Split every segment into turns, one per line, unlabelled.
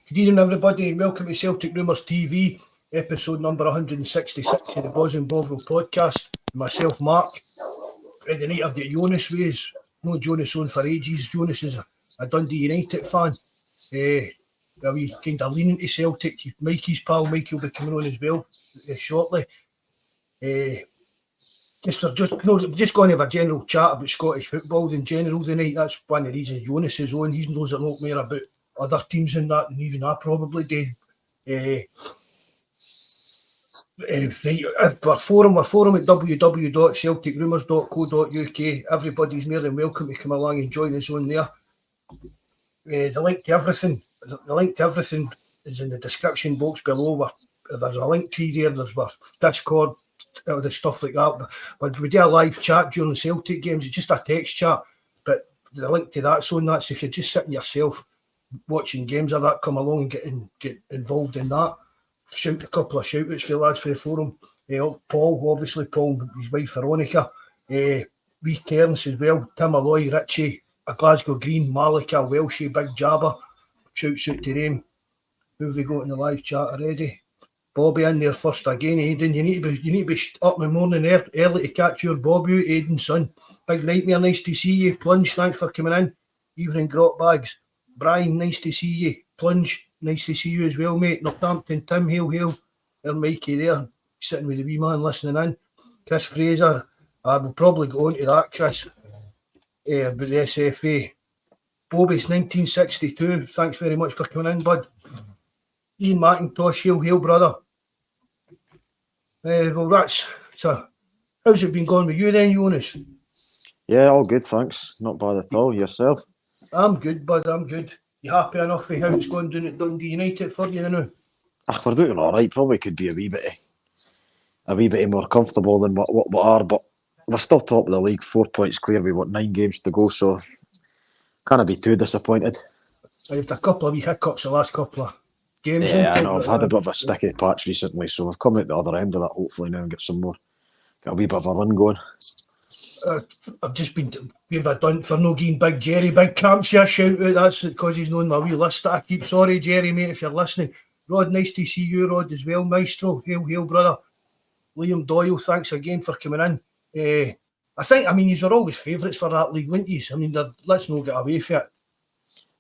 Good evening, everybody, and welcome to Celtic Rumours TV, episode number 166 of the Bawz and Bovril podcast. Myself, Mark. Tonight I've got Jonas with us. No Jonas on for ages. Jonas is a Dundee United fan. We kind of leaning to Celtic. Mikey's pal, Mikey will be coming on as well shortly. Just going to have a general chat about Scottish football in general tonight. That's one of the reasons Jonas is on. He knows a lot more about other teams in that than even I probably do. Our forum at www.celticrumours.co.uk. Everybody's more than welcome to come along and join us on there. The link to everything is in the description box below. There's a link tree there. There's our Discord, the stuff like that. But we do a live chat during the Celtic games. It's just a text chat, but the link to that's on that. So if you're just sitting yourself watching games or that, come along and get involved in that. Shout a couple of shout outs for the lads for the forum. Paul, his wife Veronica, Wee Cairns as well, Tim Alloy, Richie, a Glasgow Green, Malika, Welshie, Big Jabba. Shouts out to them. Who have we got in the live chat already? Bobby in there first again. Aidan, you need to be up in the morning early to catch your Bobby out, Aidan, son. Big Nightmare, nice to see you. Plunge, thanks for coming in. Evening Grot Bags. Brian, nice to see you. Plunge, nice to see you as well, mate. Northampton, Tim, hail. There's Mikey there, sitting with the wee man listening in. Chris Fraser, we'll probably go on to that, Chris. But the SFA. Bobby's 1962, thanks very much for coming in, bud. Ian McIntosh, hail, brother. Well, how's it been going with you then, Jonas?
Yeah, all good, thanks. Not bad at all. Yourself?
I'm good, bud. I'm good. You happy enough with how it's going down at Dundee United for you now?
We're doing all right. Probably could be a wee bit more comfortable than what we are, but we're still top of the league, 4 points clear. We've got 9 games to go, so can't be too disappointed.
I've had a couple of wee hiccups the last couple of games.
Yeah, I know. I've had a bit of a sticky patch recently, so we've come out the other end of that hopefully now and get a wee bit of a run going.
I've just been, we've done for no gain Big Jerry, Big Campshire shout out, that's because he's known my wee list that I keep. Sorry, Jerry, mate, if you're listening. Rod, nice to see you, Rod, as well. Maestro, hail, brother. Liam Doyle, thanks again for coming in. I mean, you were always favourites for that league, weren't you? I mean, let's not get away from it.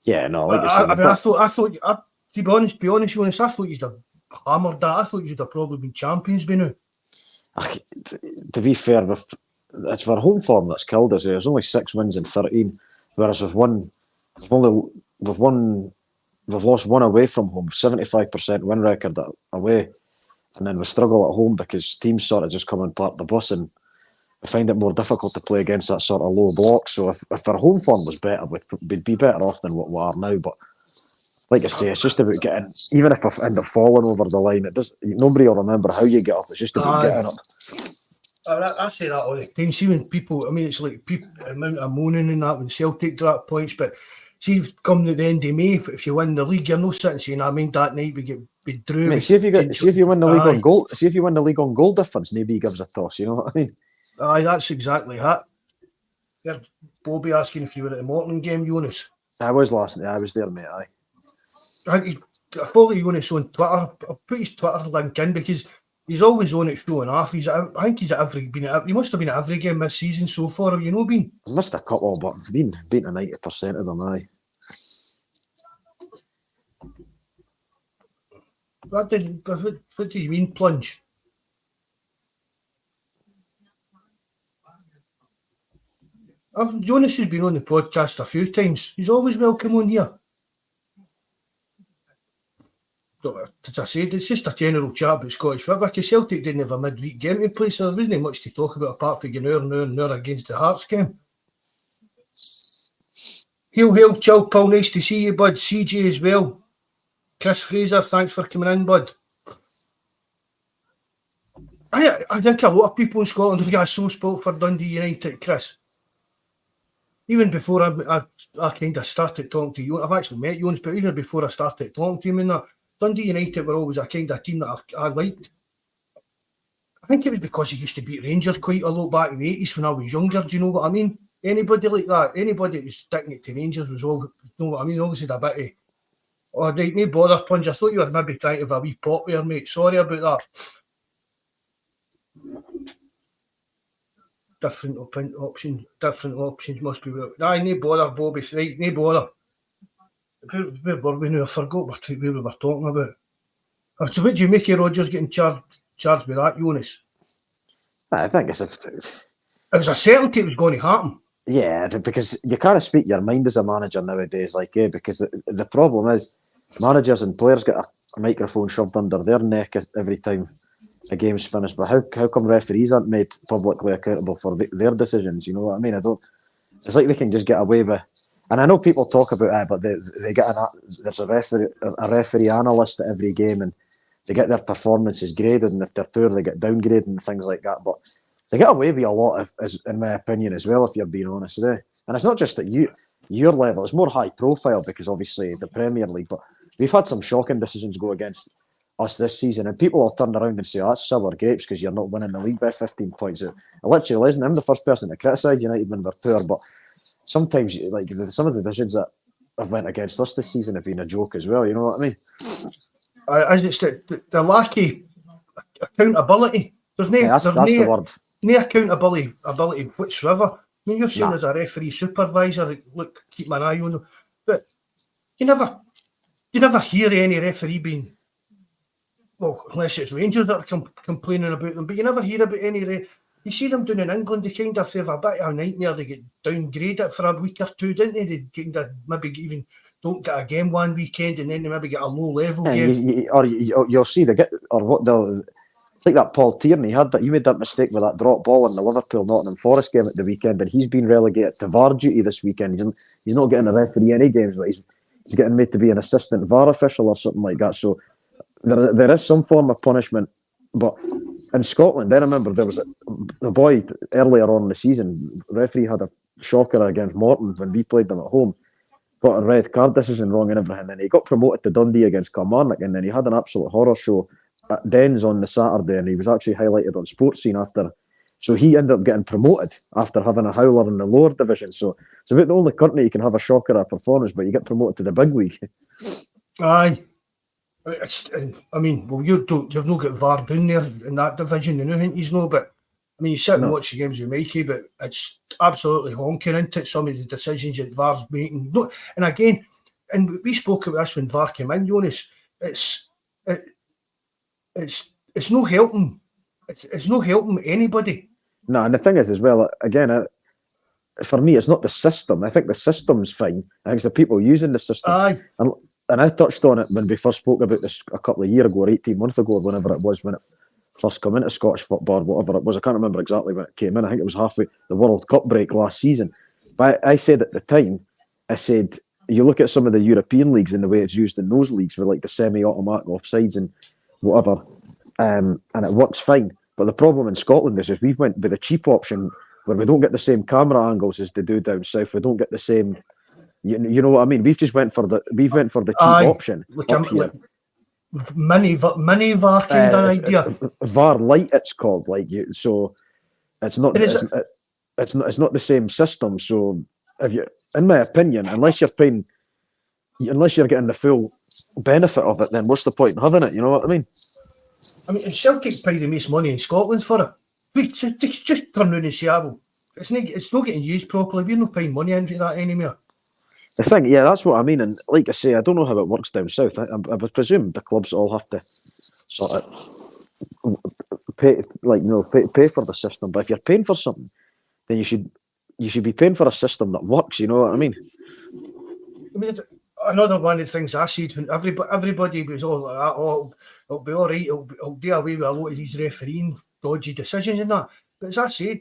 Yeah, no, like
I thought, to be honest, Jonas, I thought you'd have hammered that. I thought you'd have probably been champions by now.
To be fair, it's our home form that's killed us. There's only 6 wins in 13, whereas we've lost one away from home, 75% win record away, and then we struggle at home because teams sort of just come and park the bus, and we find it more difficult to play against that sort of low block. So if our home form was better, we'd be better off than what we are now. But like I say, it's just about getting. Even if I end up falling over the line, nobody will remember how you get up. It's just about getting up.
I say that all the time. See, when people, I mean, it's like people amount of moaning and that when Celtic drop points, but see, come to the end of May, if you win the league, you're not sitting saying, I mean, that night we drew.
Mate, see if you win the league on goal. See if you win the league on goal difference. Nobody gives a toss. You know what I mean?
Aye, that's exactly that. There's Bobby asking if you were at the Morton game, Jonas.
I was last night. I was there, mate. Aye.
I follow Jonas on Twitter. I'll put his Twitter link in because he's always on it showing off. I think he's he must have been at every game this season so far. Have you not been?
I missed a couple, but I've been to 90% of them. Aye.
What do you mean plunge? Jonas has been on the podcast a few times. He's always welcome on here. As I said, it's just a general chat about Scottish football because Celtic didn't have a midweek game to play, so there wasn't much to talk about apart from getting hour against the Hearts game. Hail, chill, Paul. Nice to see you, bud. CJ as well. Chris Fraser, thanks for coming in, bud. I think a lot of people in Scotland have got a soft spot for Dundee United, Chris. Even before I kind of started talking to you, I've actually met Jones, but even before I started talking to him and that, Dundee United were always a kind of team that I liked. I think it was because he used to beat Rangers quite a lot back in the 80s when I was younger, do you know what I mean? Anybody like that, anybody that was sticking it to Rangers was all, you know what I mean, always had a bit of, oh, right, no bother, Plunge, I thought you were maybe trying to have a wee pop there, mate, sorry about that. Different options must be well. Aye, no bother, Bobby, right, no bother. Where were we now? I forgot what we were talking about. So what do you make of Rodgers getting charged with that, Jonas?
I think it
was a certainty it was going to happen.
Yeah, because you can't speak your mind as a manager nowadays, because the problem is managers and players get a microphone shoved under their neck every time a game's finished. But how come referees aren't made publicly accountable for their decisions? You know what I mean? It's like they can just get away with. And I know people talk about it, but they get there's a referee analyst at every game, and they get their performances graded, and if they're poor, they get downgraded and things like that. But they get away with a lot, in my opinion, as well, if you're being honest. And it's not just at your level; it's more high profile because obviously the Premier League. But we've had some shocking decisions go against us this season, and people will turn around and say, "Oh, that's sour grapes because you're not winning the league by 15 points." It literally isn't. I'm the first person to criticise United when we're poor, but sometimes, like some of the decisions that have went against us this season have been a joke as well. You know what I mean?
It's the lack of accountability. That's the word. No accountability whatsoever. I mean, you're seen as a referee supervisor. Look, keep my eye on them, but you never hear any referee being. Well, unless it's Rangers that are complaining about them, but you never hear about any. You see them doing in England, they kind of have a bit of a nightmare. They get downgraded for a week or two, didn't they? They kind of maybe even don't get a game one weekend, and then they maybe get a low level game.
You'll see it's like that Paul Tierney he made that mistake with that drop ball in the Liverpool Nottingham Forest game at the weekend, and he's been relegated to VAR duty this weekend. He's not getting a referee any games, but he's getting made to be an assistant VAR official or something like that. So there is some form of punishment, but. In Scotland, I remember there was a boy earlier on in the season, referee had a shocker against Morton when we played them at home, got a red card decision wrong and everything, and he got promoted to Dundee against Kilmarnock, and then he had an absolute horror show at Dens on the Saturday, and he was actually highlighted on Sports Scene after So he ended up getting promoted after having a howler in the lower division. So it's about the only country you can have a shocker at a performance, but you get promoted to the big league.
Aye. I mean, well, you've not got VAR down there in that division, you know, you know, but I mean, you sit and watch the games with Mikey, but it's absolutely honking into it, some of the decisions that VAR's making. No, and again, and we spoke about this when VAR came in, Jonas, it's no helping. It's no helping anybody.
No, and the thing is, as well, again, for me, it's not the system. I think the system's fine. I think it's the people using the system.
Aye.
And I touched on it when we first spoke about this a couple of years ago, or 18 months ago, whenever it was, when it first came into Scottish football, whatever it was. I can't remember exactly when it came in. I think it was halfway the World Cup break last season. But I said at the time, I said, you look at some of the European leagues and the way it's used in those leagues with like the semi-automatic offsides and whatever, and it works fine. But the problem in Scotland is we went with the cheap option where we don't get the same camera angles as they do down south. We don't get the same... You know what I mean? We went for the cheap option up here.
Mini VAR kind of idea.
VAR light, it's called. So it's not. It's not the same system. So if you, in my opinion, unless you're getting the full benefit of it, then what's the point in having it? You know what I mean?
I mean, Celtic pay the most money in Scotland for it. We just turn around and say, well, it's not getting used properly. We're not paying money into that anymore.
The thing, yeah, that's what I mean. And like I say, I don't know how it works down south. I would presume the clubs all have to sort of pay for the system. But if you're paying for something, then you should be paying for a system that works. You know what I mean?
I mean, another one of the things I said when everybody was all like that, it'll be all right, it'll do away with a lot of these refereeing dodgy decisions and that. But as I said,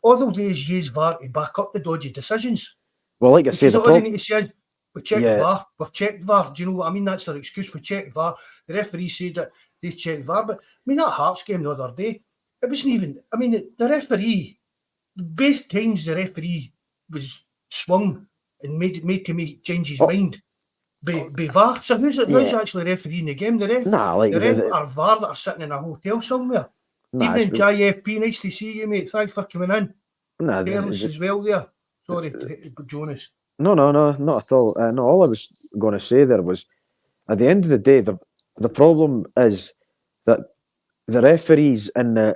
all they'll do is use VAR to back up the dodgy decisions.
Well, like I say,
all they need to say, we checked VAR, we've checked VAR. Do you know what I mean? That's their excuse. We checked VAR. The referee said that they checked VAR. But I mean, that Hearts game the other day, it wasn't even. I mean, the referee, both times the referee was swung and made to change his mind by VAR. So who's actually refereeing the game? The ref or VAR that are sitting in a hotel somewhere. Even in JFP, nice to see you, mate. Thanks for coming in. Careless as well there. Sorry, Jonas.
No, not at all. No, all I was going to say there was, at the end of the day, the problem is that the referees in the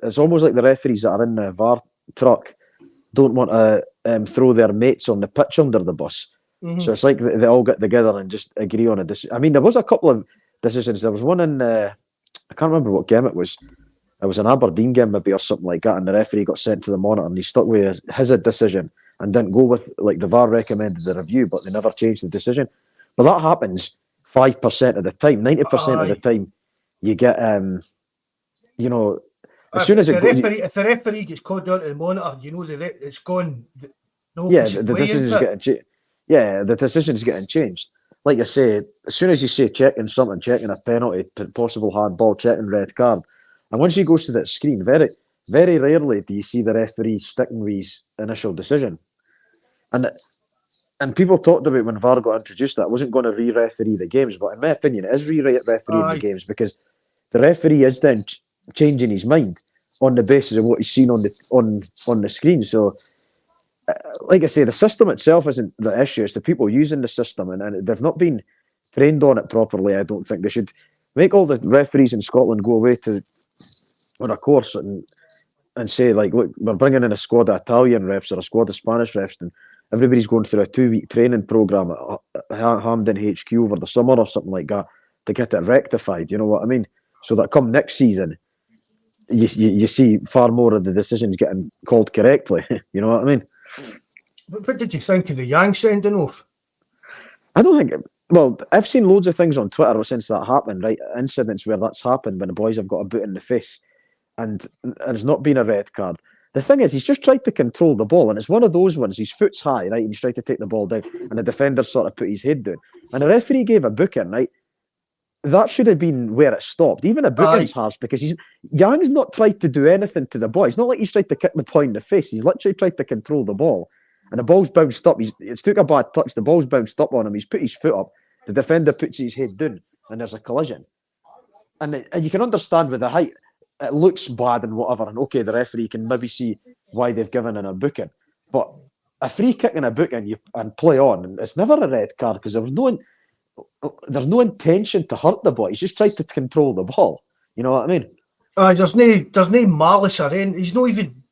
it's almost like the referees that are in the VAR truck don't want to throw their mates on the pitch under the bus. Mm-hmm. So it's like they all get together and just agree on a decision. I mean, there was a couple of decisions. There was one in I can't remember what game it was. It was an Aberdeen game maybe or something like that, and the referee got sent to the monitor and he stuck with his decision and didn't go with, like, the VAR recommended the review, but they never changed the decision. But that happens 5% of the time. 90% of the time you get, you know, as soon as
if the referee gets called down to the monitor, you know it's gone.
The decision is getting changed. Like I say, as soon as you say checking something, checking a penalty, possible handball, checking red card, and once he goes to that screen, very, very rarely do you see the referee sticking with his initial decision. And people talked about when VAR got introduced that it wasn't going to re-referee the games, but in my opinion, it is re-refereeing the games because the referee is then changing his mind on the basis of what he's seen on the screen. So, like I say, the system itself isn't the issue; it's the people using the system, and they've not been trained on it properly. I don't think they should make all the referees in Scotland go away on a course and say, like, look, we're bringing in a squad of Italian refs or a squad of Spanish refs, and everybody's going through a 2-week training programme at Hampden HQ over the summer or something like that to get it rectified. You know what I mean? So that come next season, you see far more of the decisions getting called correctly. You know what I mean?
What did you think of the Yang sending off?
I don't think... Well, I've seen loads of things on Twitter since that happened, right? Incidents where that's happened when the boys have got a boot in the face and it's not been a red card. The thing is, he's just tried to control the ball, and it's one of those ones, his foot's high, right, and he's tried to take the ball down, and the defender sort of put his head down. And the referee gave a booking, right? That should have been where it stopped. Even a booking's harsh, because Yang's not tried to do anything to the ball. It's not like he's tried to kick the boy in the face. He's literally tried to control the ball. And the ball's bounced up. It's took a bad touch. The ball's bounced up on him. He's put his foot up. The defender puts his head down, and there's a collision. And you can understand with the height. it looks bad and whatever, and okay, the referee can maybe see why they've given in a booking, but a free kick and a booking and play on, and it's never a red card because there's no intention to hurt the boy. He's just tried to control the ball. You know what I mean?
There's no malice or anything. He's not even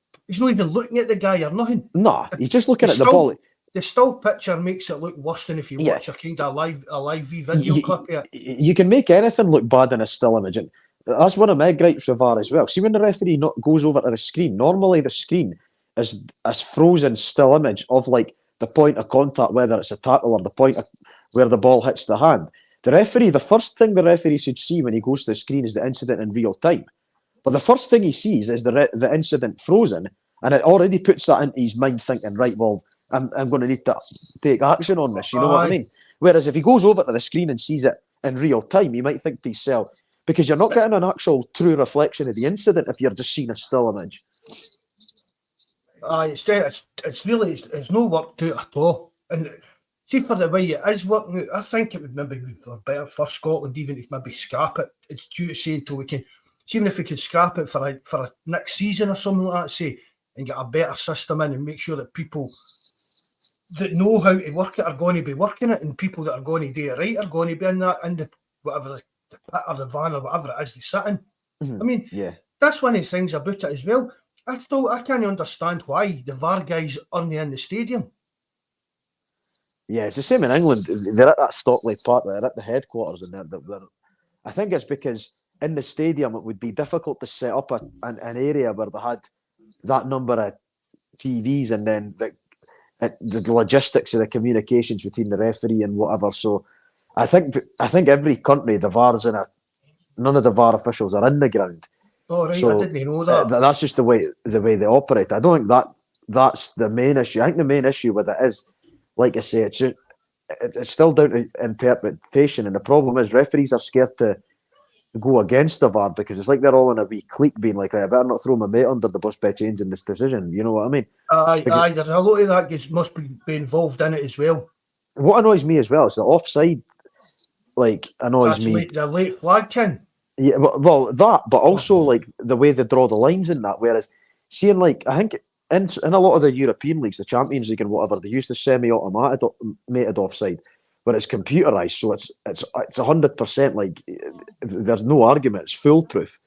looking at the guy or nothing.
Nah, he's just looking at the ball.
The still picture makes it look worse than if you watch a kind of live video clip of it.
You can make anything look bad in a still image, and that's one of my gripes with VAR as well. See, when the referee goes over to the screen, normally the screen is a frozen still image of like the point of contact, whether it's a tackle or the point where the ball hits the hand. The first thing the referee should see when he goes to the screen is the incident in real time. But the first thing he sees is the incident frozen, and it already puts that into his mind thinking, right, well, I'm going to need to take action on this, you know what I mean? Whereas if he goes over to the screen and sees it in real time, he might think to himself, because you're not getting an actual true reflection of the incident if you're just seeing a still image.
It's no work to it at all. And see, for the way it is working out, I think it would maybe be better for Scotland even to maybe scrap it. It's due to say until we can, even if we could scrap it for a next season or something like that, say, and get a better system in and make sure that people that know how to work it are going to be working it, and people that are going to do it right are going to be in the whatever the pit or the van or whatever it is they sit in.
Mm-hmm.
I mean, that's one of the things about it as well. I can't understand why the VAR guys aren't in the stadium.
Yeah, it's the same in England. They're at that Stockley Park, they're at the headquarters, and I think it's because in the stadium it would be difficult to set up an area where they had that number of TVs, and then the logistics of the communications between the referee and whatever. So I think every country, the VAR's none of the VAR officials are in the ground.
Oh right,
so
I didn't know that.
That's just the way they operate. I don't think that's the main issue. I think the main issue with it is, like I say, it's still down to interpretation, and the problem is referees are scared to go against the VAR because it's like they're all in a wee clique being like, right, I better not throw my mate under the bus by changing this decision. You know what I mean?
Aye, there's a lot of that must be involved in it as well.
What annoys me as well is the offside. Annoys me.
The late flag king.
Yeah, well, that, but also like the way they draw the lines in that. Whereas, seeing like I think in a lot of the European leagues, the Champions League and whatever, they use the semi-automated offside, where it's computerized, so it's 100%. Like there's no argument; it's foolproof.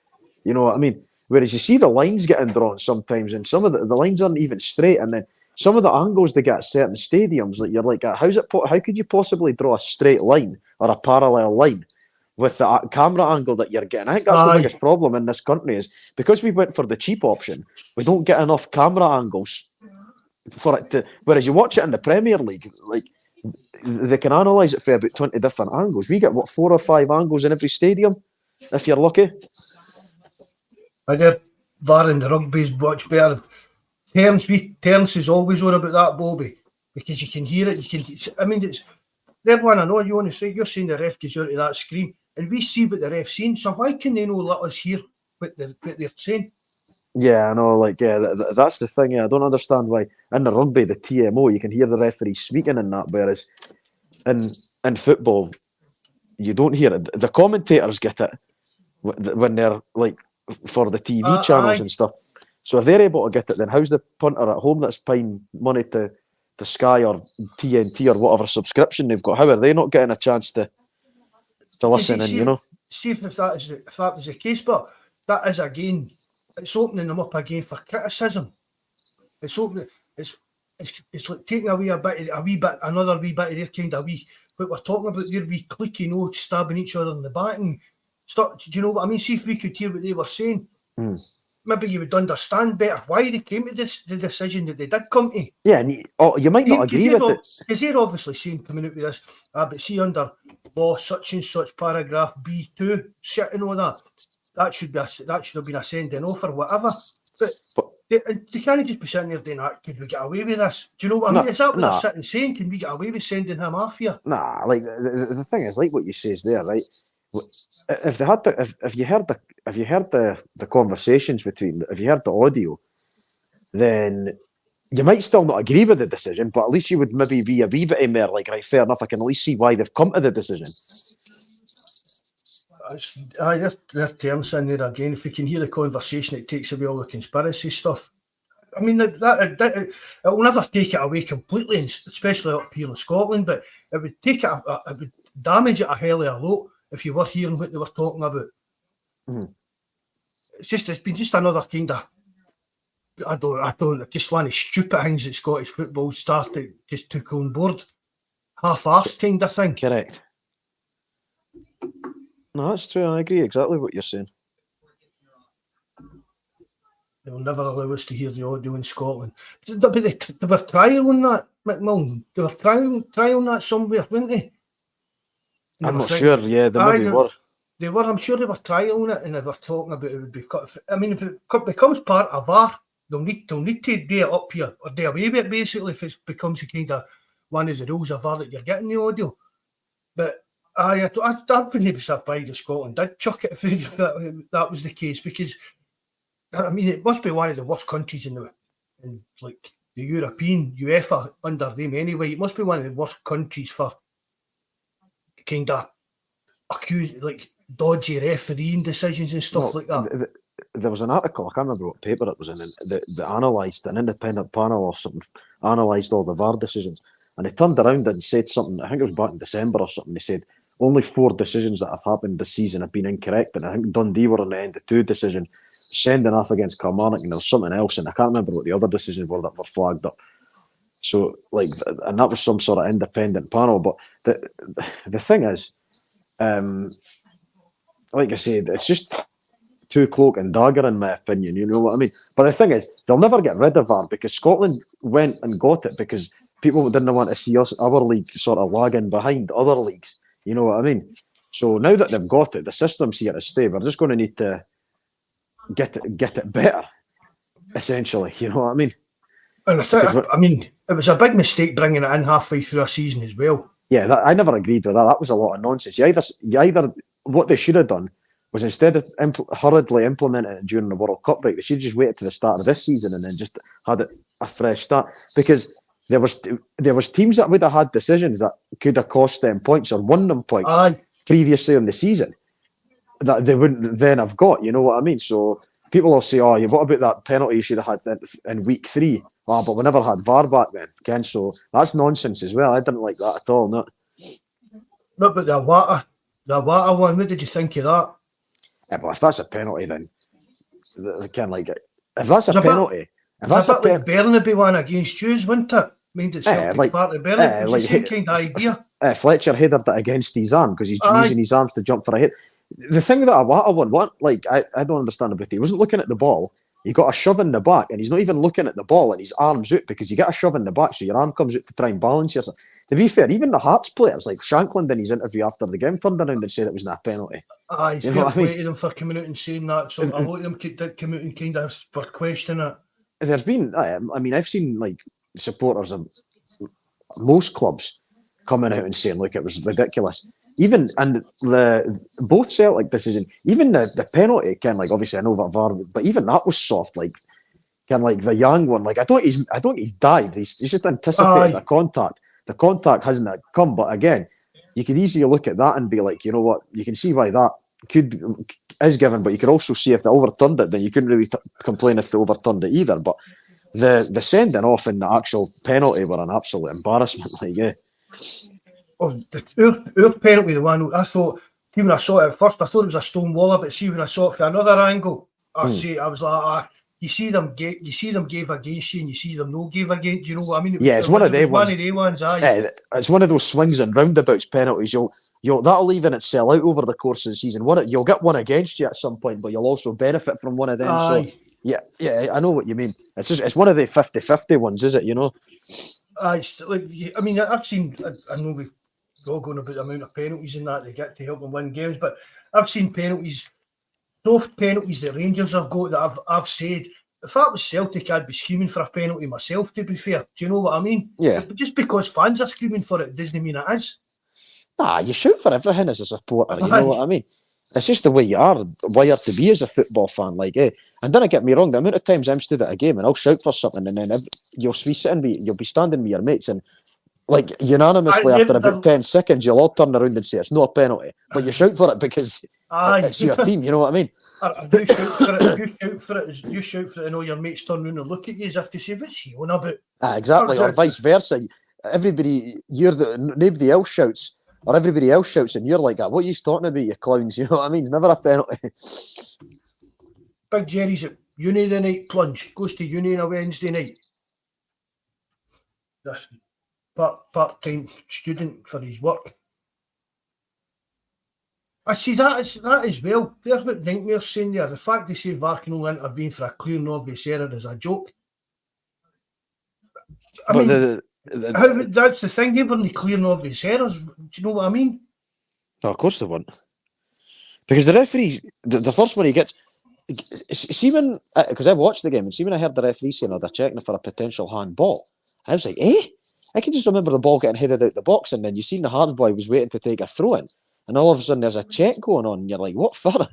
You know what I mean? Whereas you see the lines getting drawn sometimes, and some of the lines aren't even straight, and then some of the angles they get at certain stadiums, like you're like, how could you possibly draw a straight line or a parallel line with the camera angle that you're getting? I think that's the biggest problem in this country is because we went for the cheap option, we don't get enough camera angles for it to. Whereas you watch it in the Premier League, like they can analyse it for about 20 different angles. We get 4 or 5 angles in every stadium, if you're lucky.
I get VAR in the rugby is much better. Terence is always on about that, Bobby, because you can hear it. I mean, it's everyone I know. You want to say you're saying the ref goes out of that screen, and we see what the ref's saying. So why can they not let us hear what they're saying?
Yeah, I know. That's the thing. I don't understand why in the rugby, the TMO, you can hear the referee speaking in that, whereas in football, you don't hear it. The commentators get it when they're like for the TV channels and stuff. So if they're able to get it, then how's the punter at home that's paying money to Sky or TNT or whatever subscription they've got? How are they not getting a chance to listen in? You know,
see if that was the case, but that is again, it's opening them up again for criticism. It's opening. It's like taking away another wee bit of their kind of wee what we're talking about. Their wee cliquey notes stabbing each other in the back and start. Do you know what I mean? See if we could hear what they were saying. Maybe you would understand better why they came to the decision that they did come to.
Yeah, and you might not agree with it.
Because they're obviously saying coming out with this, but see under law such and such paragraph B2, shit and all that should have been a sending off or whatever. But they can't just be sitting there doing that. Could we get away with this? Do you know what I mean? Is that what they're sitting saying? Can we get away with sending him off here?
Nah, like the thing is, like what you say is there, right? If they had if you heard the conversations if you heard the audio, then you might still not agree with the decision, but at least you would maybe be a wee bit more like, right, fair enough, I can at least see why they've come to the decision.
They're terms in there again. If you can hear the conversation, it takes away all the conspiracy stuff. I mean, that it will never take it away completely, especially up here in Scotland, but it would take it, it would damage it a hell of a lot if you were hearing what they were talking about.
Mhm.
It's been just another kind of, just one of the stupid things that Scottish football started, just took on board. Half-arsed kind of thing.
Correct. No, that's true. I agree exactly what you're saying.
They'll never allow us to hear the audio in Scotland. But they were trialling that, McMillan. They were trialling that somewhere, weren't they? And
I'm
they
not
were
sure. Yeah, they maybe were.
They were. I'm sure they were trialling it, and they were talking about it would be cut. I mean, if it becomes part of VAR, they'll need to do it up here or do away with it. Basically, if it becomes a kind of one of the rules of VAR that you're getting the audio. But I wouldn't be surprised if Scotland did chuck it if that was the case, because I mean it must be one of the worst countries in like the European UEFA under them anyway. It must be one of the worst countries for kind of accused like dodgy refereeing decisions and stuff like that.
There was an article, I can't remember what paper it was in, that analysed, an independent panel or something, analysed all the VAR decisions. And they turned around and said something, I think it was back in December or something, they said only 4 decisions that have happened this season have been incorrect. And I think Dundee were on the end of 2 decision, sending off against Kilmarnock, and there was something else, and I can't remember what the other decisions were that were flagged up. So, like, and that was some sort of independent panel. But the thing is, like I said, it's just too cloak and dagger in my opinion, you know what I mean? But the thing is, they'll never get rid of VAR because Scotland went and got it because people didn't want to see our league sort of lagging behind other leagues, you know what I mean? So now that they've got it, the system's here to stay. We're just going to need to get it better, essentially, you know what I mean?
And I mean, it was a big mistake bringing it in halfway through a season as well.
Yeah, I never agreed with that. That was a lot of nonsense. You either what they should have done was instead of hurriedly implementing it during the World Cup break, they should just wait to the start of this season and then just had it a fresh start. Because there was teams that would have had decisions that could have cost them points or won them points previously in the season that they wouldn't then have got. You know what I mean? So people will say, "Oh, what about that penalty you should have had in week 3?" Oh, but we never had VAR back then, Ken. So that's nonsense as well. I didn't like that at all. No.
But the water one, what did you think of that?
Yeah, but if that's a penalty, then Ken, like it. If that's a penalty, if that's
a like Bernabei one against Hughes, wouldn't it? I mean, it's like part of Bernabei. Like, the same kind of idea.
Fletcher headed it against his arm because he's using his arms to jump for a hit. The thing with that Awata one, I don't understand about it. He wasn't looking at the ball. He got a shove in the back, and he's not even looking at the ball, and his arm's out because you get a shove in the back, so your arm comes out to try and balance yourself. To be fair, even the Hearts players, like Shankland in his interview after the game, turned around and said it was not a penalty.
Fair play to them for coming out and saying that. So a lot of them did come out and kind of were questioning it.
There's been, I mean, I've seen like supporters of most clubs coming out and saying, look, it was ridiculous. Even and both Celtic decision, even the penalty, Ken, like obviously I know about VAR, but even that was soft. Like Ken, like the Young one, like I don't think he's dived. He's just anticipated the contact. The contact hasn't come, but again, you could easily look at that and be like, you know what, you can see why that is given, but you could also see if they overturned it, then you couldn't really complain if they overturned it either. But the sending off and the actual penalty were an absolute embarrassment. Like, yeah.
Oh, our penalty, the one I thought, when I saw it at first, I thought it was a stone waller, but see when I saw it from another angle, I was like, you see them gave against you, and you see them no give against. You know what I mean?
Yeah, it's one of them ones.
One of them ones.
It's one of those swings and roundabouts penalties. That'll even it sell out over the course of the season. You'll get one against you at some point, but you'll also benefit from one of them. So yeah, I know what you mean. It's one of the 50-50 ones, is it? You know?
I mean, I've seen. I know we're all going about the amount of penalties in that they get to help them win games, but I've seen penalties. Soft penalties that Rangers have got that I've said, if that was Celtic, I'd be screaming for a penalty myself, to be fair. Do you know what I mean?
Yeah.
But just because fans are screaming for it doesn't mean it is.
Nah, you shoot for everything as a supporter, you know what I mean? It's just the way you are wired to be as a football fan, like, eh? And don't get me wrong, the amount of times I'm stood at a game and I'll shout for something and then you'll be standing with your mates and like unanimously after about 10 seconds, you'll all turn around and say it's not a penalty, but you shout for it because
Aye.
It's your team, you know what I mean?
You shout for it. You shout for it, and all your mates turn around and look at you as if to say, "What's he on about?"
Exactly, or vice versa. Nobody else shouts, or everybody else shouts, and you're like, "What are you talking about, you clowns?" You know what I mean? It's never a penalty.
Big Jerry's at uni the night plunge. Goes to uni on a Wednesday night. This part-time student for his work. I see that as well. There's what Nightmare's saying there. The fact they say VAR can only intervene for a clear and obvious error is a joke. I mean, that's the thing. They weren't clear and obvious errors. Do you know what I mean?
Oh, of course they weren't. Because the referee, the first one he gets, see when, because I watched the game, and see when I heard the referee saying, they're checking for a potential handball, I was like, I can just remember the ball getting headed out the box, and then you seen the Hearts boy was waiting to take a throw in, and all of a sudden there's a check going on, and you're like, what for?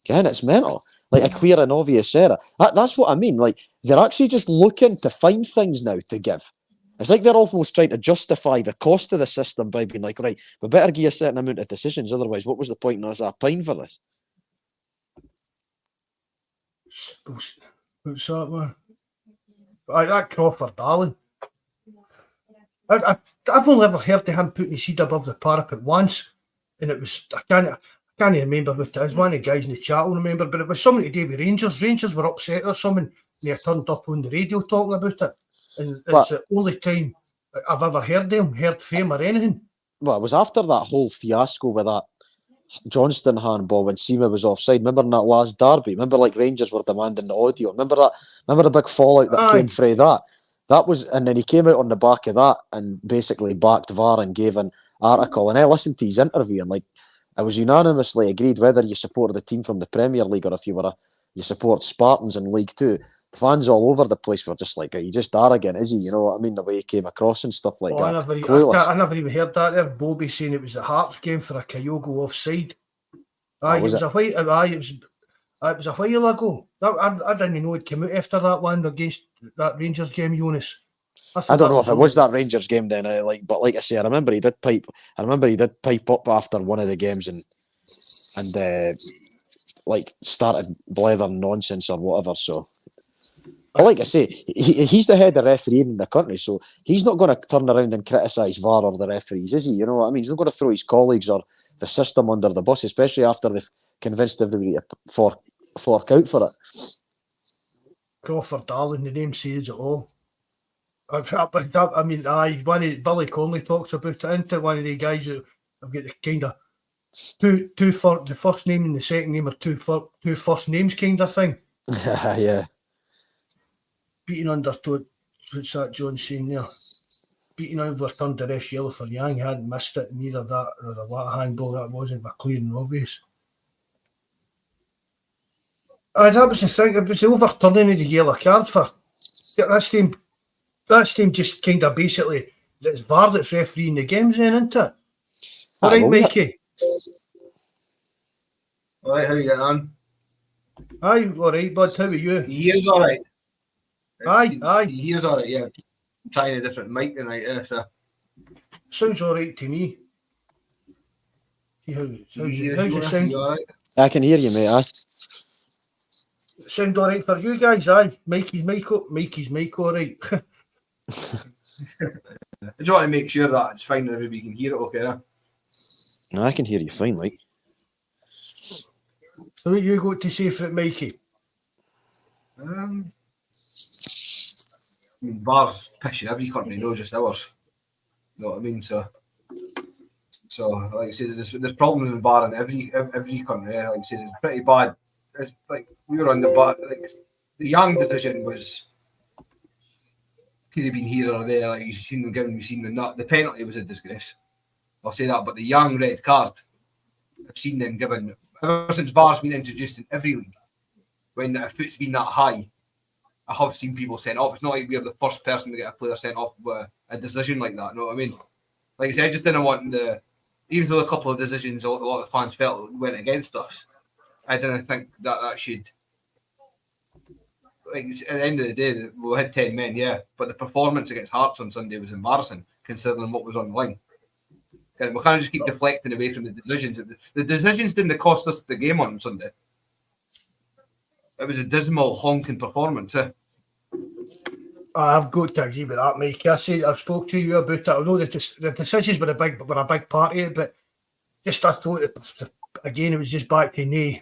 Again, it's mental. Like a clear and obvious error. That's what I mean. Like, they're actually just looking to find things now to give. It's like they're almost trying to justify the cost of the system by being like, right, we better give a certain amount of decisions, otherwise what was the point in us applying for this?
What's that, man? That Crawford, darling. I've only ever heard of him putting his head above the parapet once, and it was, I can't remember what it is. One of the guys in the chat will remember, but it was something to do with Rangers. Rangers were upset or something, and they turned up on the radio talking about it. And it's the only time I've ever heard fame or anything.
Well, it was after that whole fiasco with that Johnston handball when Seema was offside. Remember in that last derby? Remember, like, Rangers were demanding the audio. Remember that? Remember the big fallout that came from that? That was, and then he came out on the back of that and basically backed VAR and gave an article. And I listened to his interview, and like, it was unanimously agreed whether you supported the team from the Premier League or if you support Spartans in League Two. The fans all over the place were just like, "Are you just arrogant? Is he?" You know what I mean? The way he came across and stuff like that.
I never even heard that. There, Bobby saying it was the Hearts game for a Kyogo offside. It was a while ago. I didn't know it came out after that one against that Rangers game, Jonas.
I don't know if it was that Rangers game then. But like I say, I remember he did pipe up after one of the games and like started blethering nonsense or whatever. So, but like I say, he's the head of refereeing in the country, so he's not going to turn around and criticise VAR or the referees, is he? You know what I mean? He's not going to throw his colleagues or the system under the bus, especially after they've convinced everybody to fork out for it.
Crawford, darling, the name says it all. I mean, Billy Conley talks about it, isn't it? One of the guys that have got the kind of two for the first name and the second name, or two first names kind of thing.
Yeah.
Beating understood. What's that John saying there? Beating overturned the rest yellow for Yang. Hadn't missed it. Neither that or the what handball that wasn't clear and obvious. That was the thing. It was the overturning of the yellow card for that team. That team just kind of basically, it's VAR that's refereeing the games then, isn't it? All right, Mikey.
All right, how are you getting on?
Aye, all right, bud. How are you?
Here's all right.
Aye.
Here's all right, yeah. I'm trying a different mic tonight, yeah, so.
Sounds all right to me. How's it sound?
Right?
I can hear you, mate. Aye.
Sound all right for you guys, aye? Mikey's mic all right.
I just want to make sure that it's fine and everybody can hear it okay.
No, I can hear you fine, Mike.
So what you got to say for it, Mikey?
VAR's pissing every country, not just ours. You know what I mean? So like I said, there's problems in VAR in every country. Yeah? Like I said, it's pretty bad. It's like we were on the bar. Like the Young decision was could have been here or there. Like you've seen them given, you've seen them not. The penalty was a disgrace. I'll say that. But the Young red card, I've seen them given ever since VAR's been introduced in every league. When a foot's been that high, I have seen people sent off. It's not like we're the first person to get a player sent off with a decision like that. You know what I mean? Like I said, I just didn't want even though a couple of decisions a lot of the fans felt went against us, I didn't think that should. Like at the end of the day, we had 10 men, yeah, but the performance against Hearts on Sunday was embarrassing considering what was on the line. And we can't just keep deflecting away from the decisions. The decisions didn't cost us the game on Sunday. It was a dismal, honking performance.
I've got to agree with that, Mike. I've spoke to you about it. I know the decisions were a big part of it, but just I thought again it was just back to no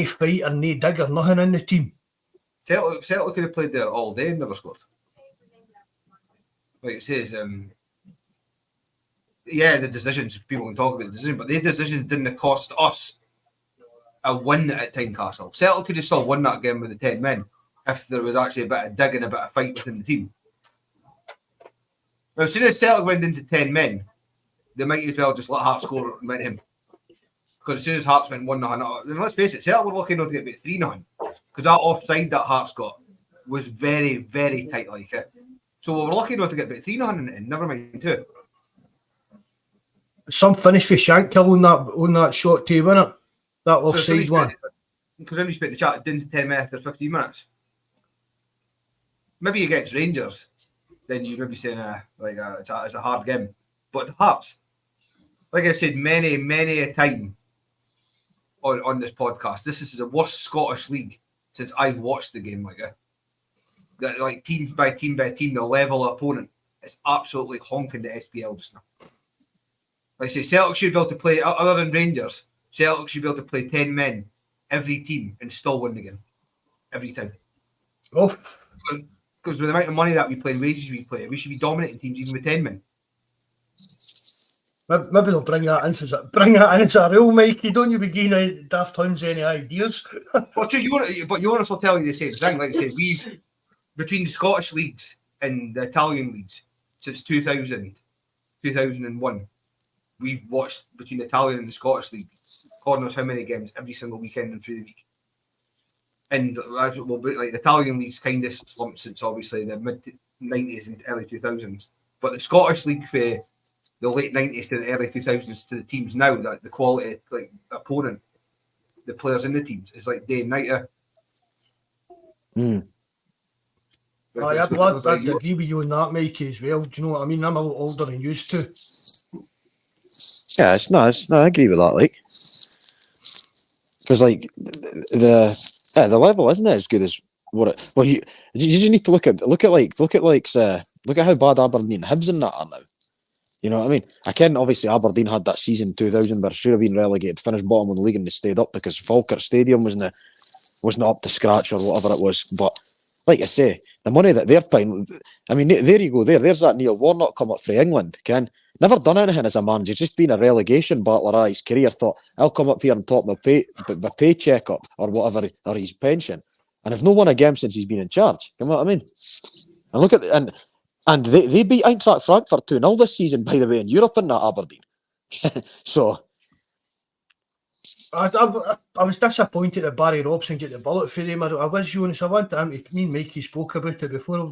fight or no dig or nothing in the team.
Celtic could have played there all day and never scored. Like it says, the decisions, people can talk about the decision, but the decisions didn't cost us a win at Tynecastle. Celtic could have still won that game with the 10 men if there was actually a bit of dig and a bit of fight within the team. Now, as soon as Celtic went into 10 men, they might as well just let Hearts score and win him. Because as soon as Hearts went 1-0, and let's face it, Celtic were lucky enough to get about 3-0. Because that offside that Hearts got was very, very tight like it. So we were lucky enough to get about 3-0 and never mind 2.
Some finish for Shankill on that shot too, wasn't it? That offside one.
Because when we spent the chat, it didn't 10 minutes after 15 minutes. Maybe against Rangers, then you maybe saying it's a hard game. But the Hearts, like I said, many a time on this podcast, this is the worst Scottish league since I've watched the game like that. Like team by team by team, the level of opponent is absolutely honking the SPL just now. Like I say, Celtic should be able to play, other than Rangers, Celtic should be able to play 10 men every team and still win the game. Every time.
Oh.
Because with the amount of money that we play and wages we play, we should be dominating teams even with 10 men.
Maybe they'll bring that in as a rule, Mikey. Don't you begin Daft Times any ideas?
Well, true, Jonas will tell you the same thing. Like I said, we've, between the Scottish leagues and the Italian leagues, since 2001, we've watched between the Italian and the Scottish league, God knows how many games every single weekend and through the week. And like the Italian league's kind of slumped since obviously the mid-90s and early 2000s. But the Scottish league for the late 90s to the early 2000s to the teams now, that the quality, like opponent, the players in the teams, is like day and night.
I'd agree with you on that, Mikey, as well. Do you know what I mean? I'm a lot older than used to.
Yeah, it's nice. No, I agree with that. Like, because like the level isn't as good as what it. Well, you just need to look at how bad Aberdeen and Hibs and that are now. You know what I mean? I can obviously Aberdeen had that season in 2000 where should have been relegated, finished bottom of the league and they stayed up because Falkirk Stadium wasn't up to scratch or whatever it was. But like I say, the money that they're paying, I mean, there you go. There's that Neil Warnock come up for England. Never done anything as a manager, just been a relegation battler his career. Thought I'll come up here and top my paycheck up or whatever, or his pension, and have no won a game since he's been in charge. You know what I mean? And look at and they beat Eintracht Frankfurt 2-0 this season, by the way, in Europe in that Aberdeen. So
I was disappointed that Barry Robson get the bullet for him. I was Jonas. I want him to. Me and Mikey spoke about it before. I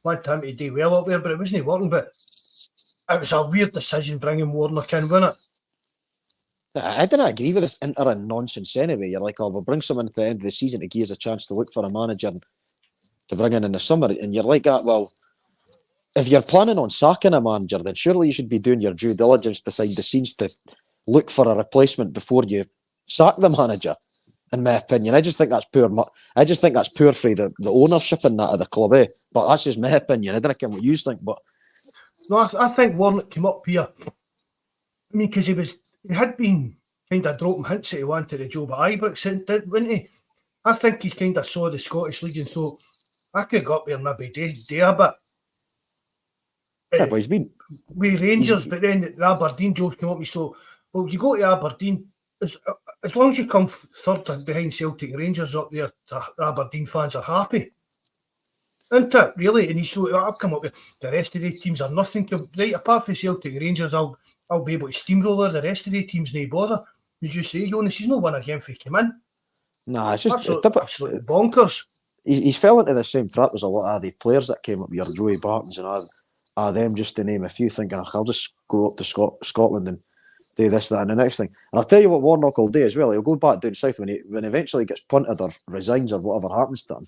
want him to do well up there, but it wasn't working. But it was a weird decision bringing Warnock in, wasn't it?
I didn't agree with this interim nonsense anyway. You're like, we'll bring someone at the end of the season to give us a chance to look for a manager to bring in the summer. And you're like, well, if you're planning on sacking a manager, then surely you should be doing your due diligence behind the scenes to look for a replacement before you sack the manager, in my opinion. I just think that's poor. I just think that's poor for the ownership and that of the club, eh? But that's just my opinion. I don't know what you think, but
no, I think Warnock came up here. I mean, because he had been kind of dropping hints that he wanted a job at Ibrox, didn't he? I think he kind of saw the Scottish League and thought, I could go up there and maybe do a bit.
Yeah, but he's been
with Rangers, but then the Aberdeen job came up and he thought, well, you go to Aberdeen, as long as you come third behind Celtic and Rangers up there, the Aberdeen fans are happy. Isn't it, really? And he thought, I've come up with the rest of the teams are nothing. Right, apart from Celtic and Rangers, I'll be able to steamroller the rest of the teams, no bother. As you say, Jonas, he's not won a game for he came in.
Nah, it's just
absolutely bonkers.
He's fell into the same trap as a lot of the players that came up here, Joey Bartons and them, just to name a few, thinking, I'll just go up to Scotland and do this, that, and the next thing. And I'll tell you what Warnock will do as well. He'll go back down south when eventually gets punted or resigns or whatever happens to him.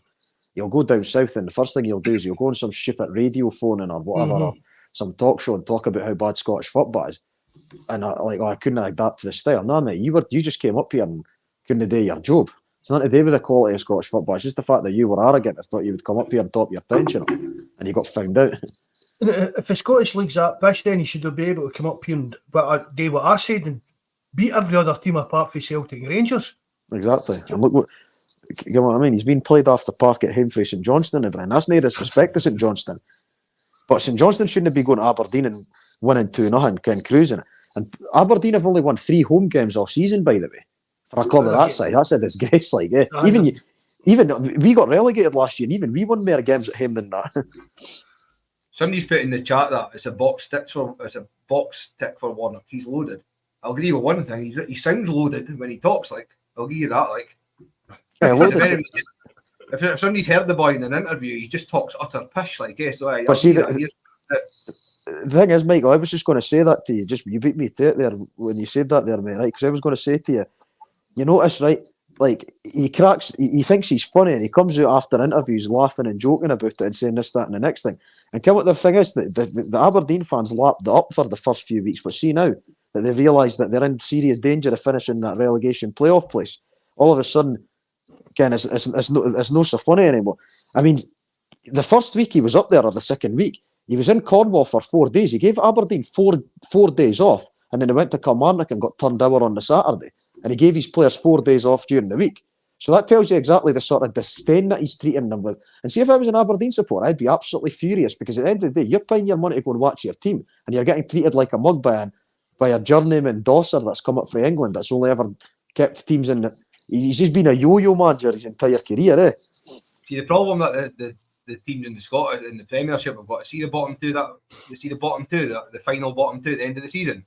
He'll go down south and the first thing he'll do is he'll go on some stupid radio phoning or whatever, or some talk show and talk about how bad Scottish football is. And I couldn't adapt to the style. No, mate, you just came up here and couldn't do your job. It's nothing to do with the quality of Scottish football. It's just the fact that you were arrogant. I thought you would come up here and top your pension, and you got found out.
If the Scottish League's that fish, then he should be able to come up here and do what I said and beat every other team apart from Celtic and Rangers.
Exactly. And look, you know what I mean? He's been played off the park at home for St Johnstone and everything. That's no disrespect to St Johnstone. But St Johnstone shouldn't be going to Aberdeen and winning 2-0 and cruising. And Aberdeen have only won 3 home games all season, by the way. For a club of that size, that's a disgrace. Like, even we got relegated last year, and even we won more games at home than that.
Somebody's put in the chat that it's a box tick for Warnock. He's loaded. I'll agree with one thing. He sounds loaded when he talks. Like, I'll give you that. Like, if somebody's heard the boy in an interview, he just talks utter pish. Like, yeah. So
but see, the thing is, Michael, I was just going to say that to you. Just you beat me to it there when you said that there, mate. Right? Because I was going to say to you, you notice, right? Like he thinks he's funny, and he comes out after interviews laughing and joking about it and saying this, that, and the next thing. And what the thing is, the Aberdeen fans lapped it up for the first few weeks, but see now that they've realised that they're in serious danger of finishing that relegation playoff place, all of a sudden, again, it's no so funny anymore. I mean, the first week he was up there, or the second week, he was in Cornwall for 4 days. He gave Aberdeen four days off, and then he went to Kilmarnock and got turned over on the Saturday. And he gave his players 4 days off during the week. So that tells you exactly the sort of disdain that he's treating them with. And see, if I was an Aberdeen supporter, I'd be absolutely furious, because at the end of the day, you're paying your money to go and watch your team, and you're getting treated like a mug by a journeyman Dosser that's come up from England, that's only ever kept teams in. He's just been a yo-yo manager his entire career, eh?
See, the problem that the teams in the Premiership have got to see the bottom two, the final bottom two at the end of the season.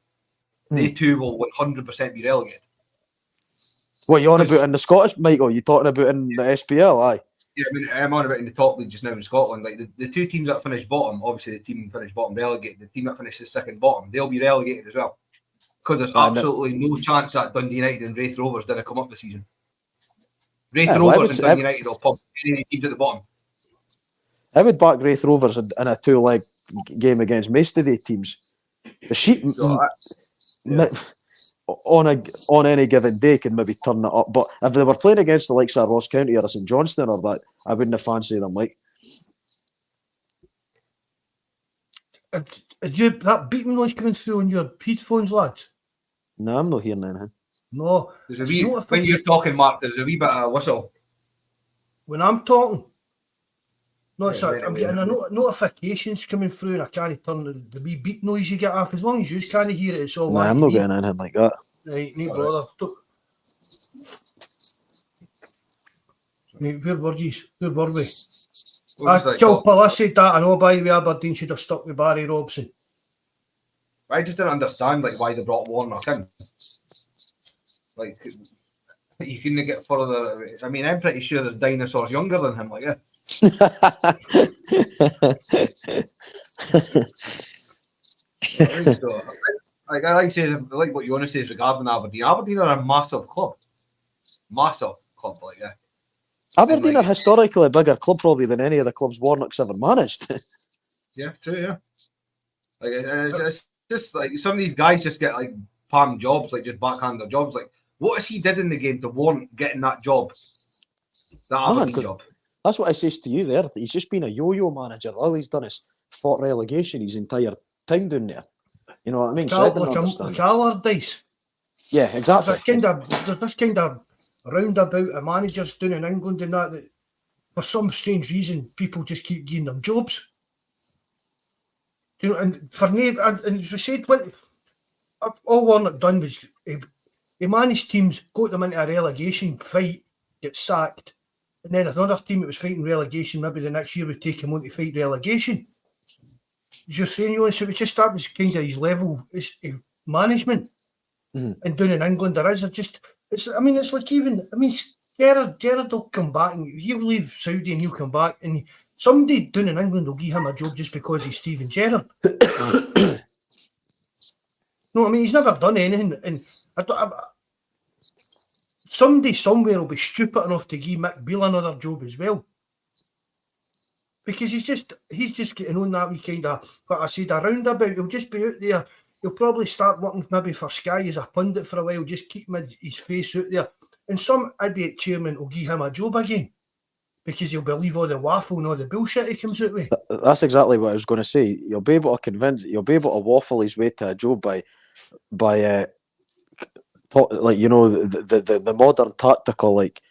They too will 100% be relegated.
What you on about in the Scottish, Michael? You talking about in the SPL, aye?
Yeah, I mean, I'm on about in the top league just now in Scotland. Like the two teams that finished bottom, obviously the team finished bottom relegated. The team that finished the second bottom, they'll be relegated as well. Because there's absolutely no chance that Dundee United and Wraith Rovers didn't come up this season. Wraith Rovers and Dundee United will pump any teams at the bottom.
I would back Wraith Rovers in a 2-leg game against most of the teams. The sheep on any given day can maybe turn it up, but if they were playing against the likes of Ross County or St Johnstone or that, I wouldn't have fancied them. Like,
that beeping noise coming through on your headphones, lads?
No, I'm not hearing anything.
No,
there's a wee when you're talking, Mark. There's a wee bit of whistle
when I'm talking. No, sorry, I'm getting notifications coming through, and I can't turn the wee beep noise you get off. As long as you can't hear it, it's all.
No, I'm not getting anything like that.
Right, no bother. Right, where were we? Kilpal, I said that. I know, by the way, Aberdeen should have stuck with Barry Robson.
I just didn't understand why they brought Warnock in. Like, you couldn't get further. I mean, I'm pretty sure there's dinosaurs younger than him. Like, yeah. Like I say, like what Jonas says regarding Aberdeen. Aberdeen are a massive club, like, yeah.
Aberdeen are historically a bigger club probably than any of the clubs Warnock's ever managed.
Yeah, true. Yeah, like it's just like some of these guys just get like palm jobs, like just backhanded jobs. Like, what has he did in the game to warrant getting that job? That Aberdeen job.
That's what I says to you there. He's just been a yo-yo manager. All he's done is fought relegation his entire time down there. You know what I mean?
Like Allardyce.
Yeah, exactly.
There's this kind of roundabout of managers down in England and that for some strange reason people just keep giving them jobs. You know, and for and as we said, all Warnock done was he managed teams, got them into a relegation fight, get sacked. And then another team that was fighting relegation, maybe the next year would take him on to fight relegation. As you're saying, so it just that was kind of his level management. And down in England, there is it's like Gerrard will come back and he'll leave Saudi and he'll come back and somebody down in England will give him a job just because he's Steven Gerrard. No, I mean, he's never done anything, and somebody somewhere will be stupid enough to give Mick Beale another job as well. Because he's just getting on that wee kind of, what I said, a roundabout. He'll just be out there he'll probably start working maybe for Sky as a pundit for a while, just keep his face out there. And some idiot chairman will give him a job again because he'll believe all the waffle and all the bullshit he comes out with.
That's exactly what I was going to say. You'll be able to waffle his way to a job by like, you know, the modern tactical, like,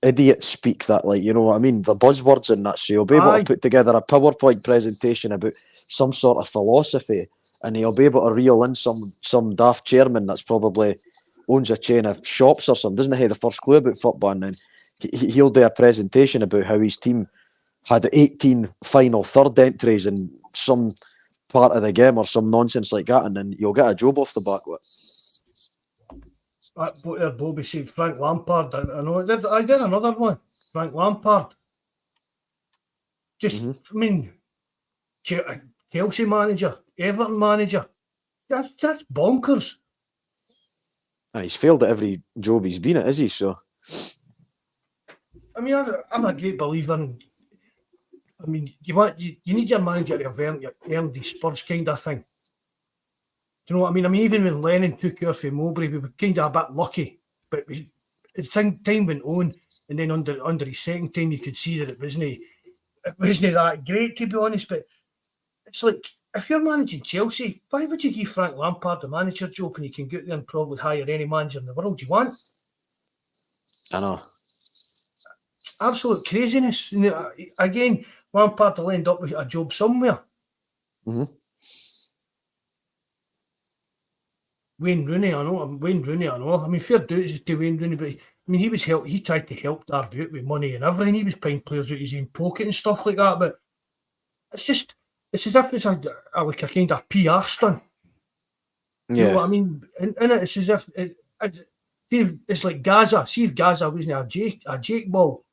idiot speak that, like, you know what I mean, the buzzwords and that. So you'll be able to put together a PowerPoint presentation about some sort of philosophy, and he'll be able to reel in some daft chairman that's probably owns a chain of shops or something, doesn't have the first clue about football, and then he'll do a presentation about how his team had 18 final third entries in some part of the game or some nonsense like that, and then you'll get a job off the back of it.
What Bobby said, Frank Lampard. I know I did another one. Frank Lampard. Just, I mean, Chelsea manager, Everton manager. That's bonkers.
And he's failed at every job he's been at, is he? So,
I mean, I'm a great believer in. I mean, you need your manager to have earned the Spurs kind of thing. Do you know what I mean? I mean, even when Lennon took over from Mowbray, we were kind of a bit lucky. But as time went on, and then under his second time, you could see that it wasn't that great, to be honest. But it's like, if you're managing Chelsea, why would you give Frank Lampard the manager job and you can get there and probably hire any manager in the world you want?
I know.
Absolute craziness. And again, Lampard will end up with a job somewhere.
Mm-hmm.
Wayne Rooney, I know. I mean, fair dues to Wayne Rooney, but I mean, he tried to help Dard out with money and everything. He was paying players out his own pocket and stuff like that. But it's as if it's like a kind of PR stunt.
Yeah.
You know what I mean? In it, it's as if it's like Gaza. See if Gaza wasn't a Jake ball.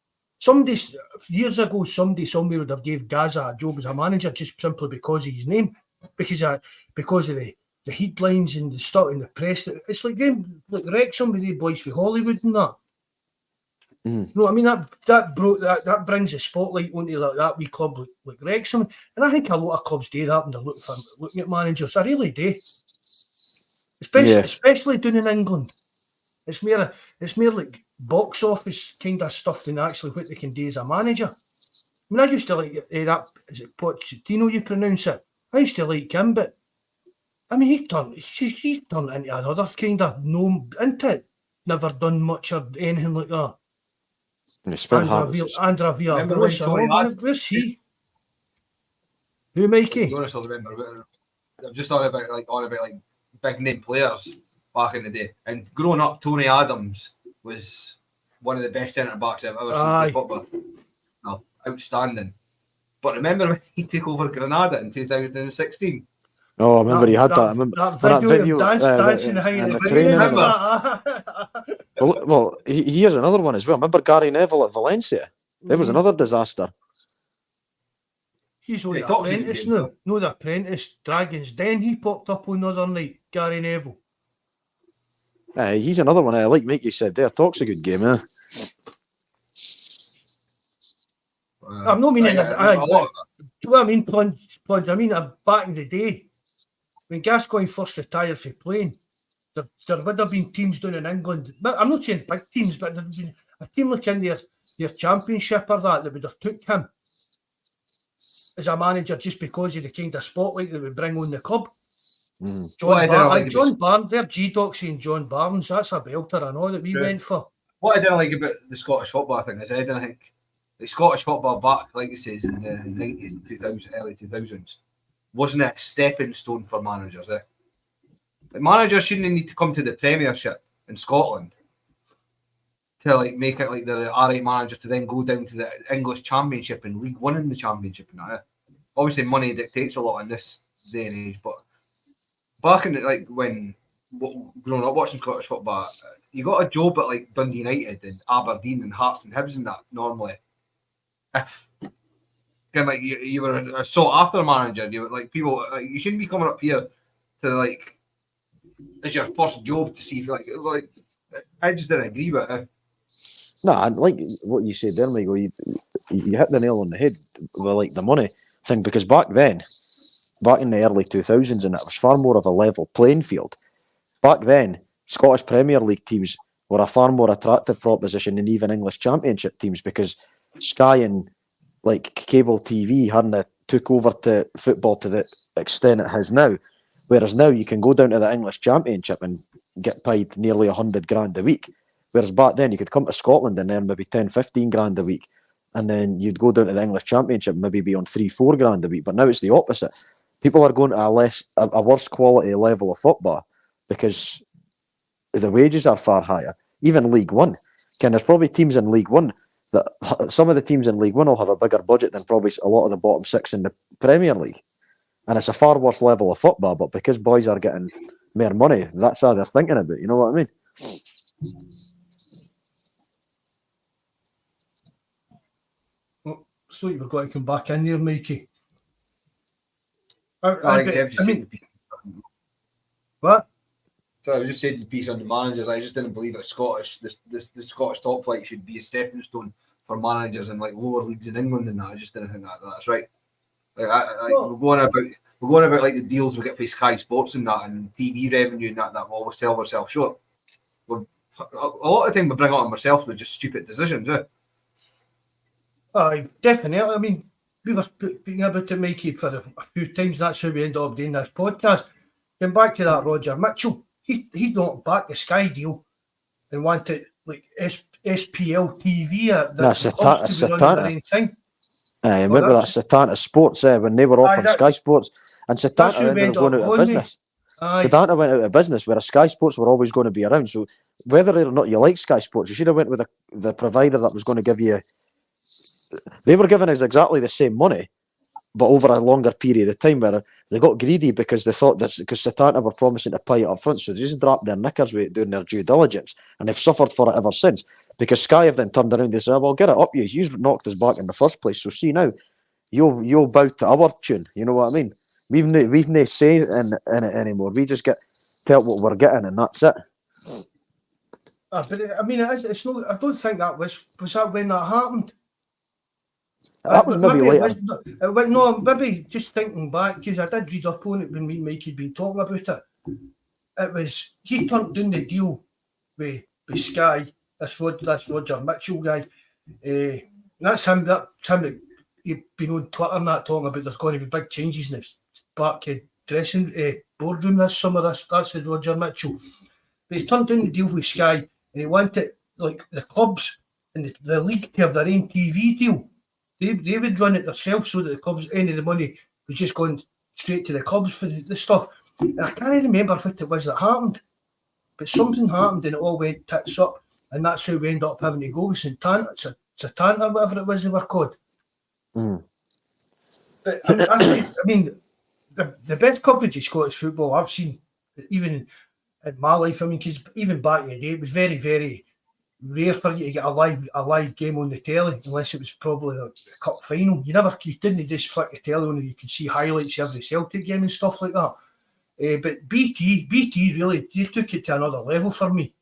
Years ago, somebody would have gave Gaza a job as a manager just simply because of his name, because of the headlines and the stuff in the press. It's like them, like Wrexham with the boys for Hollywood and that.
Mm-hmm.
You know what I mean? That brings the spotlight onto that wee club like Wrexham, and I think a lot of clubs do that when they're looking at managers. I really do, especially down in England. It's more like box office kind of stuff than actually what they can do as a manager. I mean, I used to like that. Is it Pochettino? You pronounce it? I used to like him, but I mean, he turned into another kind of gnome into it. Never done much or anything like that. Andra Villalobos, where's he? Who, Mikey?
You honestly remember? I'm just on about big name players back in the day. And growing up, Tony Adams was one of the best centre backs I've ever seen play football. No, outstanding. But remember when he took over Granada in 2016?
Oh, I remember he had that. I remember
that video dancing behind the
training. Well, here's another one as well. Remember Gary Neville at Valencia? It was another disaster.
He's on the Apprentice now. No, the Apprentice, Dragon's Den. He popped up on the other night, Gary Neville.
He's another one. Like Mikey said there, talks a good game, eh?
I'm not meaning I mean plunge. I mean, back in the day, when Gascoigne first retired from playing, there would have been teams down in England. I'm not saying big teams, but there would have been a team like in their championship or that would have took him as a manager just because of the kind of spotlight that would bring on the club. John Barnes, they're G-Doc saying John Barnes, that's a belter, I know that we went for.
What I didn't like about the Scottish football thing is I didn't think the Scottish football back, like it says, in the 90s and 2000s, early 2000s, wasn't it a stepping stone for managers? Like managers shouldn't need to come to the Premiership in Scotland to like make it like they're an alright manager to then go down to the English Championship and League One in the Championship and that. Obviously, money dictates a lot in this day and age, but back in when growing up watching Scottish football, you got a job at like Dundee United and Aberdeen and Hearts and Hibs and that normally. If kind of like you were a sought after manager, you were like people, you shouldn't be coming up here to like as your first job to see if you're like I just didn't agree with it.
No, I like what you said there, Michael. You hit the nail on the head with like the money thing, because back then back in the early 2000s, and it was far more of a level playing field. Back then, Scottish Premier League teams were a far more attractive proposition than even English Championship teams, because Sky and like cable TV hadn't took over to football to the extent it has now. Whereas now you can go down to the English Championship and get paid nearly 100 grand a week. Whereas back then you could come to Scotland and earn maybe 10, 15 grand a week. And then you'd go down to the English Championship and maybe be on 3, 4 grand a week. But now it's the opposite. People are going to a worse quality level of football because the wages are far higher. Even League One. There's probably teams in League One that some of the teams in League One will have a bigger budget than probably a lot of the bottom six in the Premier League. And it's a far worse level of football, but because boys are getting more money, that's how they're thinking about it. You know what I mean?
So you were going to come back in there, Mikey.
What? So I was just saying the piece on the managers. I just didn't believe that the Scottish top flight should be a stepping stone for managers in like lower leagues in England and that. I just didn't think that's right. Like, we're going about like the deals we get for Sky Sports and that, and TV revenue and that we always sell ourselves short. A lot of the time we bring it on ourselves with just stupid decisions.
Definitely. I mean, we were speaking about it, Mikey, for a few times. That's how we ended up doing this podcast. Going back to that Roger Mitchell, he don't back the Sky deal and wanted like SPL TV.
He went with that Satanta Sports when they were offering Sky Sports, and Satanta ended up going out of business. Satanta went out of business, whereas Sky Sports were always going to be around. So whether or not you like Sky Sports, you should have went with the provider that was going to give you. They were giving us exactly the same money, but over a longer period of time, where they got greedy because they thought that because Satanta were promising to pay it up front, so they just dropped their knickers with doing their due diligence, and they've suffered for it ever since. Because Sky have then turned around and said, "Well, get it up, you knocked us back in the first place. So see now, you'll bow to our tune." You know what I mean? We've no say in it anymore. We just tell what we're getting, and that's it.
But I mean, it's not. I don't think that was that when that happened.
That was maybe later.
No, maybe just thinking back, because I did read up on it when me and Mike had been talking about it. It was he turned down the deal with Sky. This Roger Mitchell guy. That's him. That he'd been on Twitter and that talking about there's going to be big changes in this back dressing boardroom this summer. That's the Roger Mitchell. But he turned down the deal with Sky and he wanted like the clubs and the league to have their own TV deal. They would run it themselves so that the clubs, any of the money was just going straight to the clubs for the stuff. And I can't remember what it was that happened, but something happened and it all went tits up. And that's how we end up having to go with Satanta, whatever it was they were called.
Mm.
But I mean, the best coverage of Scottish football I've seen, even in my life, I mean, because even back in the day, it was very, very rare for you to get a live game on the telly, unless it was probably a cup final. You didn't just flick the telly on and you could see highlights of every Celtic game and stuff like that. But BT really, they took it to another level for me.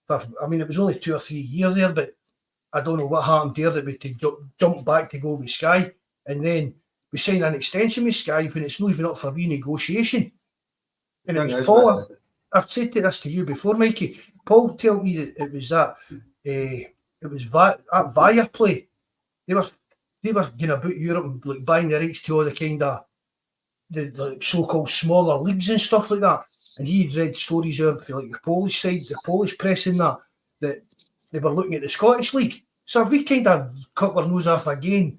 I mean, it was only 2 or 3 years there, but I don't know what happened there that we jump back to go with Sky, and then we sign an extension with Sky when it's not even up for renegotiation. And it was Paul. I've said this to you before, Mikey. Paul told me that it was that it was at Viaplay. They were going about Europe and like buying the rights to all the kind of the so-called smaller leagues and stuff like that. And he'd read stories of like the Polish side, the Polish press and that they were looking at the Scottish League. So if we kind of cut our nose off again,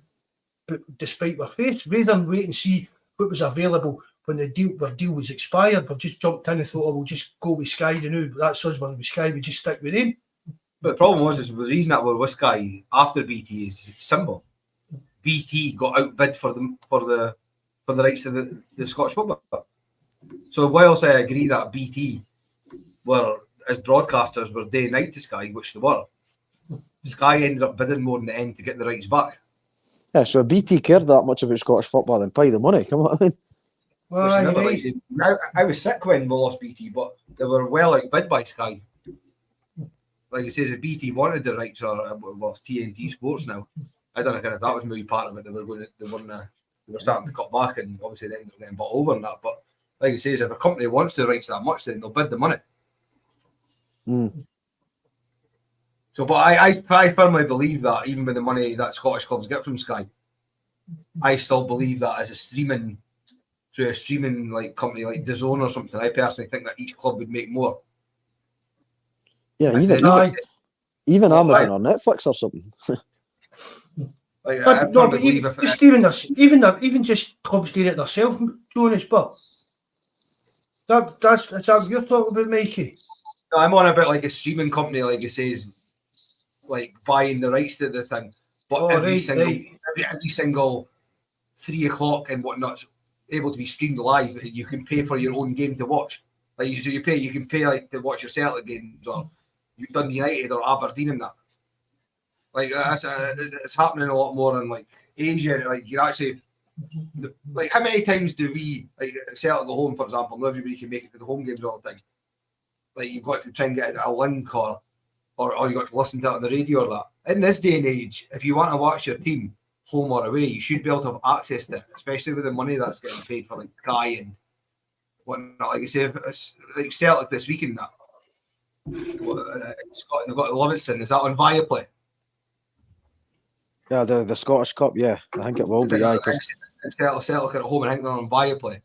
but despite our face, rather than wait and see what was available when our deal was expired, we've just jumped in and thought, we'll just go with Sky. That's us, we're with Sky, we just stick with him.
But the problem is the reason that we're with Sky after BT is simple. BT got outbid for the rights to the Scottish football. So whilst I agree that BT were, as broadcasters, were day and night to Sky, which they were, Sky ended up bidding more in the end to get the rights back.
Yeah, so BT cared that much about Scottish football and pay the money. Come on, I mean.
Well,
I was sick when we lost BT, but they were well outbid by Sky. Like it says, if BT wanted the rights, or well, it's TNT Sports now. I don't know if that was maybe part of it. They weren't. were starting to cut back, and obviously then they're getting bought over and that. But like you say, if a company wants the rights that much, then they'll bid the money. So, but I firmly believe that even with the money that Scottish clubs get from Sky, I still believe that as a streaming like company like DAZN or something, I personally think that each club would make more.
Yeah, even Amazon or Netflix or something.
Even just clubs doing it themselves, Jonas. But that's what you're talking about, Mikey.
No, I'm on about like a streaming company, like it says, like buying the rights to the thing, but every single 3 o'clock and whatnot's able to be streamed live. You can pay for your own game to watch. Like you can pay like to watch your Celtic games or you've done United or Aberdeen and that. Like it's happening a lot more in like Asia. Like you actually, like how many times do we like Celtic go home, for example? Not everybody can make it to the home games all the time. Like you've got to try and get a link or you got to listen to it on the radio or that. In this day and age, if you want to watch your team home or away, you should be able to have access to it, especially with the money that's getting paid for like Sky and whatnot. Like you say, like Celtic this weekend, that they've got Livingston. Is that on Viaplay?
Yeah, the Scottish Cup. Yeah, I think it will be.
Celtic at home, and I think they're on Viaplay.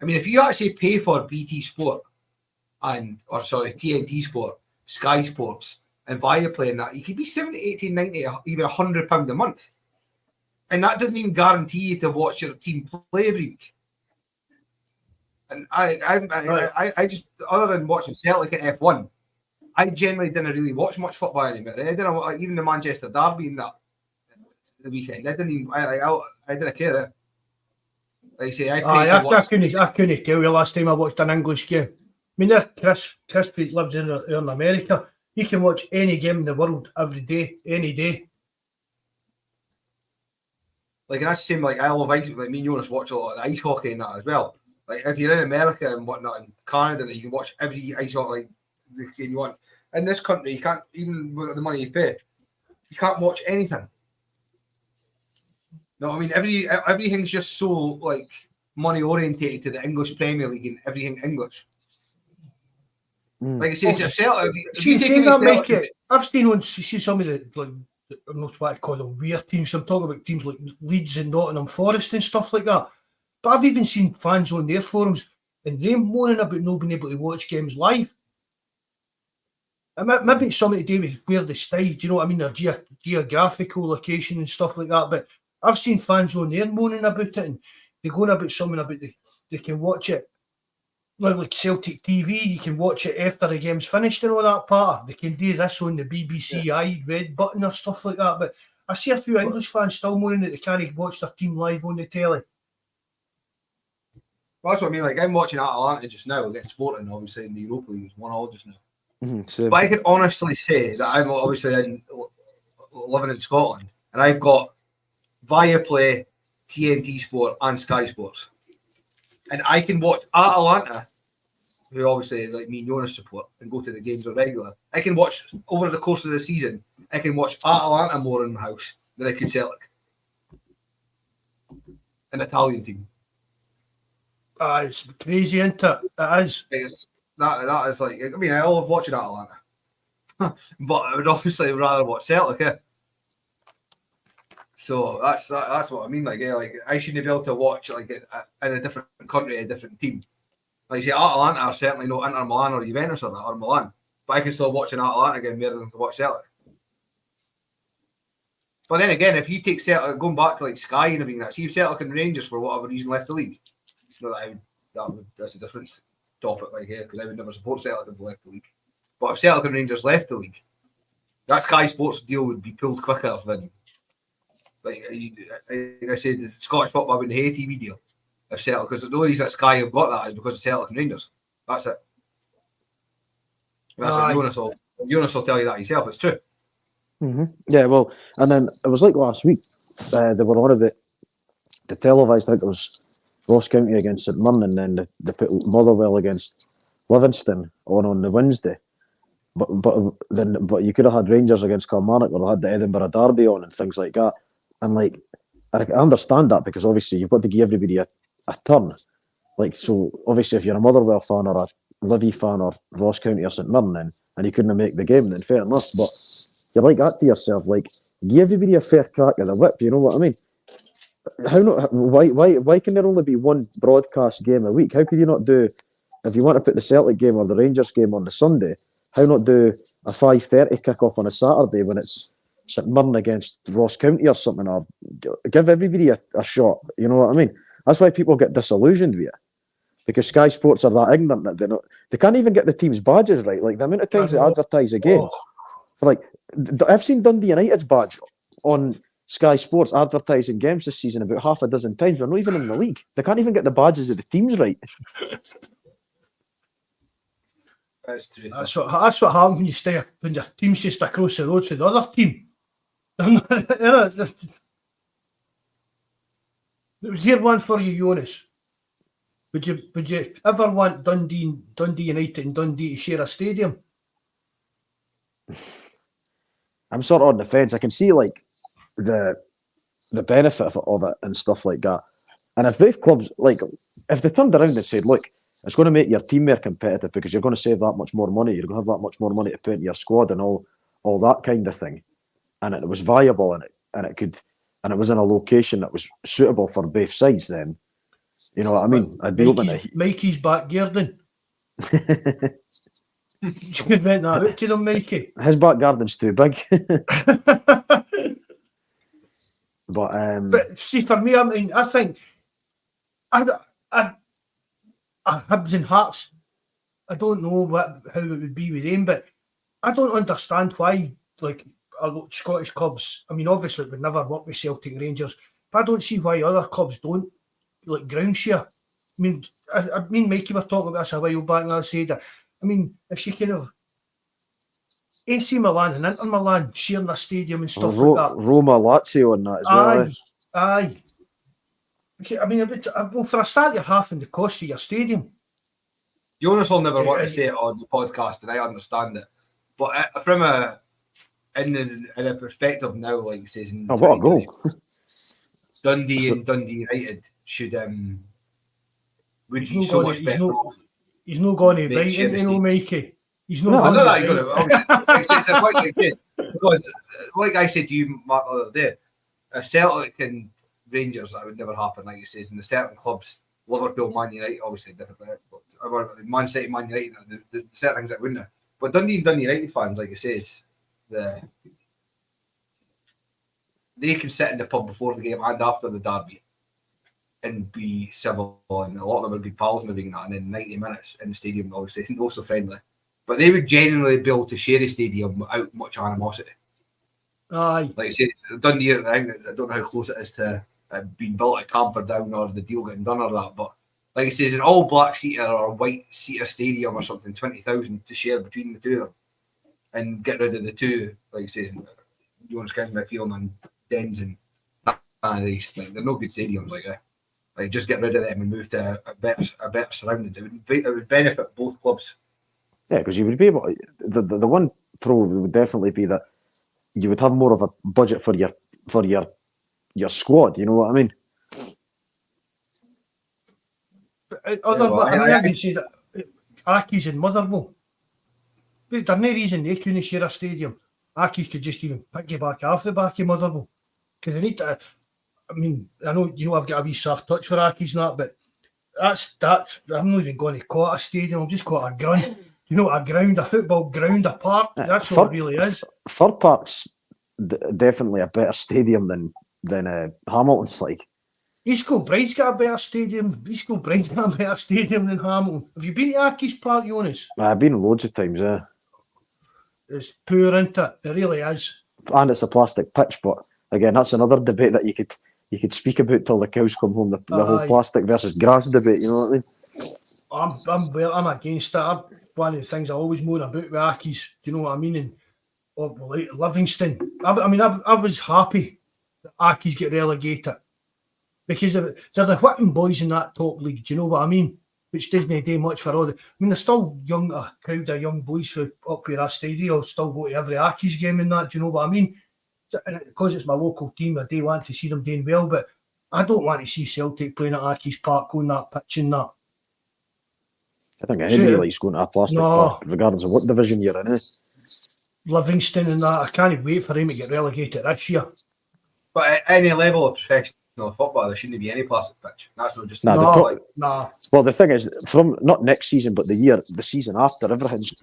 I mean, if you actually pay for BT Sport TNT Sport, Sky Sports, and Viaplay and that, you could be 70, 80, 90, even £100 a month. And that doesn't even guarantee you to watch your team play every week. And I just, other than watching Celtic at F1, I generally didn't really watch much football anymore. I didn't, even the Manchester Derby in that the weekend. I didn't care. Like I say, I
couldn't tell you last time I watched an English game. I mean, Chris lives in America. He can watch any game in the world every day, any day.
Like, and that's the same, like, I love ice, like, me and Jonas watch a lot of ice hockey and that as well. Like, if you're in America and whatnot, in Canada, you can watch every ice hockey, like, the game you want. In this country, you can't, even with the money you pay, you can't watch anything. No, I mean, everything's just so, like, money orientated to the English Premier League and everything English. Like I say,
I've seen some of the, like, I don't know what I call them, weird teams. I'm talking about teams like Leeds and Nottingham Forest and stuff like that. But I've even seen fans on their forums and them moaning about not being able to watch games live. And maybe it's something to do with where they stay, do you know what I mean? Their geographical location and stuff like that. But I've seen fans on there moaning about it, and they're going about something about they can watch it. Like Celtic TV, you can watch it after the game's finished and all that part. They can do this on the BBC iRed button or stuff like that. But I see a few English fans still moaning that they can't watch their team live on the telly.
Well, that's what I mean. Like, I'm watching Atalanta just now against Sporting, obviously, in the Europa League. It's 1-1 just now. But I can honestly say that I'm obviously living in Scotland, and I've got Viaplay, TNT Sport, and Sky Sports. And I can watch Atalanta, who obviously, like me and Jonas support, and go to the games on regular. I can watch, over the course of the season, I can watch Atalanta more in my house than I could Celtic. An Italian team.
It's crazy, isn't it? It is.
That is like, I mean, I love watching Atalanta. But I would obviously rather watch Celtic, yeah. So that's what I mean. Like, yeah, like I shouldn't be able to watch like in a different country, a different team. Like, say, Atalanta are certainly not Inter Milan or Juventus or that, or Milan, but I can still watch an Atalanta game better than to watch Celtic. But then again, if you take Celtic, going back to like Sky and everything, see if Celtic and Rangers for whatever reason left the league, that's a different topic. Like, yeah, because I would never support Celtic if they left the league. But if Celtic and Rangers left the league, that Sky Sports deal would be pulled quicker than. Like I said, the Scottish football wouldn't hate a TV deal if Celtic, because the only reason that Sky have got that is because of Celtic and Rangers. That's it. And that's what Jonas will tell you that himself. It's true.
Mm-hmm. Yeah, well, and then it was like last week. They were one of the televised. I think it was Ross County against St Mirren, and then they put Motherwell against Livingston on the Wednesday. But you could have had Rangers against Kilmarnock, or had the Edinburgh Derby on and things like that. And like I understand that because obviously you've got to give everybody a turn. Like, so obviously if you're a Motherwell fan or a Livy fan or Ross County or St Mirren and you couldn't make the game, then fair enough. But you're like that to yourself, like, give everybody a fair crack of the whip, you know what I mean? How not? Why can there only be one broadcast game a week? How could you not do, if you want to put the Celtic game or the Rangers game on the Sunday, how not do a 5:30 kick-off on a Saturday when it's St Mirren against Ross County or something, or give everybody a shot, you know what I mean? That's why people get disillusioned with it. Because Sky Sports are that ignorant that they can't even get the team's badges right. Like the amount of times they advertise a game. Like, I've seen Dundee United's badge on Sky Sports advertising games this season about half a dozen times. They're not even in the league. They can't even get the badges of the teams right.
That's true.
That's what happens when your team's just across the road to the other team. It was here one for you, Jonas. Would you ever want Dundee United and Dundee to share a stadium?
I'm sort of on the fence. I can see like the benefit of it and stuff like that. And if both clubs, like, if they turned around and said, look, it's going to make your team more competitive because you're going to save that much more money, you're going to have that much more money to put into your squad and all that kind of thing, and it was viable and it was in a location that was suitable for both sides, then you know what I mean? I'd be open to
Mikey's back garden. You could rent that out to them, Mikey.
His back garden's too big. But
see, for me, I mean, I think Hibs and Hearts, I don't know how it would be with them, but I don't understand why, like, Scottish clubs, I mean, obviously it would never work with Celtic and Rangers, but I don't see why other clubs don't, like, ground share. I mean, Mikey were talking about this a while back, and I said that, I mean, if you kind of AC Milan and Inter Milan sharing a stadium and stuff like that.
Roma, Lazio and that as well.
Aye. Okay, I mean, well, for a start, you're halving the cost of your stadium.
Jonas will never want to say it on the podcast, and I understand it. But from in a perspective now, like it says in
what a goal.
Dundee and Dundee United should would be so much better.
He's not going to bite into Mikey. He's not.
I know that you're going to. Because, like I said to you, Mark, the other day, a Celtic and Rangers, that would never happen, like you says, in the certain clubs, Liverpool, Man United, obviously different. But Man City, Man United, the certain things that wouldn't have. But Dundee and Dundee United fans, like you says, they can sit in the pub before the game and after the derby and be civil, and a lot of them would be pals maybe, and then 90 minutes in the stadium, obviously, also friendly. But they would genuinely be able to share a stadium without much animosity.
Aye.
Like I said, Dundee, I don't know how close it is to being built at Camperdown or the deal getting done or that, but like I says, an all black seater or white seater stadium or something, 20,000 to share between the two of them and get rid of the two, like I say, Jonas kind of feeling on Dens and Race. Like, they're no good stadiums like that. Like, just get rid of them and move to a better surroundings. It would benefit both clubs.
Yeah, because you would be able. The one pro would definitely be that you would have more of a budget for your squad. You know what I mean?
I can say that Aki's in Motherwell. There's no reason they couldn't share a stadium. Aki could just even pick you back off the back of Motherwell. Because they need to. I mean, I know I've got a wee soft touch for Aki's and that, but that's. I'm not even going to call it a stadium. I'll just call it a ground. You know, a football ground, a park. That's what it really is.
Fir Park's definitely a better stadium than Hamilton's. Like,
East Kilbride's got a better stadium. East Kilbride's got a better stadium than Hamilton. Have you been to Aki's Park, Jonas?
I've been loads of times. Yeah,
it's poor, isn't it? It really is.
And it's a plastic pitch, but again, that's another debate that you could speak about till the cows come home. The whole plastic versus grass debate. You know what I mean?
I'm against that. One of the things I always moan about with Aki's, do you know what I mean? And like Livingston, I was happy that Aki's get relegated because they're the whipping boys in that top league. Do you know what I mean? Which doesn't do much for all the. I mean, there's still a crowd of young boys up where I stay. They'll still go to every Aki's game and that. Do you know what I mean? and because it's my local team, I do want to see them doing well, but I don't want to see Celtic playing at Aki's Park, going that pitch and that.
I think anybody likes going to a plastic park, regardless of what division you're in.
Livingston and that, I can't wait for him to get relegated this year.
But at any level of professional football, there shouldn't be any plastic pitch. That's not just
Well, the thing is, from not next season, but the season after, everything's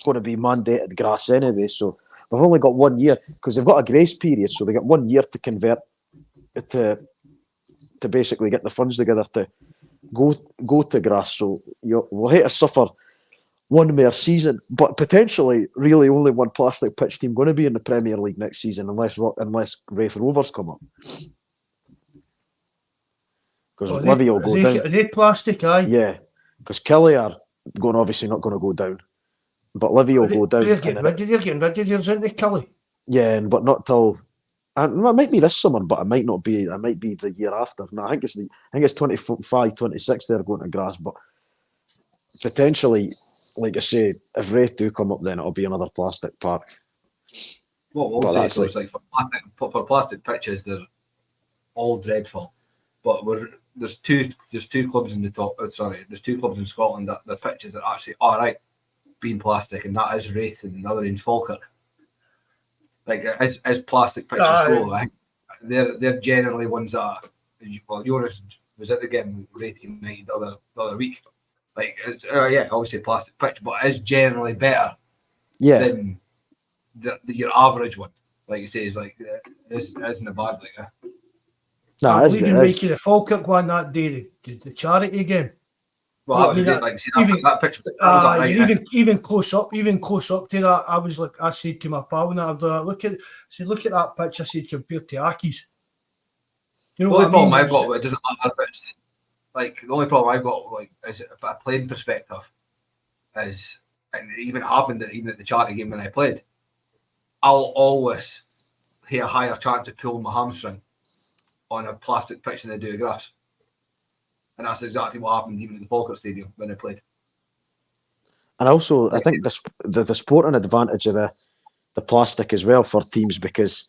going to be mandated grass anyway. So they've only got 1 year because they've got a grace period. So they got 1 year to convert to basically get the funds together to go to grass. So we'll hate to suffer one more season, but potentially really only one plastic pitch team going to be in the Premier League next season unless Wraith Rovers come up. Because Livy will go down.
Are they plastic? Aye.
Yeah, because Kelly are obviously not going to go down, but Livy will go down.
They're getting rid of theirs, aren't they, Kelly?
Yeah, but not till. And it might be this summer, but it might not be. It might be the year after. No, I think it's 25, 26 they're going to grass, but potentially, like I say, if Wraith do come up, then it'll be another plastic park.
What we'll say is like for plastic pitches, they're all dreadful. But there's two clubs in the top. There's two clubs in Scotland that their pitches are actually all right, being plastic, and that is Wraith and the other is Falkirk. Like as plastic pitches go, I think they're generally ones that Jonas was at the game with Wraith United the other week. Like obviously a plastic pitch, but it's generally better than your average one. Like you say, is like isn't a bad like.
No, I believe in making the Falkirk one that day, the charity game.
Well, that was great. Like, see, that picture.
Even close up to that, I was like, I said to my pal, and I was like, look at that pitch. I said compared to Aki's.
You know the only problem I've got, it doesn't matter if it's like the only problem I've got, like, is a playing perspective, is, and it even happened at the charity game when I played. I'll always have a higher chance of pulling my hamstring on a plastic pitch than I do a grass. And that's exactly what happened even at the Falkirk Stadium when I played.
And also, I think the sporting advantage of the plastic as well for teams, because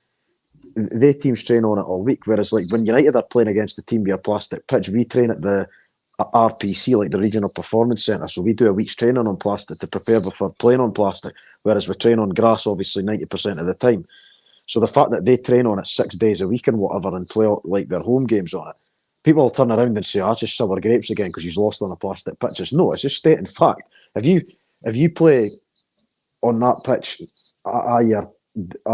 they teams train on it all week. Whereas, like, when United are playing against the team with a plastic pitch, we train at the RPC, like the Regional Performance Centre. So we do a week's training on plastic to prepare for playing on plastic. Whereas we train on grass, obviously, 90% of the time. So the fact that they train on it 6 days a week and whatever and play like their home games on it, people will turn around and say, "I just sour grapes again because he's lost on a plastic pitch." It's just stating fact. If you play on that pitch at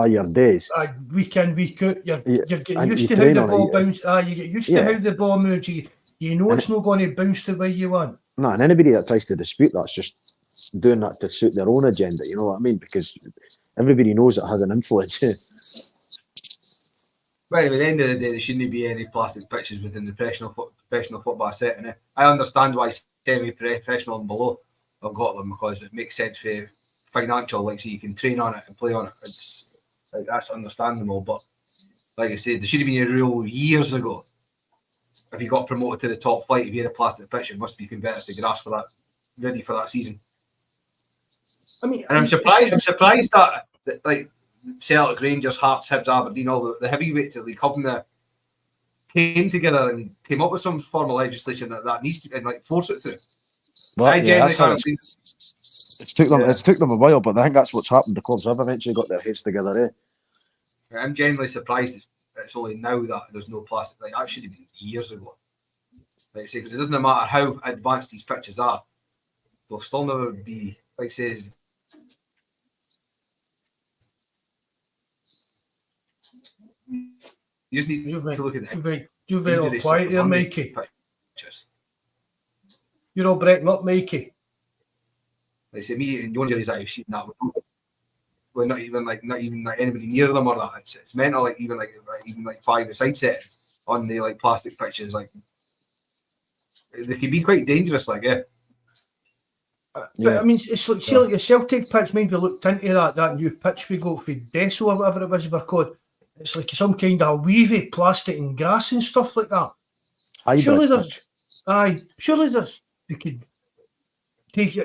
your days,
week in, week out, you're getting used to how the ball bounces. You get used to how the ball moves. You know it's not going to bounce the way you want.
No, and anybody that tries to dispute that's just doing that to suit their own agenda. You know what I mean? Because everybody knows it has an influence.
Well, anyway, at the end of the day, there shouldn't be any plastic pitches within the professional football setting. I understand why semi-professional and below have got them, because it makes sense for financial, like, so you can train on it and play on it. It's like, that's understandable. But like I said, there should have been a rule years ago. If you got promoted to the top flight, if you had a plastic pitch, it must be converted to grass for that, ready for that season.
I mean,
and I'm surprised that like Celtic, Rangers, Hearts, Hibs, Aberdeen, all the heavyweights of the league came together and came up with some form of legislation that needs to, and like force it through.
Well, It took them a while, but I think that's what's happened. The clubs have eventually got their heads together.
I'm genuinely surprised it's only now that there's no plastic. Like, that should have been years ago. Like I say, because it doesn't matter how advanced these pitches are, they'll still never be, like I say, you just need to look at the
You're very quiet there, Mikey. You're all breaking up, Mikey.
Like I say, me and injuries I've seen that. Well, not even like anybody near them or that. It's mental. Like even 5-a-side set on the like plastic pitches, like they can be quite dangerous. Like
But I mean, it's like, see, like the Celtic pitch. Maybe looked into that new pitch we got for Deso or whatever it was we're called. It's like some kind of weavy plastic and grass and stuff like that. Surely there's they could take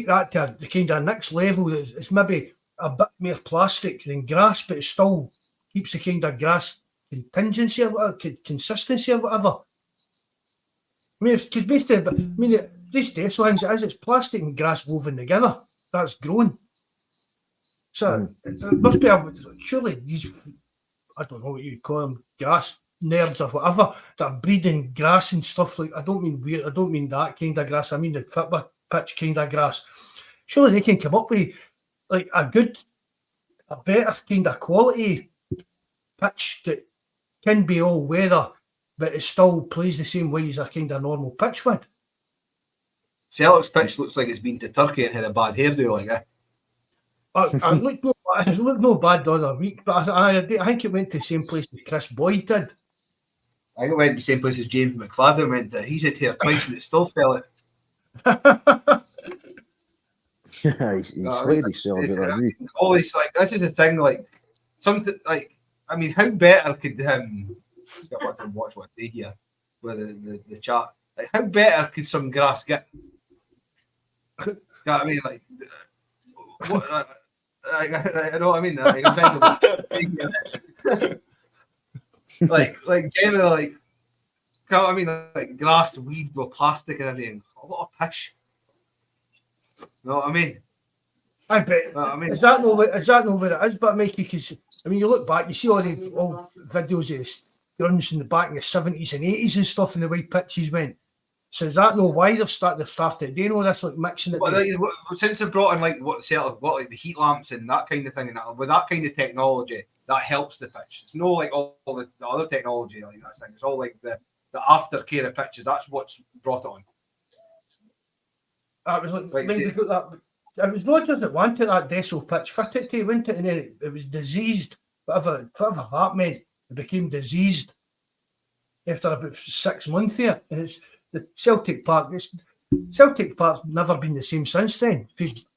that to the kind of next level. It's maybe a bit more plastic than grass, but it's still keeps the kind of grass contingency or whatever, consistency or whatever. I mean, if could basically, but I mean, these days, so things as it's plastic and grass woven together, that's grown. So it must be surely these, I don't know what you call them, grass nerds or whatever, that are breeding grass and stuff like. I don't mean weird. I don't mean that kind of grass. I mean the football pitch kind of grass. Surely they can come up with like a better kind of quality pitch that can be all weather, but it still plays the same way as a kind of normal pitch would.
Celtic's pitch looks like it's been to Turkey and had a bad hairdo, like that.
It looked no bad the other week, but I think it went to the same place as Chris Boyd did.
I think it went to the same place as James McFadden went to. He's had hair twice and it still fell it.
he's slayed himself with that view.
Always like this is the thing, like something like I mean, how better could I want to watch what they hear with the chat. Like how better could some grass get? You know what I mean? Like what I know what I mean. Like, I'm trying to like generally like you know what I mean, like grass weaved with plastic and everything. A lot of pish. You know what I mean?
I bet.
You know what I mean?
Is that no where it is? But Mikey, because I mean, you look back, you see all the old videos of grunge in the back in the 70s and 80s and stuff, and the way pitches went. So is that no why they've started doing all this, like mixing it?
Well, since they've brought in like like the heat lamps and that kind of thing, and with that kind of technology, that helps the pitch. It's no like all the other technology like that thing. It's all like the aftercare of pitches. That's what's brought it on.
That was like they got that. It was not just that wanted that Deso pitch fitted to, went it, and then it was diseased. Whatever that meant, it became diseased after about 6 months there, and it's. The Celtic Park's never been the same since then.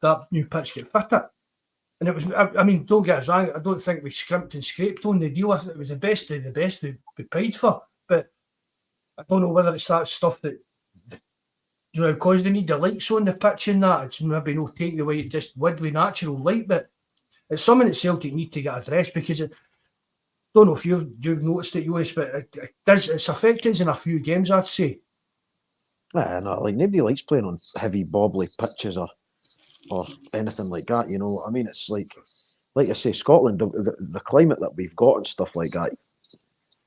That new pitch get fitted, and it was. I mean, don't get us wrong. I don't think we scrimped and scraped on the deal with it. It was the best of the best we paid for. But I don't know whether it's that stuff that because they need the lights on the pitch and that. It's maybe no taking the way it just would with natural light, but it's something that Celtic need to get addressed because it. Don't know if you've noticed it, Jonas, but it's affected us in a few games, I'd say.
No, like nobody likes playing on heavy bobbly pitches or anything like that. You know, I mean, it's like I say, Scotland, the climate that we've got and stuff like that.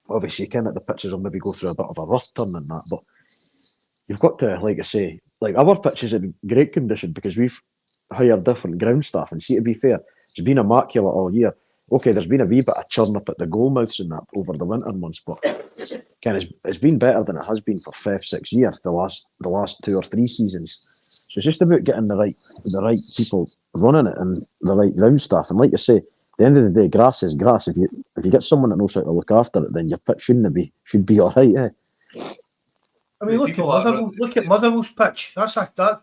Obviously, kind of the pitches will maybe go through a bit of a rough turn and that, but you've got to, like I say, like our pitches are in great condition because we've hired different ground staff. And see, to be fair, it's been immaculate all year. Okay, there's been a wee bit of churn up at the goal mouths and that over the winter months, but it's been better than it has been for 5-6 years, the last 2 or 3 seasons. So it's just about getting the right people running it and the right ground staff. And like you say, at the end of the day, grass is grass. If you get someone that knows how to look after it, then your pitch should be all right.
I mean, look at Motherwell's pitch. That's like that.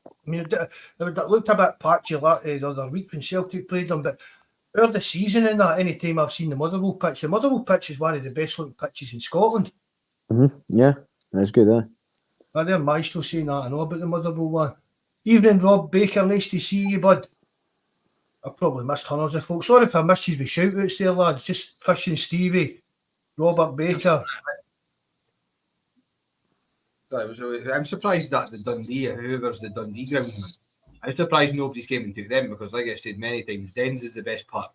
I mean, it looked a bit patchy the other week when Celtic played them, but over the season in that, any time I've seen the Motherwell pitch is one of the best looking pitches in Scotland.
Yeah, that's good.
They're managed to saying that. I know about the Motherwell one. Evening, Rob Baker. Nice to see you, bud. I've probably missed hundreds of folks. Sorry if I missed you with shout outs there, lads. Just fishing Stevie, Robert Baker.
I'm surprised that the Dundee, whoever's the Dundee groundsman, I'm surprised nobody's came into them because, like I said many times, Dens is the best park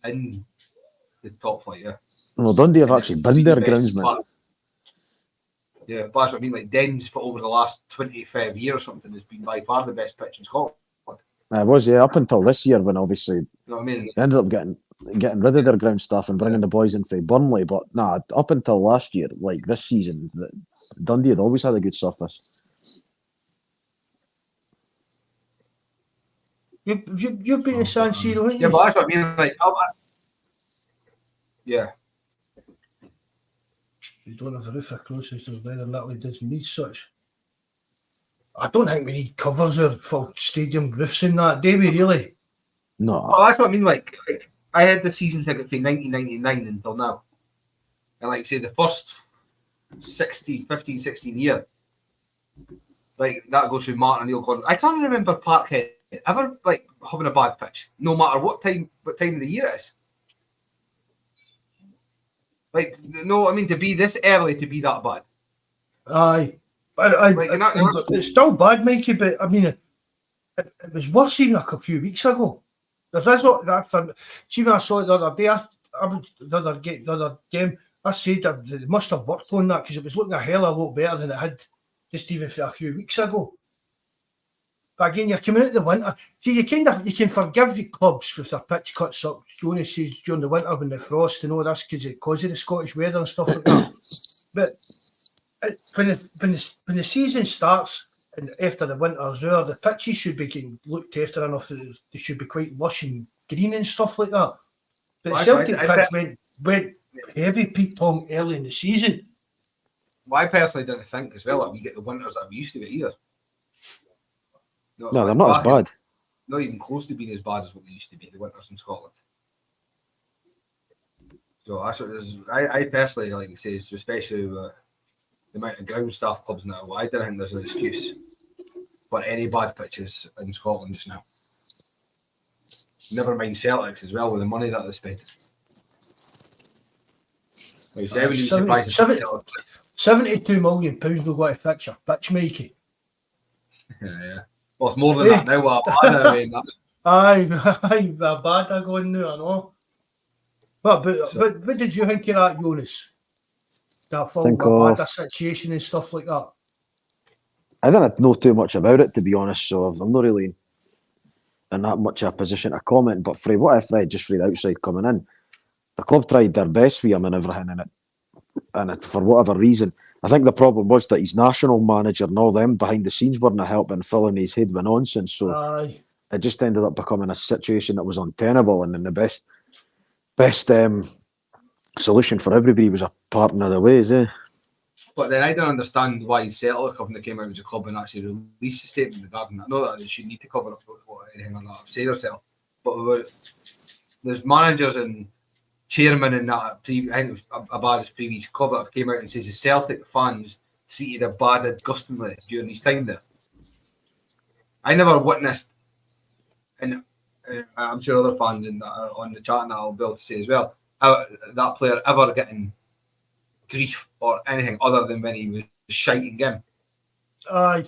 in the top flight. Yeah.
Well, Dundee have actually been their groundsman.
Park. Yeah, but that's what I mean. Like Dens for over the last 25 years or something has been by far the best pitch in Scotland.
It was, yeah, up until this year when obviously
you know what I mean?
They ended up getting rid of their ground staff and bringing the boys in from Burnley. But up until last year, like this season, Dundee had always had a good surface.
You've been to San Siro, haven't you?
Yeah, but that's what I mean. Like, yeah.
You don't have the roof across it, so weather literally doesn't need such. I don't think we need covers or full stadium roofs in that, do we really?
No.
Well, that's what I mean. Like I had the season ticket from 1999 until now. And like say the first 15, 16 year, like that goes through Martin and Neil Gordon. I can't remember Parkhead ever like having a bad pitch, no matter what time of the year it is. Like, no, I mean, to be this early, to be that bad.
Aye. It's still bad, Mikey, but I mean, it was worse even a few weeks ago. That's what that. See, when I saw it the other day, the other game, I said that they must have worked on that because it was looking a hell of a lot better than it had just even a few weeks ago. But again, you're coming out the winter. See, you can forgive the clubs if their pitch cuts up. Jonas says during the winter when the frost and all this because of the Scottish weather and stuff like that. But when the season starts and after the winter's over, the pitches should be getting looked after enough. They should be quite lush and green and stuff like that. But the Celtic pitch went heavy Pete Tong early in the season.
Well, I personally didn't think as well that we get the winters that we used to get either.
No, they're not as bad.
Not even close to being as bad as what they used to be, the winters in Scotland. So that's what it is. I personally, like I say, especially with the amount of ground staff clubs now, I don't think there's an excuse for any bad pitches in Scotland just now. Never mind Celtics as well with the money that they spent. Like you say, when you surprised
£72 million they've got to fix your pitch, Mikey.
Yeah. Well, it's more than that now.
Aye, bad I going now, I know. But what did you think of that, Jonas? That bad situation and stuff like that?
I didn't know too much about it, to be honest, so I'm not really in that much of a position to comment. But for what I've read, just for the outside coming in, the club tried their best with him and everything in it. And for whatever reason, I think the problem was that his national manager and all them behind the scenes weren't helping, filling his head with nonsense. So it just ended up becoming a situation that was untenable. And then the best solution for everybody was a partner of the ways, eh?
But then I don't understand why Celtic haven't came out as a club and actually released a statement regarding that. Not that they should need to cover up anything or not, say themselves. But there's managers and chairman in that, I think it was Abada's previous club that came out and says the Celtic fans treated Abada disgustingly during his time there. I never witnessed, and I'm sure other fans in that on the chat now will be able to say as well, that player ever getting grief or anything other than when he was shiting him.
Aye.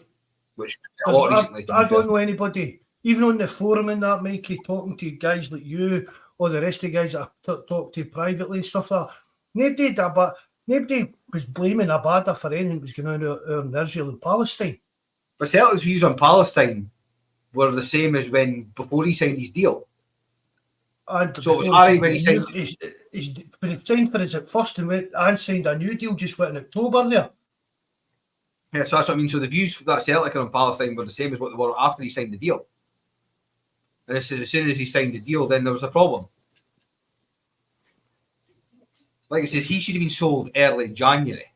Which a lot recently.
I don't know anybody, even on the forum and that, Mikey, talking to guys like you, or the rest of the guys that I talk to privately and stuff like that. Nobody was blaming Abada for anything that was going on in Israel and Palestine.
But Celtic's views on Palestine were the same as before he signed his deal.
And
so it was Harry when he signed
when he signed for us at first and signed a new deal just went in October there.
Yeah, so that's what I mean. So the views that Celtic on Palestine were the same as what they were after he signed the deal. And as soon as he signed the deal, then there was a problem. Like I says, he should have been sold early January.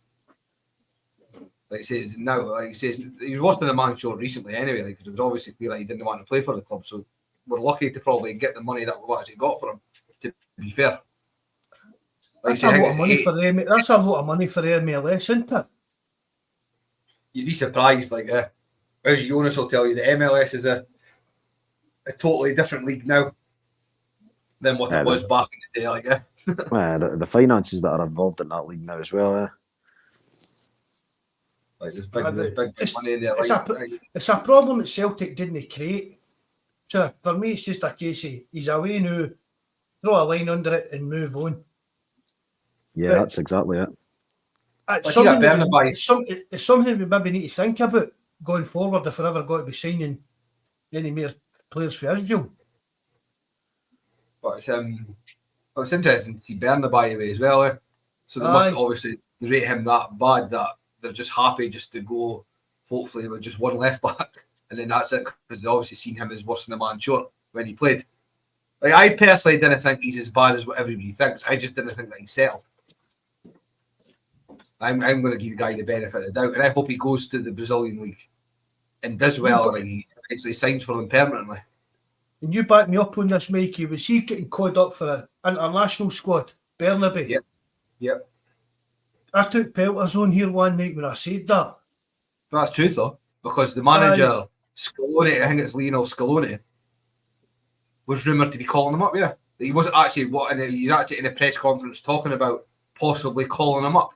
Like I says, now, like I says, he was watching the Man show recently anyway, because it was obviously clear that he didn't want to play for the club. So we're lucky to probably get the money that we've actually got for him, to be fair.
That's a lot of money for the That's a lot of money for the MLS, isn't it?
You'd be surprised, as Jonas will tell you, the MLS is a totally different league now than what it was back in the day,
the finances that are involved in that league now as well, eh?
There's big money in there.
It's a problem that Celtic didn't create. So for me, it's just a case of he's away now, throw a line under it and move on.
Yeah, but that's exactly it.
It's something we maybe need to think about going forward if we're ever going to be signing any more players for Israel.
But it's interesting to see Bernabei away as well. So they must obviously rate him that bad that they're just happy just to go, hopefully, with just one left back. And then that's it, because they've obviously seen him as worse than a man short when he played. I personally didn't think he's as bad as what everybody thinks. I just didn't think that he settled. I'm going to give the guy the benefit of the doubt, and I hope he goes to the Brazilian league and does well, he actually signs for them permanently.
And you back me up on this, Mikey. Was he getting called up for an international squad, Bernabei?
Yep.
I took pelters on here one night when I said that.
But that's true, though, because the manager, Scaloni, I think it's Lionel Scaloni, was rumoured to be calling him up, He wasn't actually he was actually in a press conference talking about possibly calling him up.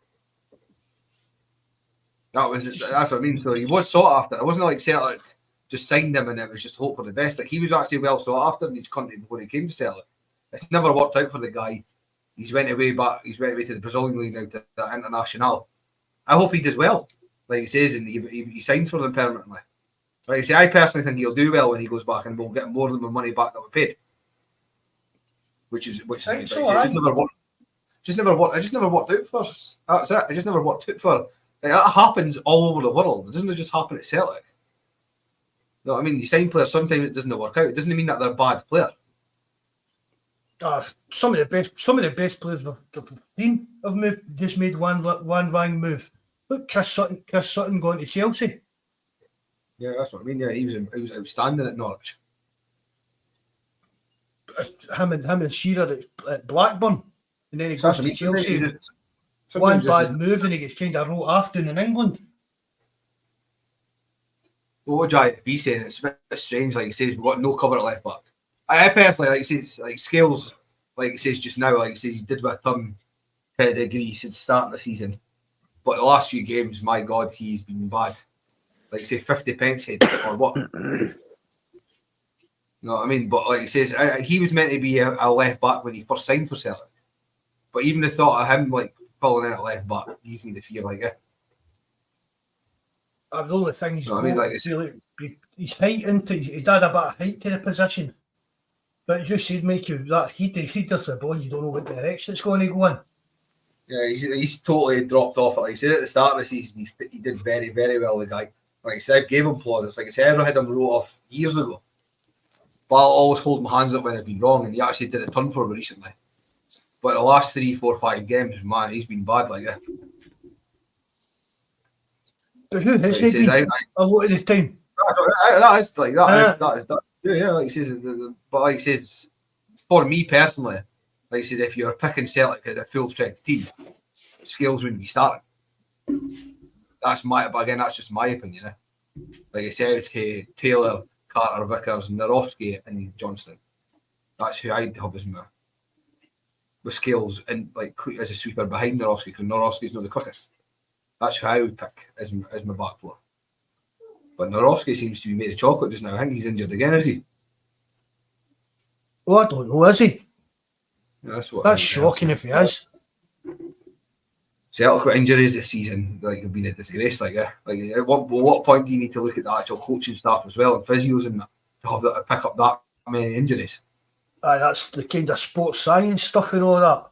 That's what I mean. So he was sought after. It wasn't like Celtic just signed him and it was just hope for the best. Like, he was actually well sought after in his country before he came to Celtic. It's never worked out for the guy. He's went away to the Brazilian league now, to the International. I hope he does well, like he says, and he signs for them permanently. Like I say, I personally think he'll do well when he goes back, and we'll get more than the money back that we paid. Which is good. Like
So
I say, it just never worked out for us. That's it. It just never worked out for. Like, that happens all over the world. It doesn't just happen at Celtic. You know what I mean? You sign players, sometimes it doesn't work out. It doesn't mean that they're a bad player.
Some of the best players we've seen have made one wrong move. Look, Chris Sutton going to Chelsea.
Yeah, that's what I mean. Yeah, he was outstanding at Norwich.
Him and Shearer at Blackburn, and then he goes to Chelsea.
One
bad move, and he gets kind of wrote off down in England.
Well, what Jai be saying, it's a bit strange. Like he says, we've got no cover at left back. I personally, like he says, like Scales, like he says just now, like he says, he did with a turn to a degree since the start of the season. But the last few games, my God, he's been bad. Like say 50 pence head or what? You know what I mean? But like he says, he was meant to be a left back when he first signed for Celtic. But even the thought of him like falling in at left back gives me the fear. Like,
The only thing he's got,
I mean, like
his height into, he had a bit of height to the position. But as you said, Mikey, that he does the ball, you don't know what direction it's going to go in.
Yeah, he's totally dropped off. Like I said at the start of the season, he did very, very well. The guy, like I said, I gave him plaudits. Like I said, I had him wrote off years ago. But I'll always hold my hands up when I've been wrong, and he actually did a turn for me recently. But the last 3, 4, 5 games, man, he's been bad like that.
But who has he been a lot of the time?
That is. Yeah, like he says, but like he says, for me personally, like he says, if you're picking Celtic as a full strength team, Scales wouldn't be starting. That's just my opinion. Like I said, Taylor, Carter, Vickers, Narowski, and Johnston. That's who I'd have as my with Scales and like as a sweeper behind Narowski, because Narowski's not the quickest. That's who I would pick as my back four. But Narowski seems to be made of chocolate just now. I think he's injured again, is he?
Oh, I don't know, is he?
Yeah,
that's shocking if he is.
Celtic with injuries this season, like, have been a disgrace. Like, at what point do you need to look at the actual coaching staff as well and physios and that to pick up that many injuries?
That's the kind of sports science stuff and all that.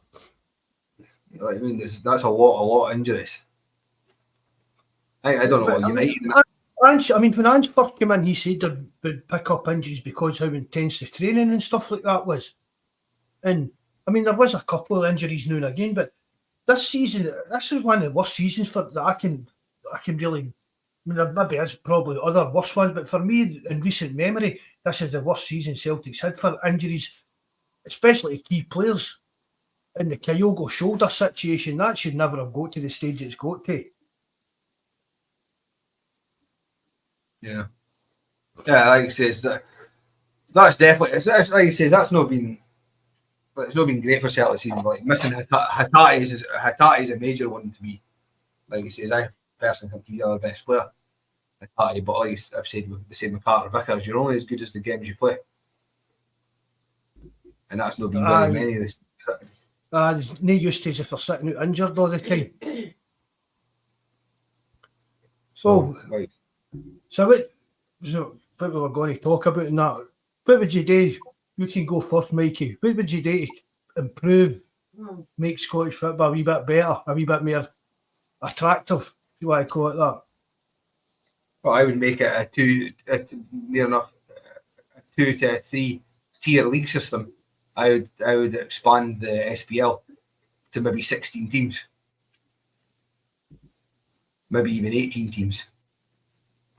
Like, I mean, that's a lot of injuries. I don't know what United.
When Ange first came in, he said they would pick up injuries because how intense the training and stuff like that was. And I mean, there was a couple of injuries now and again, but this season, this is one of the worst seasons that I can really. I mean, there maybe is probably other worse ones, but for me, in recent memory, this is the worst season Celtic's had for injuries, especially key players. In the Kyogo shoulder situation, that should never have got to the stage it's got to.
Yeah, like he says, that's definitely. It's like he says, it's not been great for Celtic season. Like missing Hatate is a major one to me. Like he says, I personally think he's our best player, Hatate. But like I've said, the same with Carter Vickers, you're only as good as the games you play, and that's not been very many of this.
There's no use to if they're sitting out injured all the time. So what we were going to talk about in that, what would you do? You can go first, Mikey. What would you do to improve, make Scottish football a wee bit better, a wee bit more attractive, if you want to call it that?
Well, I would make it a 2 to 3 tier league system. I would expand the SPL to maybe 16 teams, maybe even 18 teams.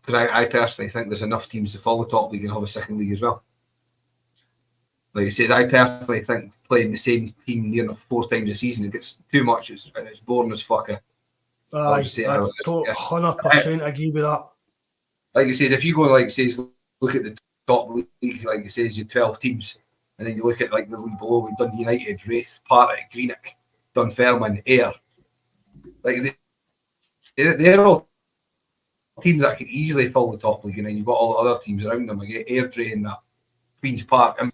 Because I personally think there's enough teams to follow the top league and have a second league as well. Like it says, I personally think playing the same team 4 times a season, it gets too much and it's boring as fuck.
I 100% agree with that.
Like it says, if you go like it says, look at the top league, like it says, you 12 teams, and then you look at like the league below with Dundee United, Wraith, Partick, Greenock. Dunfermline, Ayr. Like they're all teams that could easily fill the top league, and then you've got all the other teams around them, like Airdrie and that, Queen's Park. And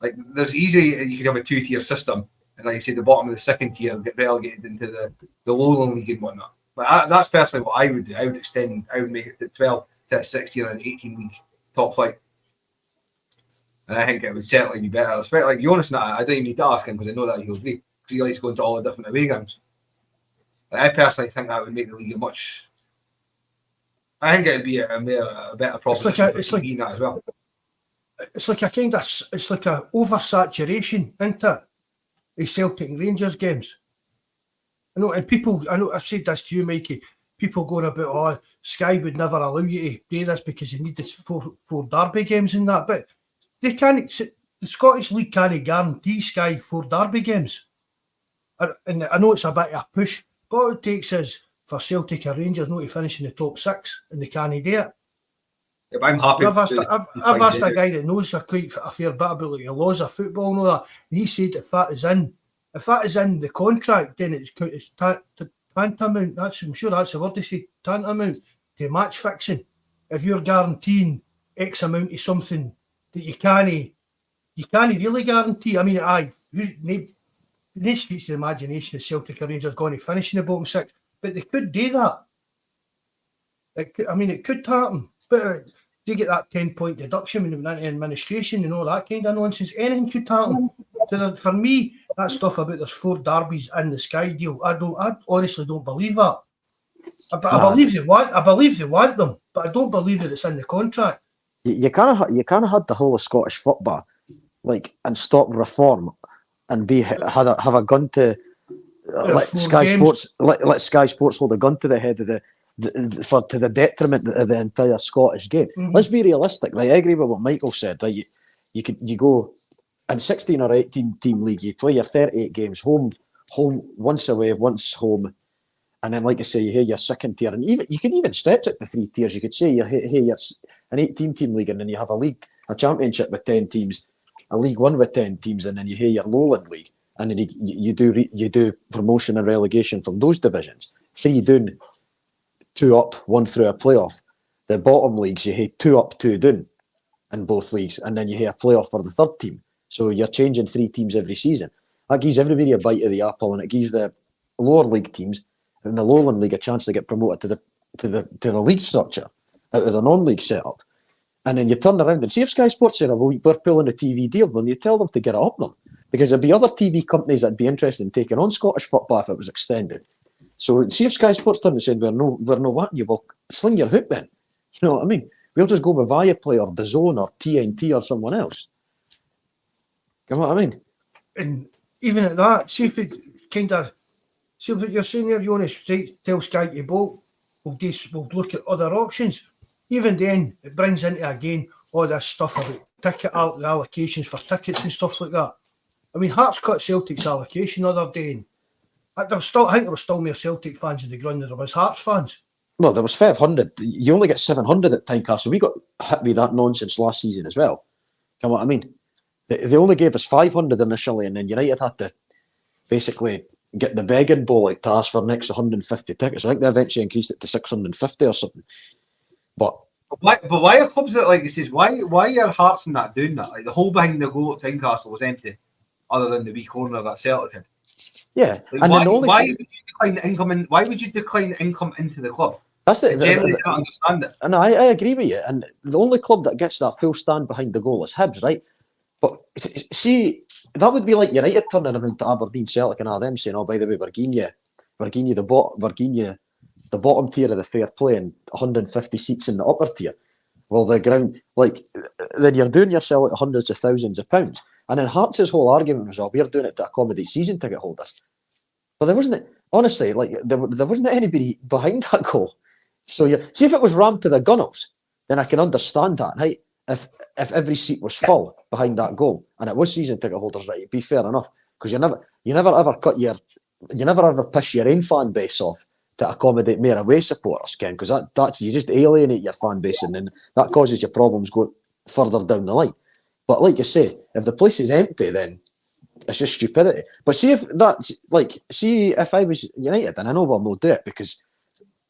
like there's easy, you could have a 2-tier system, and like you say, the bottom of the second tier get relegated into the lowland league and whatnot. But that's personally what I would do. I would make it to 12 to a 16 and 18 league top flight. And I think it would certainly be better. Especially like Jonas and I don't even need to ask him because I know that he'll agree. Because he likes going to all the different away grounds. Like, I personally think that would make the league a much. I think it would be a better proposition for TV that as well.
It's like a oversaturation, isn't it? The Celtic and Rangers games. I know I've said this to you, Mikey. People going about, Sky would never allow you to do this because you need this four derby games and that, but they can't. The Scottish League can't guarantee Sky 4 derby games. And I know it's a bit of a push, but all it takes is for Celtic or Rangers not to finish in the top 6, and they can't do it.
Yeah, I'm happy.
I've asked a guy that knows a fair bit about like, the laws of football and all that, and he said if that is in the contract, then it's tantamount. I'm sure that's the word they say, tantamount to match fixing. If you're guaranteeing X amount of something that you can't really guarantee. I mean, no streets of imagination of Celtic or Rangers going to finish in the bottom 6, but they could do that. It could happen. But you get that 10-point deduction when you went into administration and all that kind of nonsense. Anything could happen. So for me, that stuff about there's 4 derbies in the Sky deal, I honestly don't believe that. I believe they want them, but I don't believe that it's in the contract.
You kind of had the whole of Scottish football, like, and stop reform, and have a gun to let Sky Sports hold a gun to the head of to the detriment of the entire Scottish game. Mm-hmm. Let's be realistic, right? I agree with what Michael said. Right, you go in 16 or 18 team league, you play your 38 games home, once away, once home. And then, like I say, you hear your second tier, and even you can even stretch it to 3 tiers. You could say you're an 18-team league, and then you have a championship with 10 teams, a League One with 10 teams, and then you hear your lowland league, and then you do promotion and relegation from those divisions. Say you're doing 2 up, 1 through a playoff. The bottom leagues, you hear 2 up, 2 down in both leagues, and then you hear a playoff for the 3rd team. So you're changing 3 teams every season. That gives everybody a bite of the apple, and it gives the lower league teams in the lowland league a chance to get promoted to the league structure out of the non-league setup. And then you turn around and see if Sky Sports say, well, we're pulling a TV deal, then you tell them to get it up them, because there'd be other TV companies that'd be interested in taking on Scottish football if it was extended. So see if Sky Sports turned and said, we're no wanting you, well, sling your hook then. You know what I mean? We'll just go with Viaplay or DAZN or TNT or someone else. You know what I mean?
And even at that, see if it see what you're saying there, Jonas, tell Sky to bolt, we'll look at other options. Even then, it brings into again all this stuff about ticket allocations for tickets and stuff like that. I mean, Hearts cut Celtic's allocation the other day, and I think there were still more Celtic fans in the ground than there was Hearts fans.
Well, there was 500. You only get 700 at Tynecastle. We got hit with that nonsense last season as well. You know what I mean? They only gave us 500 initially, and then United had to basically get the begging bowl to ask for an extra 150 tickets. I think they eventually increased it to 650 or something. But
why are clubs that, like it says, why are Hearts and that doing that? Like the whole behind the goal at Tynecastle was empty, other than the wee corner that Celtic had.
Yeah,
like,
and
why would you decline income? Why would you decline income into the club?
That's the
generally don't understand it.
And I agree with you. And the only club that gets that full stand behind the goal is Hibs, right? But see, that would be like United turning around to Aberdeen, Celtic, and all them saying, "Oh, by the way, we're giving you the bottom tier of the fair play and 150 seats in the upper tier." Well, the ground, like, then you're doing yourself like hundreds of thousands of pounds. And then Hearts' whole argument was, "Oh, we're doing it to accommodate season ticket holders." But there wasn't, honestly, like there wasn't anybody behind that goal. So see if it was rammed to the gunnels, then I can understand that, right? If every seat was full behind that goal and it was season ticket holders, right, it'd be fair enough, because you never ever piss your own fan base off to accommodate more away supporters, Ken, because that you just alienate your fan base, and then that causes you problems going further down the line. But like you say, if the place is empty, then It's just stupidity. But see if that's like, see if I was United, and I know we'll not do it because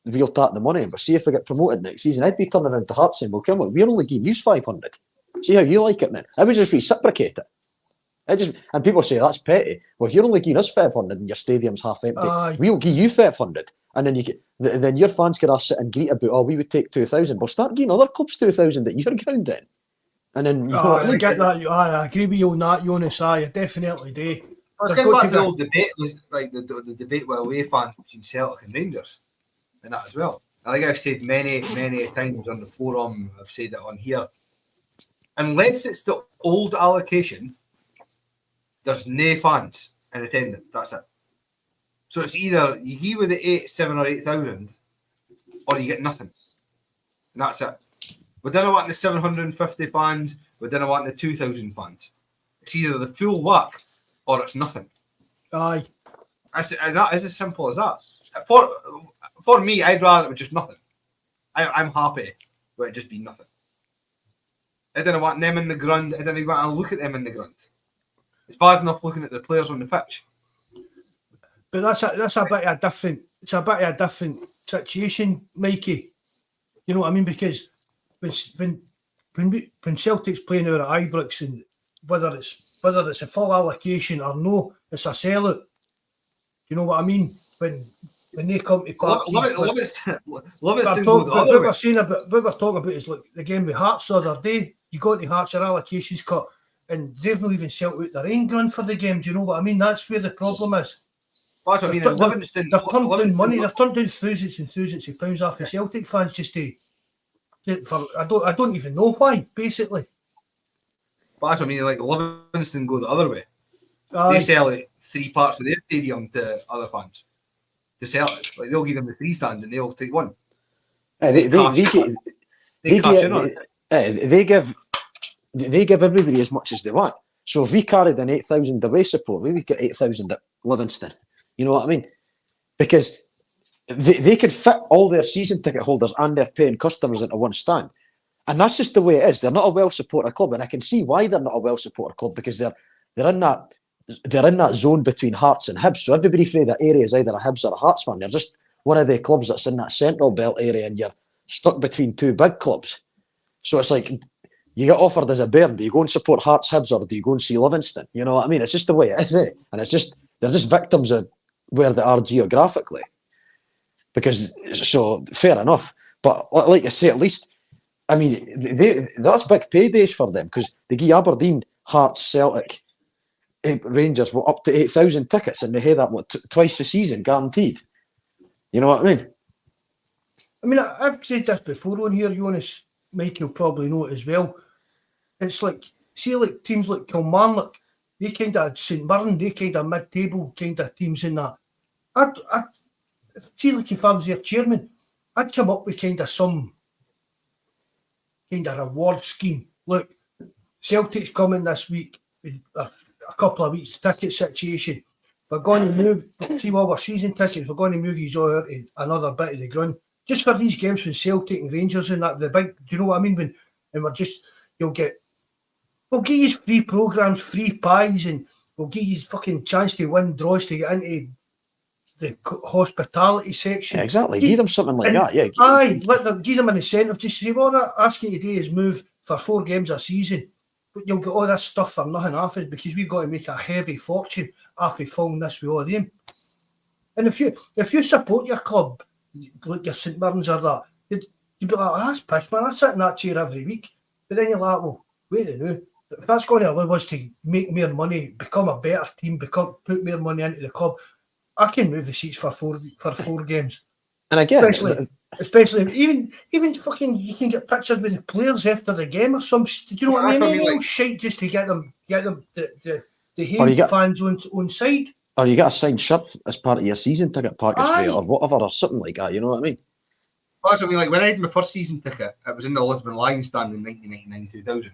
we'll take the money. But see if we get promoted next season, I'd be turning around to Hearts saying, "Well, come on, we're only giving you 500. See how you like it, man." I would just reciprocate it. And people say that's petty. Well, if you're only giving us 500 and your stadium's half empty, we'll give you 500, and then then your fans can all sit and greet about, "Oh, we would take 2,000." Well, start giving other clubs 2,000 at your ground then. And then
I get that. I agree with you on that, Jonas. I definitely do.
Let's get back to the old debate, like the debate with away fans between Celtic and Rangers, and that as well. I think I've said many times on the forum. I've said it on here. Unless it's the old allocation, there's no fans in attendance. That's it. So it's either you give with the 7,000 or 8,000, or you get nothing, and that's it. We didn't want the 750 fans. We didn't want the 2,000 fans. It's either the full whack or it's nothing.
Aye.
And that is as simple as that. For me, I'd rather it was just nothing. I'm happy with it just being nothing. I didn't want them in the ground. I didn't even want to look at them in the ground. It's bad enough looking at the players on the pitch.
But that's a bit of a different. It's a bit of a different situation, Mikey. You know what I mean? Because when Celtic's playing out at Ibrox, and whether it's a full allocation or no, it's a sellout. You know what I mean? When they come to
love it.
what we're talking about is like the game with Hearts the other day. You go to Hearts, your allocation's cut, and they've not even set out their own ground for the game. Do you know what I mean? That's where the problem is.
That's what I mean.
They've turned down money. They've turned down thousands and thousands of pounds off the Celtic fans just to. I don't even know why. Basically,
but that's what I mean. Like Livingston go the other way.
Aye.
They sell it 3 parts of their stadium to other fans to sell it. Like they'll give them the 3 stands and they'll take 1.
They give everybody as much as they want. So if we carried an 8,000 away support, we would get 8,000 at Livingston. You know what I mean? Because they could fit all their season ticket holders and their paying customers into one stand. And that's just the way it is. They're not a well-supported club, and I can see why they're not a well-supported club, because they're in that zone between Hearts and Hibs. So everybody from that area is either a Hibs or a Hearts fan. They're just one of the clubs that's in that central belt area, and you're stuck between 2 big clubs. So it's like you get offered as a bairn, do you go and support Hearts, Hibs, or do you go and see Livingston? You know what I mean? It's just the way it is, eh? And it's just they're just victims of where they are geographically. Because so fair enough, but like I say, at least I mean that's big paydays for them, because they give Aberdeen, Hearts, Celtic, Rangers up to 8,000 tickets, and they hear that twice a season guaranteed. You know what I mean?
I mean, I've said this before on here, Jonas. Mike will probably know it as well. It's like, see, like teams like Kilmarnock, they kind of St Mirren, they kind of mid-table kind of teams in that. I feel like if I was their chairman, I'd come up with kind of some kind of reward scheme. Look, Celtic's coming this week with a couple of weeks ticket situation. We're going to move, see all our season tickets, we're going to move you all out to another bit of the ground. Just for these games with Celtic and Rangers and that, the big, do you know what I mean? We'll give you free programmes, free pies, and we'll give you fucking chance to win draws to get into the hospitality section.
Yeah, exactly. Give them something like that. Yeah.
Give them an incentive. Just say, what I'm asking you to do is move for 4 games a season, but you'll get all this stuff for nothing off it, because we've got to make a heavy fortune after filming this with all of them. And if you support your club, like your St Mirren's or that, you'd be like, oh, that's pish, man. I sit in that chair every week. But then you're like, well, wait a minute. If that's going to allow us to make more money, become a better team, put more money into the club, I can move the seats for 4 games.
And again,
especially even fucking, you can get pictures with the players after the game or some. Do you know what I mean? Any old shite just to get them the fans on side.
Or you get a signed shirt as part of your season ticket package, or whatever, or something like that. You know what I mean?
That's what I mean. Like when I had my first season ticket, it was in the Lisbon Lions stand in 1999-2000,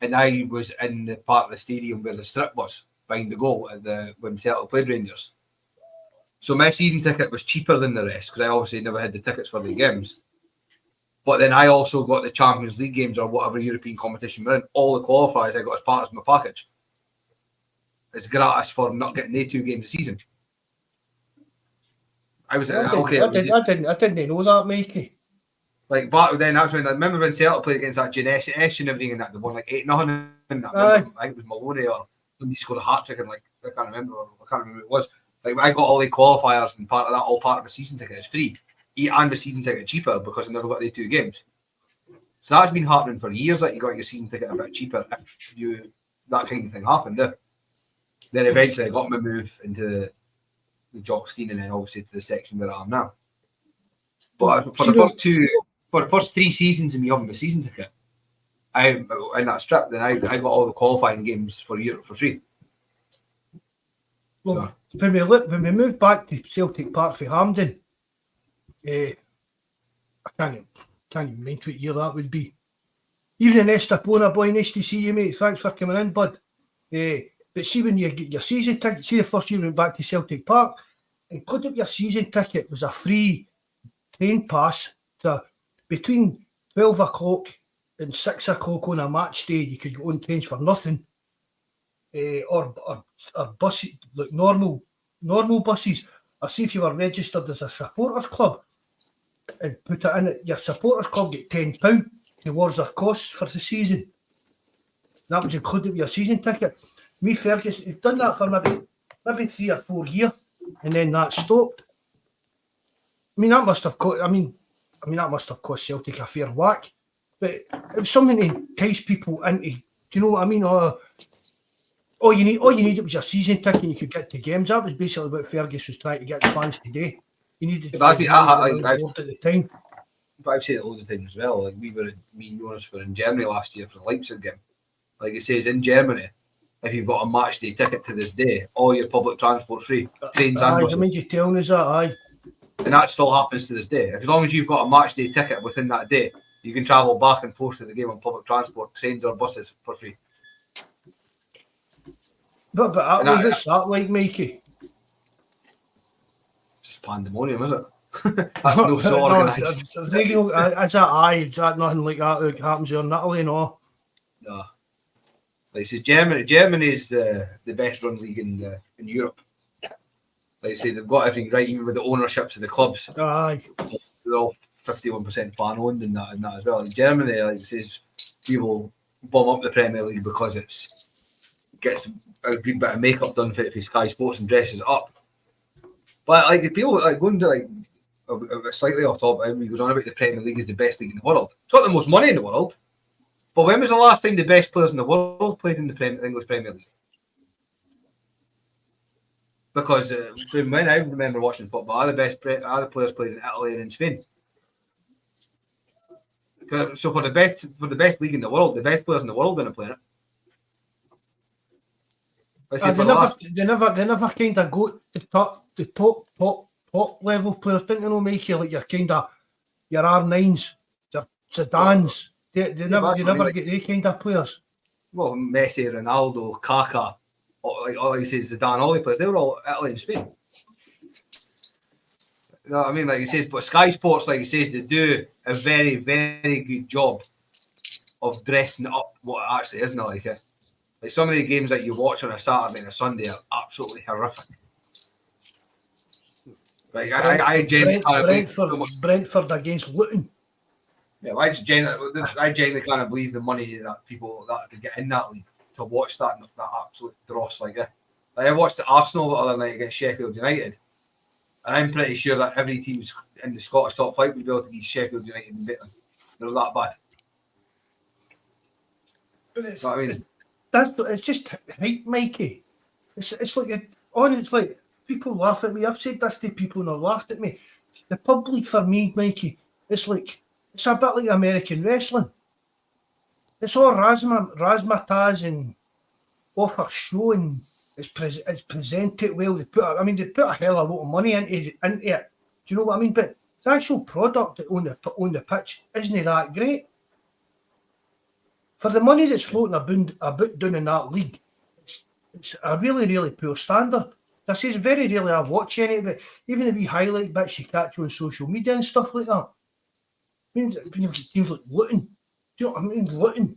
and I was in the part of the stadium where the strip was behind the goal when Celtic played Rangers. So my season ticket was cheaper than the rest, because I obviously never had the tickets for the games. But then I also got the Champions League games or whatever European competition we're in. All the qualifiers I got as part of my package. is gratis for not getting the 2 games a season. I was
I
okay.
didn't know that, Mikey.
Like back then, that's when I remember when Celtic played against that Jeunesse and everything, and that they won like 8-0. And I think it was Maloney or somebody scored a hat trick, and like I can't remember who it was. Like I got all the qualifiers and part of that, all part of the season ticket. It's free, and the season ticket cheaper because I never got the 2 games. So that's been happening for years. That you got your season ticket a bit cheaper if that kind of thing happened. Then eventually I got my move into the Jockstein, and then obviously to the section where I am now. But for the first 3 seasons of me having my season ticket, in that strip, then I got all the qualifying games for Europe for free.
Well, when we moved back to Celtic Park for Hampden, I can't even mind what year that would be. Even in Estepona, boy, nice to see you, mate. Thanks for coming in, bud. But see, when you get your season ticket, see the first year we went back to Celtic Park, included with your season ticket was a free train pass. So between 12 o'clock and 6 o'clock on a match day, you could go on trains for nothing. Or buses, like normal buses. Or see if you were registered as a supporters club and put it in, your supporters club get £10 towards their costs for the season. That was included with your season ticket. Me, Fergus, you've done that for maybe 3 or 4 years, and then that stopped. That must have cost Celtic a fair whack. But it was something to entice people into. Do you know what I mean? All you needed was your season ticket, and you could get to games. That was basically what Fergus was trying to get the fans to do. You needed to get at the time.
But I've said it loads of times as well. Like me and Jonas were in Germany last year for the Leipzig game. Like it says in Germany, if you've got a match day ticket to this day, all your public transport free, trains and buses.
I mean, you're telling us that, aye.
And that still happens to this day. As long as you've got a match day ticket within that day, you can travel back and forth to the game on public transport, trains or buses for free.
But what's that like, Mikey?
Just pandemonium, is it? That's no so organised.
Is that nothing like that that happens here in Italy, no?
No. Like I say, Germany is the best run league in Europe. Like I say, they've got everything right, even with the ownerships of the clubs.
Aye.
They're all 51% fan owned and that as well. In Germany, like it says, people bomb up the Premier League because it gets a good bit of makeup done for Sky Sports and dresses it up. But like people like going to like slightly off topic, he goes on about the Premier League is the best league in the world. It's got the most money in the world. But when was the last time the best players in the world played in the English Premier League? Because from when I remember watching football, all the players played in Italy and in Spain. So for the best league in the world, the best players in the world didn't play it.
They never kind of go the top level players, didn't you know, make you like your kind of your R9s, your Zidans. They never get they kind of players.
Well, Messi, Ronaldo, Kaká, all he says Zidane, all the players, they were all Italy and Spain. You know what I mean? Like he says, but Sky Sports, like he says, they do a very, very good job of dressing up what it actually is not like it. Like some of the games that you watch on a Saturday and a Sunday are absolutely horrific. Like I genuinely
Brentford against Luton.
Yeah, I genuinely can't believe the money that people that could get in that league to watch that absolute dross like it. Like I watched the Arsenal the other night against Sheffield United, and I'm pretty sure that every team in the Scottish top flight would be able to beat Sheffield United and beat them. They're that bad.
You know what I mean? It's just hype, Mikey. It's like people laugh at me. I've said this to people and they've laughed at me. The public for me, Mikey, it's a bit like American wrestling. It's all razzmatazz and off a show and it's presented well. They put a hell of a lot of money into it. Do you know what I mean? But the actual product on the pitch isn't that great. For the money that's floating about down in that league, it's a really, really poor standard. This is very rarely I watch any of it. Even the wee highlight bits you catch on social media and stuff like that. I mean, teams like Luton. Do you know what I mean? Luton.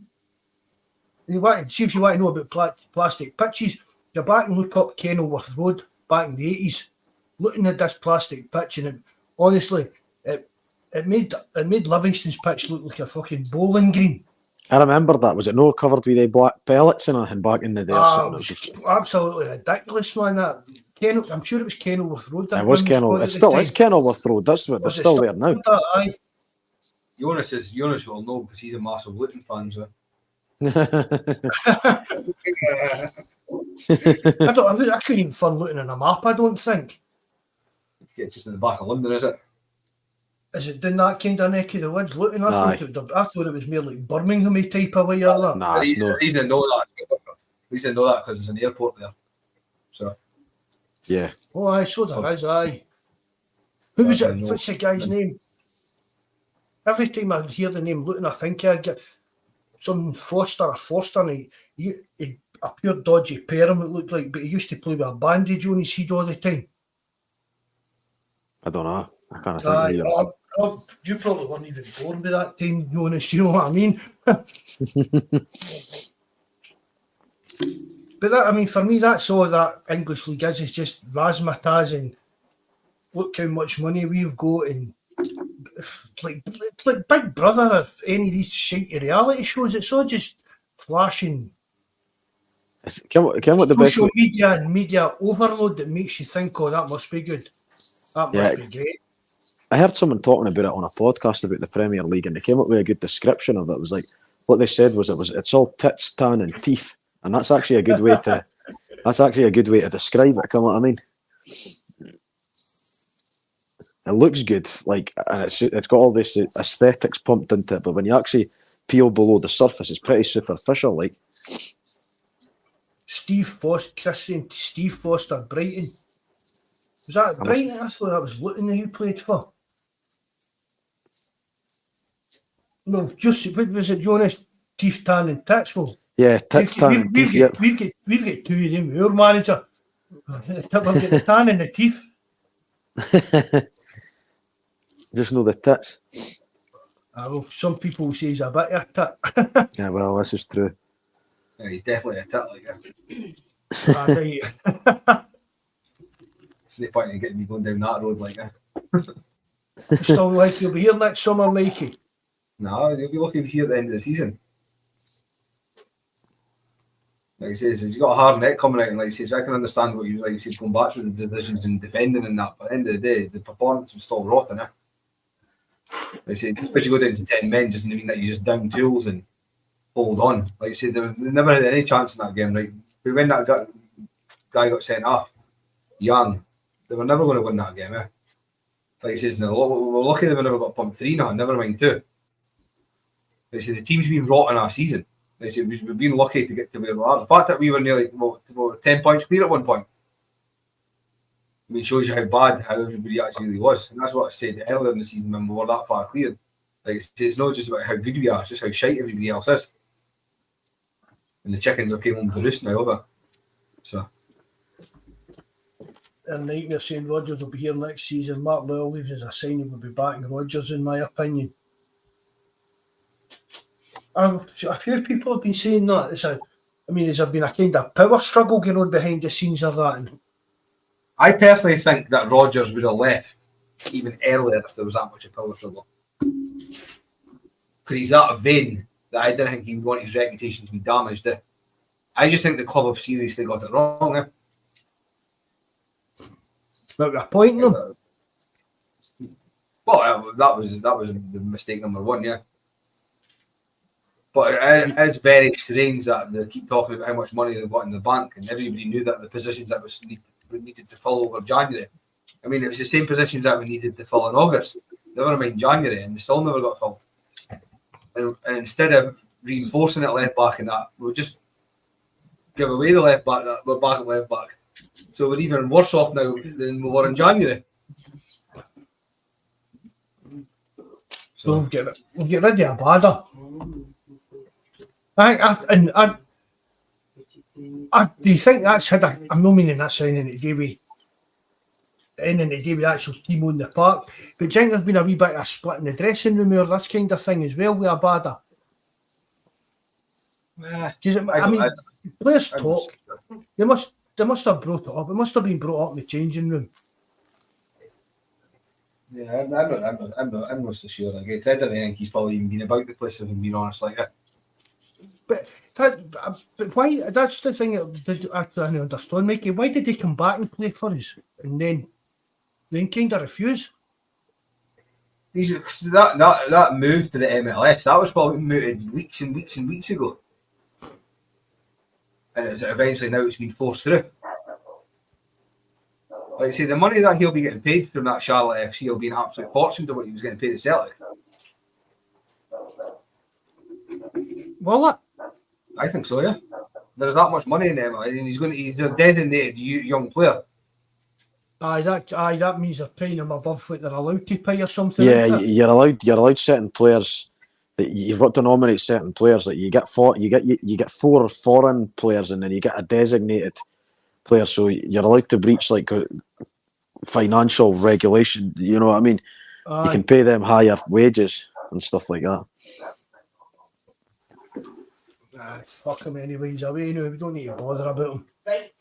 And see if you want to know about plastic pitches. Go back and look up Kenilworth Road back in the 80s, looking at this plastic pitch, and honestly, it made Livingston's pitch look like a fucking bowling green.
I remember that. Was it no covered with the black pellets and everything back in the day? Or something? It was just...
Absolutely ridiculous, man. I'm sure it was Kenilworth Road.
It was Kenilworth. It still is Kenilworth Road. That's what they're still there now.
Aye.
Jonas will know because he's a massive Luton fan. So.
I couldn't even fun looking on a map. I don't think.
It's just in the back of London, is it?
Is it down that kind of neck of the woods? Looking, I thought it was more like Birmingham type of way or that.
Nah, it's not.
At least I know that. At least I know that because there's an airport there. So.
Yeah.
Oh, aye, so there is, aye. Who was it? What's the guy's name? Every time I hear the name Luton, I think I get some Foster, and he a pure dodgy perm, it looked like, but he used to play with a bandage on his head all the time.
I don't know. I can't think of either.
You probably weren't even born by that time, Jonas, you know what I mean? But that, I mean, for me, that's all that English League is. It's just razzmatazz and look how much money we've got, and it's like Big Brother or any of these shitty reality shows. It's all just flashing.
What the
social
best
media and media overload that makes you think, oh, that must be good. That must be great.
I heard someone talking about it on a podcast about the Premier League, and they came up with a good description of it. It was like, what they said was it's all tits, tan, and teeth, and that's actually a good way to describe it. Come on, I mean, it looks good, like, and it's got all this aesthetics pumped into it, but when you actually peel below the surface, it's pretty superficial, like.
Steve Foster, Brighton. Was that Brighton? I thought that was Luton who played for. No, just what was it, Jonas? Teeth, tan, and tits. Well,
yeah, tits, tan, and teeth.
We've got two of them. Our manager. We've got the tan and the teeth.
Just know the tits.
Well, some people say he's a bit of a tit.
Yeah, well, this is true.
Yeah, he's definitely a tit like that. It's no point in getting me going down that road like that.
Still like you'll be here next summer, Mikey.
No, you'll be looking here at the end of the season. Like he says, he's got a hard net coming out, and like he says, I can understand what you like. He says, going back to the divisions and defending and that. But at the end of the day, the performance was still rotten. Like I said, just you go down to 10 men doesn't mean that you just down tools and hold on. Like I said, they never had any chance in that game. Right, but when that guy got sent off, Young, they were never going to win that game. Like he says, we're lucky they never got pumped 3-0. Never mind 2. They say the team's been rotten our season. They say we've been lucky to get to where we are. The fact that we were nearly 10 points clear at one point, I mean, shows you how bad how everybody actually really was. And that's what I said earlier in the season when we were that far clear. Like it's not just about how good we are, it's just how shite everybody else is. And the chickens are came home to roost now, over. So.
And Nightmare saying Rodgers will be here next season. Mark Lowell leaves as a sign he will be backing Rodgers, in my opinion. A few people have been saying that. Has there been a kind of power struggle going on behind the scenes of that? And
I personally think that Rodgers would have left even earlier if there was that much of power struggle. Because he's that vain that I didn't think he would want his reputation to be damaged. I just think the club have seriously got it wrong.
But we're appointing him.
Well, that was the mistake number one, yeah. But it's very strange that they keep talking about how much money they've got in the bank, and everybody knew that the positions that we needed to fill over January. I mean, it was the same positions that we needed to fill in August. Never mind January, and they still never got filled. And instead of reinforcing it left back and that, we'll just give away the left back, that we're back at left back. So we're even worse off now than we were in January.
So we'll get rid of Abada. Do you think that's had I'm not meaning that's anything to do with the actual team on the park, but do you think there's been a wee bit of a split in the dressing room or this kind of thing as well with Abada? Players talk. They must. they must have brought it up. It must have been brought up in the changing room.
Yeah, I'm not so sure. Like, I think he's probably even been about the place, if I'm being honest. Like,
But why? That's the thing that I don't understand, Mikey. Why did they come back and play for us, and then kind of refuse?
that move to the MLS, that was probably mooted weeks and weeks and weeks ago, and it's eventually now it's been forced through. Like I say, the money that he'll be getting paid from that Charlotte FC will be an absolute fortune to what he was getting paid at Celtic.
Will it?
I think so, yeah. There's that much money in him, and he's a designated young player.
That means they're paying him above what they're allowed to pay or something.
Yeah,
like that.
you're allowed certain players. That you've got to nominate certain players. Like you get 4 foreign players, and then you get a designated player. So you're allowed to breach like a financial regulation. You know what I mean? You can pay them higher wages and stuff like that.
Fuck him anyways. We don't need to bother about him.
Right.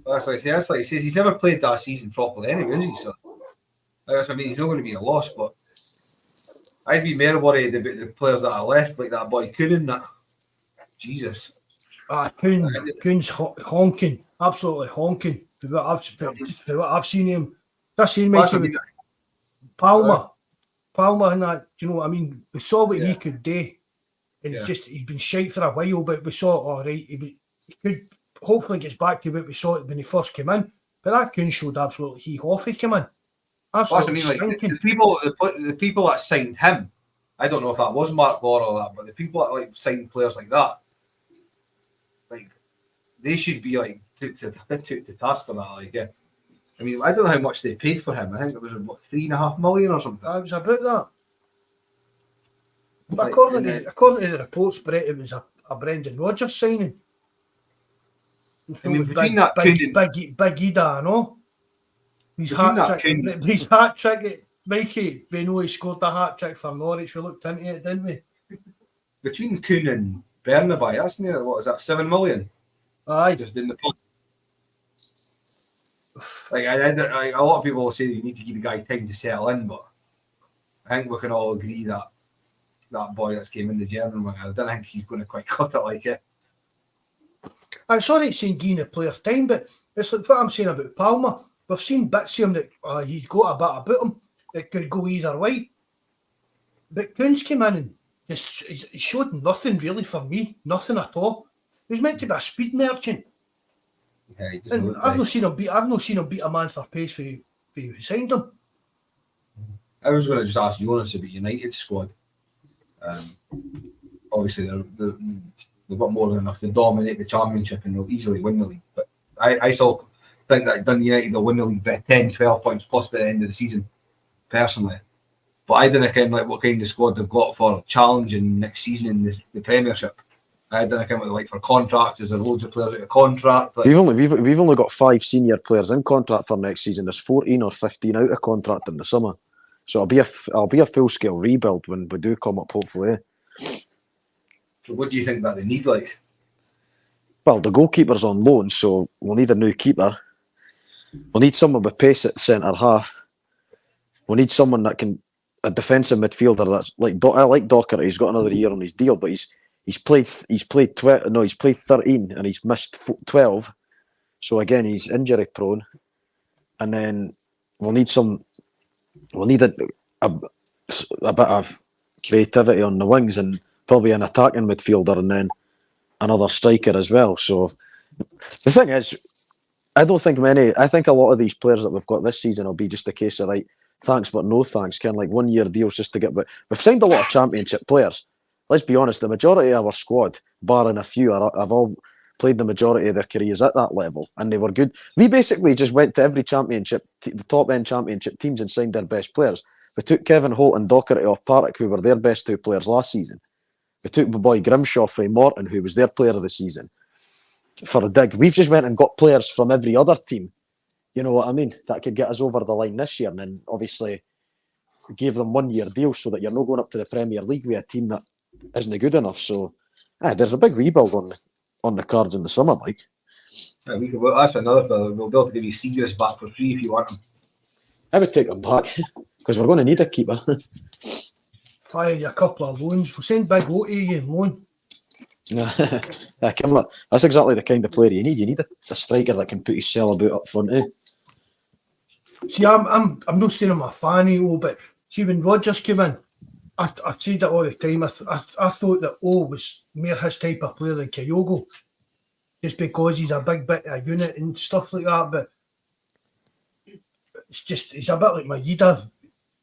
That's like he says. He's never played that season properly anyway, is he? So that's what I mean. He's not going to be a loss, but I'd be more worried about the players that are left, like that boy Coonan. That Jesus.
Coon's honking, absolutely honking. For what I've seen him. That's seen me with Palmer, and that. Do you know what I mean? We saw what he could do, and he's been shite for a while. But we saw all right. He could hopefully gets back to what we saw when he first came in. But that Coon showed absolutely he came in. Absolutely stinking.
The people that signed him, I don't know if that was Mark Law or that, but the people that like signed players like that, like they should be like took to task for that. Like, yeah. I mean, I don't know how much they paid for him. I think it was what, $3.5 million or something.
It was about that. But
Like,
according to the reports, Brett, it was a Brendan Rodgers signing.
I mean, between that
Big Ida, I know. His hat trick, Mikey, we know he scored a hat trick for Norwich. We looked into it, didn't we?
Between Coon and Bernaby, that's near, what is that, $7 million?
Aye.
Just in the pot. Like, a lot of people will say you need to give the guy time to settle in, but I think we can all agree that boy that's came in the German wing, I don't think he's going to quite cut it like it.
I'm sorry it's saying giving the player time, but it's like what I'm saying about Palmer. We've seen bits of him that he's got a bit about him that could go either way. But Coons came in and he showed nothing really for me, nothing at all. He's meant to be a speed merchant.
Yeah,
and I've not seen him beat a man for pace for who signed him.
I was going to just ask Jonas about United squad. Obviously, they've got more than enough to dominate the championship and they'll easily win the league. But I still think that Dundee United will win the league by 10, 12 points plus by the end of the season, personally. But I don't know like what kind of squad they've got for challenging next season in the Premiership. I don't know what like for contracts. Is there loads of players out of contract? Like,
we've only got 5 senior players in contract for next season. There's 14 or 15 out of contract in the summer. So it'll be a full scale rebuild when we do come up, hopefully.
So what do you think that they need? Like,
well, the goalkeeper's on loan, so we'll need a new keeper. We'll need someone with pace at centre half. We'll need someone that can a defensive midfielder that's like I like Docherty. He's got another year on his deal, but he's played 13 and he's missed 12. So again, he's injury prone. And then we'll need a bit of creativity on the wings and probably an attacking midfielder and then another striker as well. So the thing is, I think a lot of these players that we've got this season will be just a case of right, thanks but no thanks, kind of like 1 year deals just to get. But we've signed a lot of championship players. Let's be honest, the majority of our squad, barring a few, have all played the majority of their careers at that level, and they were good. We basically just went to every championship, the top end championship teams, and signed their best players. We took Kevin Holt and Docherty off Partick, who were their best 2 players last season. We took my boy Grimshaw from Morton, who was their player of the season, for a dig. We've just went and got players from every other team, you know what I mean, that could get us over the line this year, and then obviously gave them 1 year deals so that you're not going up to the Premier League with a team that isn't good enough. So there's a big rebuild on the cards in the summer, like.
Yeah, we could, that's another fella. We'll be able to give you Seagrass back for free if you want him.
I would take him back because we're going to need a keeper.
Fire you a couple of loans. We'll send Big O to you in loan.
That's exactly the kind of player you need. You need a striker that can put his cell about up front.
See, I'm not saying I'm a fan of O, but see when Rodgers came in, I've said it all the time. I thought that O was more his type of player than Kyogo, just because he's a big bit of a unit and stuff like that. But it's just he's a bit like Maeda.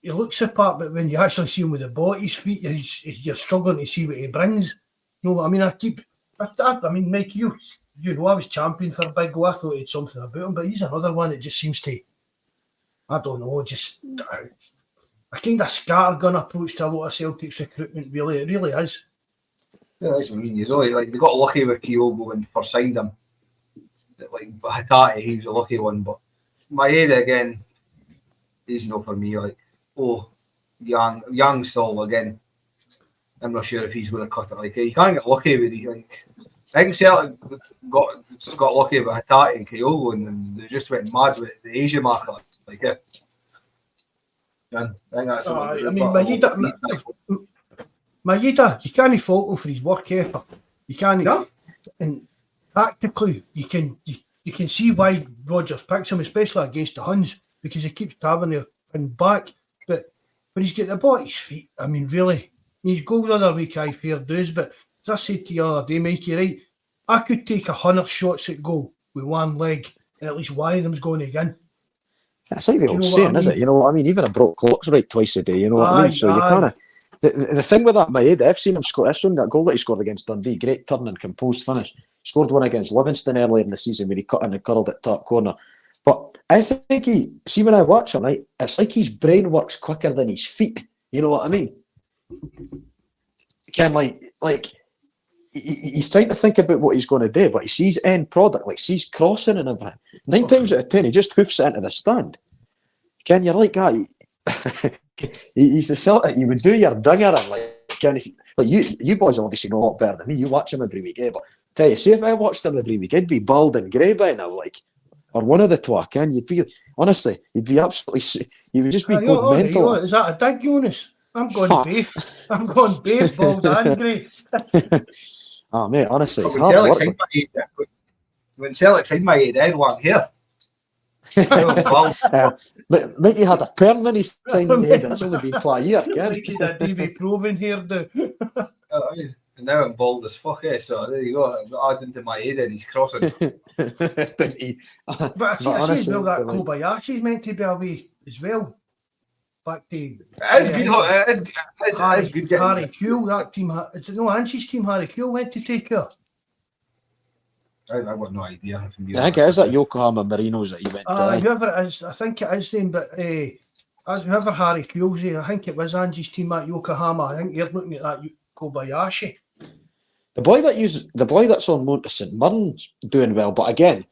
He looks the part, but when you actually see him with the ball at his feet, you're struggling to see what he brings. You know what I mean? I mean, Mike, you know, I was champion for Big O. I thought he had something about him, but he's another one that just seems to, I don't know, just a kind of scattergun approach to a lot of Celtic's recruitment. Really, it really is.
Yeah, that's what I mean. He's only like they got lucky with Kyogo when they first signed him. Like Hatate, he was a lucky one, but Maeda again, he's no for me. Like, young still again. I'm not sure if he's going to cut it. Like, you can't get lucky with these. Like, I think Celtic got lucky with Hatate and Kyogo, and then they just went mad with the Asia market. Like, yeah. I think that's.
I mean, Maeda, you can't fault him for his work effort. You can't.
No.
And tactically, you can see why Rodgers picks him, especially against the Huns, because he keeps having their pin back. But when he's got the ball at his feet, I mean, really, his goal the other week, I fair dues. But as I said to you the other day, Mikey, right, I could take 100 shots at goal with one leg, and at least one of them's going again.
It's like the old saying, is it? You know what I mean? Even a broke clock's right twice a day. You know what I mean? So you kind of. The thing with that, Maeda, I've seen him score. I've seen that goal that he scored against Dundee. Great turn and composed finish. Scored one against Livingston earlier in the season where he cut in and curled it top corner. But I think when I watch him, right, it's like his brain works quicker than his feet. You know what I mean? He's trying to think about what he's going to do, but he sees end product, like sees crossing and everything. 9 times out of 10, he just hoofs it into the stand. Ken, you're like that. He's the sort of, you would do your dinger and like you boys obviously know a lot better than me. You watch him every week, but tell you, see if I watched him every week, I'd be bald and grey by now, like, or one of the two. Ken, you'd be absolutely, you would just be going mental.
Is that a dig, Jonas? I'm going beef. I'm going beef, bald and grey.
Oh mate, honestly, it's hard work.
When Celtic signed my head, I had long hair.
Mickey had a permanent sign in the head. It's only been 2 years.
Mickey had Davy Proven here,
and now I'm bald as fuck, so there you go. I add into my head and he's crossing.
But I see that Kobayashi's meant to be away as well. Back to
it's good.
Harry Kuehl, that team. Ange's team. Harry Kuehl went to take her.
I've got no idea.
I think it is at Yokohama Marinos that he went to.
Whoever it is, I think it is then, but whoever Harry Kuehl's, I think it was Ange's team at Yokohama. I think you're looking at that Kobayashi.
The boy that's on loan to St Mirren's doing well, but again,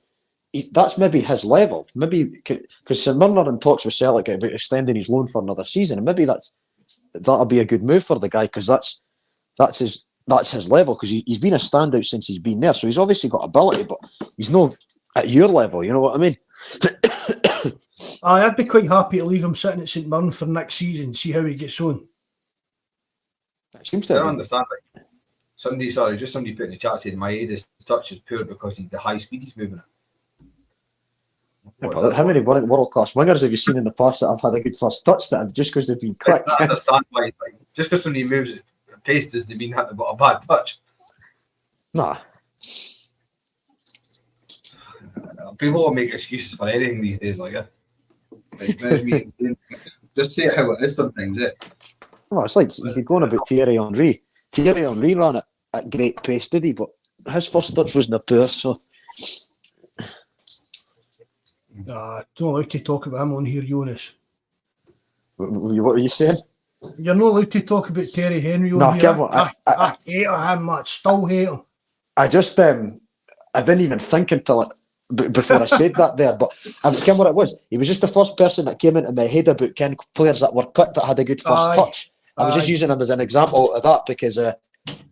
that's maybe his level. Maybe because St Mirren are in talks with Celtic about extending his loan for another season, and maybe that'll be a good move for the guy because that's his level because he's been a standout since he's been there. So he's obviously got ability, but he's not at your level. You know what I mean?
I'd be quite happy to leave him sitting at St Mirren for next season, see how he gets on.
It seems to.
I don't understand. Like, somebody put in the chat saying my Maeda's touch is poor because the high speed he's moving at.
How many world-class wingers have you seen in the past that have had a good first touch just because they've been quick?
I understand why. Just because somebody moves at pace doesn't mean they've got a bad touch.
Nah.
People will make excuses for anything these days, like that. Just say how it is sometimes,
Well, it's like you could go on about Thierry Henry. Thierry Henry ran it at great pace, did he? But his first touch wasn't poor, so...
Don't like to talk about him on here, Jonas.
What are you saying?
You're not allowed to talk about Terry Henry on here. I hate him, I still hate him.
I just, I didn't even think until before I said that there, but I can't what it was. He was just the first person that came into my head about players that were quick that had a good first touch. I was just using him as an example of that because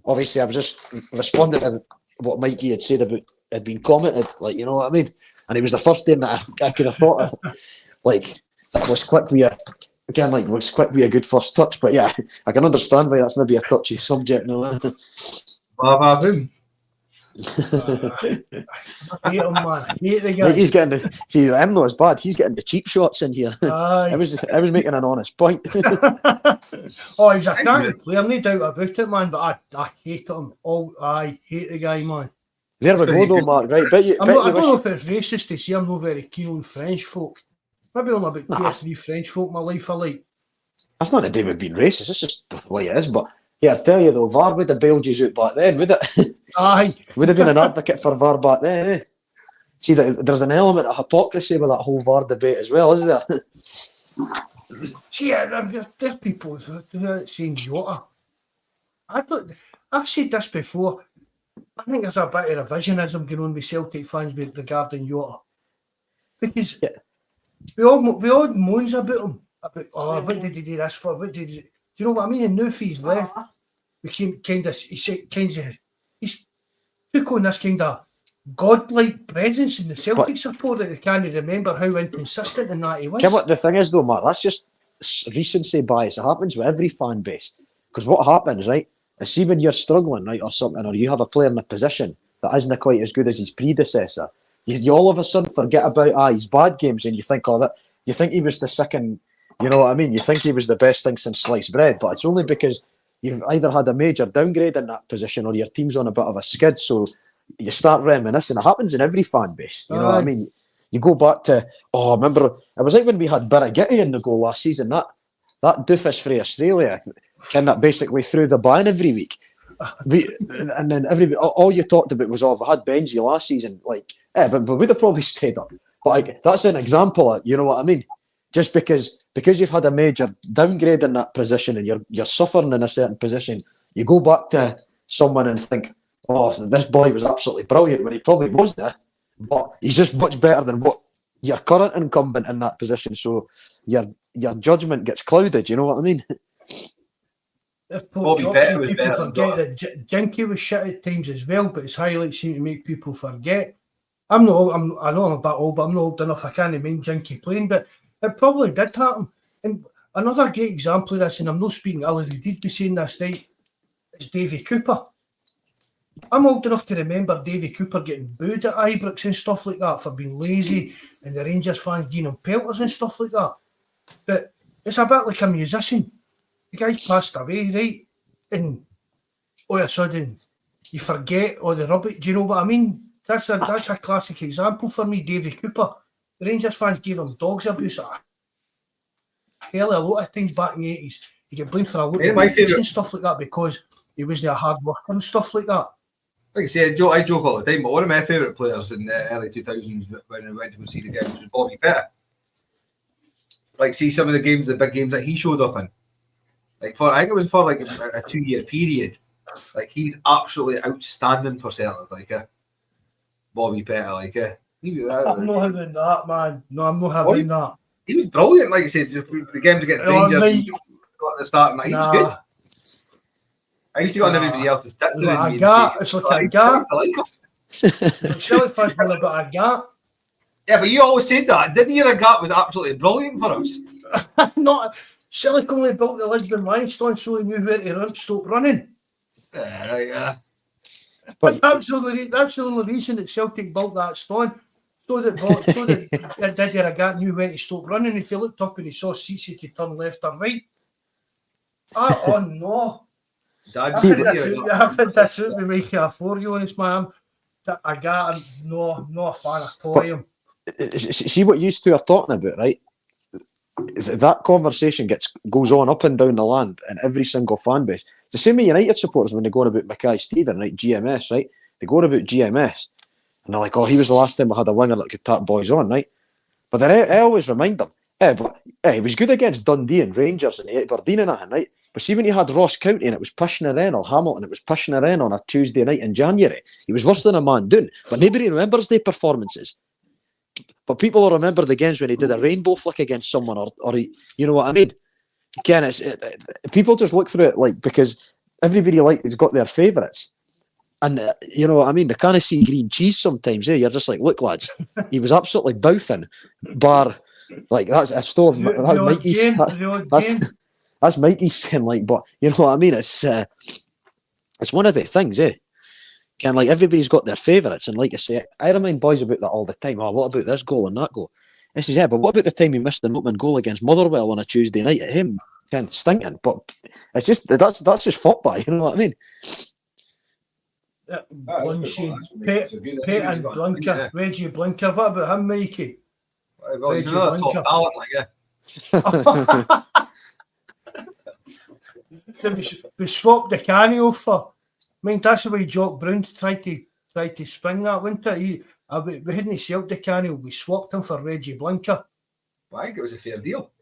obviously I was just responding to what Mikey had said about had been commented, like, you know what I mean? And he was the first thing that I could have thought of. Like, that was quick with a good first touch. But yeah, I can understand why that's maybe a touchy subject now.
Boom.
I hate him, man. I hate the guy.
Like, he's getting I'm not as bad. He's getting the cheap shots in here. I was making an honest point.
Oh, he's a cracking player, no doubt about it, man. But I hate him. Oh, I hate the guy, man.
There we go, though, Mark. Right,
I don't know if it's racist to say I'm not very keen on French folk. Maybe only about 2 or 3 French folk in my life I like.
That's not to do with being racist. It's just the way it is. But yeah, I tell you though, VAR would have bailed you out back then, would it?
Aye.
Would have been an advocate for VAR back then. Eh? See, there's an element of hypocrisy with that whole VAR debate as well, is there?
See, there's people saying Jota. I've said this before. I think there's a bit of revisionism going on with Celtic fans regarding Jota. Because we all moans about him. What did he do this for? What did he do? Do you know what I mean? And now if he's left, we came he's took on this kind of godlike presence in the Celtic support that they can't remember how inconsistent in that he was.
What the thing is though, Mark, that's just recency bias. It happens with every fan base. Because what happens, right, is see when you're struggling, right, or something, or you have a player in a position that isn't quite as good as his predecessor, you all of a sudden forget about his bad games and you think, you think he was the second, you know what I mean? You think he was the best thing since sliced bread, but it's only because you've either had a major downgrade in that position or your team's on a bit of a skid, so you start reminiscing. It happens in every fan base, you know what I mean? You go back to, remember, it was like when we had Barraghetti in the goal last season, that doofus for Australia, that basically threw the ban every week. And then all you talked about was, we had Benji last season, but we'd have probably stayed up. But that's an example of, you know what I mean? Just because you've had a major downgrade in that position and you're suffering in a certain position, you go back to someone and think, this boy was absolutely brilliant, when he probably was there, but he's just much better than what your current incumbent in that position. So your judgment gets clouded. You know what I mean?
People forget that Jinky was shit at times as well, but his highlights seem to make people forget. I know I'm a bit old, but I'm not old enough. I can't mind Jinky playing, but it probably did happen. And another great example of this, and I'm not speaking ill, he did be saying this right, is Davy Cooper. I'm old enough to remember Davy Cooper getting booed at Ibrox and stuff like that for being lazy, and the Rangers fans giving him pelters and stuff like that. But it's a bit like a musician. The guy's passed away, right? And all of a sudden, you forget all the rubbish. Do you know what I mean? That's a classic example for me, Davy Cooper. The Rangers fans gave him dogs abuse a hell of a lot of things back in the 80s. He get blamed for a lot of and stuff like that because he wasn't a hard worker and stuff like that.
Like I say, I joke all the time, but one of my favourite players in the early 2000s when I went to go see the games was Bobby Pettit. See some of the games, the big games that he showed up in. I think it was for a 2-year period. He's absolutely outstanding for Celtic. Bobby Pettit,
I'm not having that, man. No, I'm not having that.
He was brilliant. Like I said, the games against Rangers at the start, he was good. I used to go on everybody else's tip.
It's like a gap. Celtic fans were about a gap.
Yeah, but you always said that. Didn't you? A gap was absolutely brilliant for us.
Not Celtic only built the Lisbon limestone so he knew where to stop running.
Right.
But that's the only reason that Celtic built that stone. So that Didier Agat knew when to stop running. If you looked up and he saw seats, he could turn left or right. No. I've had this out with Mikey for you, honest man. I'm not a fan at all of him.
See what you two are talking about, right? That conversation goes on up and down the land in every single fan base. It's the same with United supporters when they go on about Mackay Stephen, right? GMS, right? They go on about GMS and they're like, he was the last time I had a winger that could tap boys on, right? But then I always remind them, he was good against Dundee and Rangers and Aberdeen and that, right? But see when you had Ross County and it was pushing her in, or Hamilton, it was pushing her in on a Tuesday night in January, he was worse than a man doing. But nobody remembers their performances. But people will remember the games when he did a rainbow flick against someone, or he, you know what I mean? Again, people just look through it because everybody has got their favourites. And you know what I mean? They kind of see green cheese sometimes. You're just like, look, lads, he was absolutely bouthing. Bar, like that's a store. That's Mikey's. That's Mikey's saying, like, but you know what I mean? It's one of the things, Kind of like everybody's got their favourites, and like I say, I remind boys about that all the time. Oh, what about this goal and that goal? I says, yeah, but what about the time he missed the opening goal against Motherwell on a Tuesday night at him? Kind of stinking, but it's just that's just football. You know what I mean?
Pet and Blinker, Reggie Blinker. What about him, Mikey?
Well, he's another top talent, like
We swapped the Canio for. I mean, that's the way Jock Brown tried to spring that, wasn't it? We hadn't sold the Canio. We swapped him for Reggie Blinker.
I think it was a fair deal.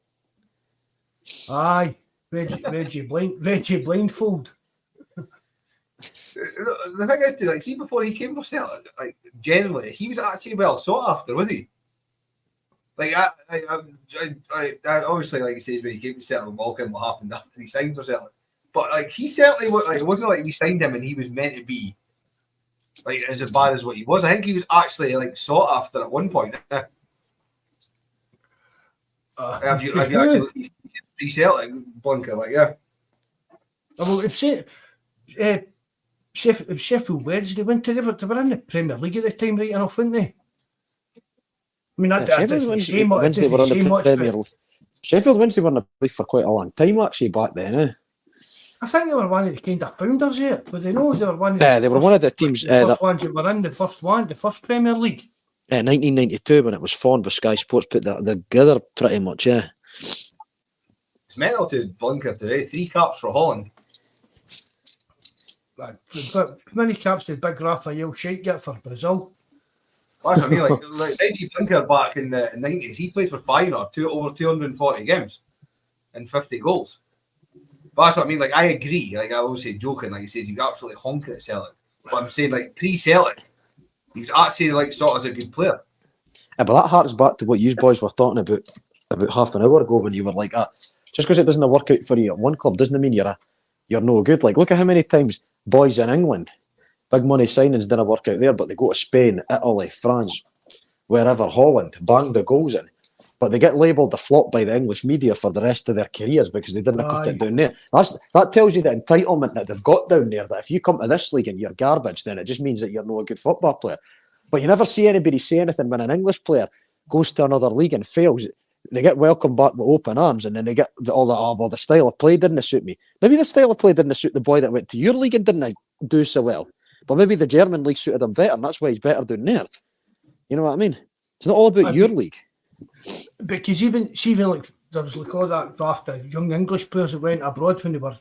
Aye, Reggie Blindfold.
The thing is, like, see, before he came for Celtic, like, generally, he was actually well sought after, was he? Like, I obviously, like he says, when he came to Celtic, welcome what happened after he signed for Celtic. But, like, he certainly was, like, it wasn't like we signed him and he was meant to be, like, as bad as what he was. I think he was actually, like, sought after at one point. Have you actually looked at Celtic, Blinker, like, yeah?
Well, if Sheffield Wednesday went to, they were in the Premier League at the time, right enough, weren't they? I mean,
Sheffield Wednesday were in the Premier League. Sheffield Wednesday were in the league for quite a long time, actually, back then.
I think they were one of the kind of founders here, but they know they were one of
they were one of the teams.
The first ones that were in the first Premier League.
1992, when it was formed with Sky Sports, put that together pretty much,
It's mental to Blinker today. 3 caps for Holland.
How many caps did Big Raphael Shite get for Brazil?
That's what I mean. Like Reggie Blinker back in the 90s, he played for Feyenoord, over 240 games and 50 goals. But that's what I mean. Like, I agree. Like, I always say joking, like he says, he was absolutely honking at Celtic. But I'm saying, like, pre-Celtic, he was actually, like, sort of as a good player.
Yeah, but that harks back to what you boys were talking about half an hour ago when you were like, just because it doesn't work out for you at one club doesn't mean you're no good. Like, look at how many times boys in England, big money signings didn't work out there, but they go to Spain, Italy, France, wherever, Holland, bang the goals in. But they get labelled a flop by the English media for the rest of their careers because they didn't cut it down there. That tells you the entitlement that they've got down there, that if you come to this league and you're garbage, then it just means that you're not a good football player. But you never see anybody say anything when an English player goes to another league and fails. They get welcomed back with open arms, and then they get all that, well, the style of play didn't suit me. Maybe the style of play didn't suit the boy that went to your league and didn't do so well. But maybe the German league suited him better, and that's why he's better down there. You know what I mean? It's not all about your league.
Because even like there was like all that draft of young English players that went abroad when they were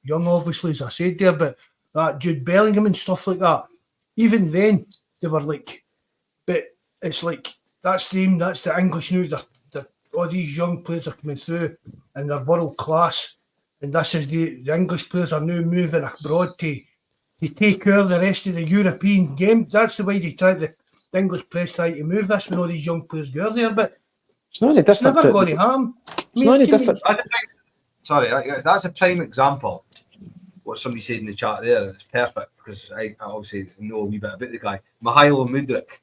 young, obviously, as I said there, but Jude Bellingham and stuff like that. Even then, they were like, but it's like that's the English news. All these young players are coming through and they're world class. And this is the English players are now moving abroad to take care of the rest of the European game. That's the way the English press try to move this when all these young players go there. But
it's not any different.
It's never going to harm.
It's not any different.
That's a prime example. What somebody said in the chat there, and it's perfect because I obviously know a wee bit about the guy. Mihailo Mudryk,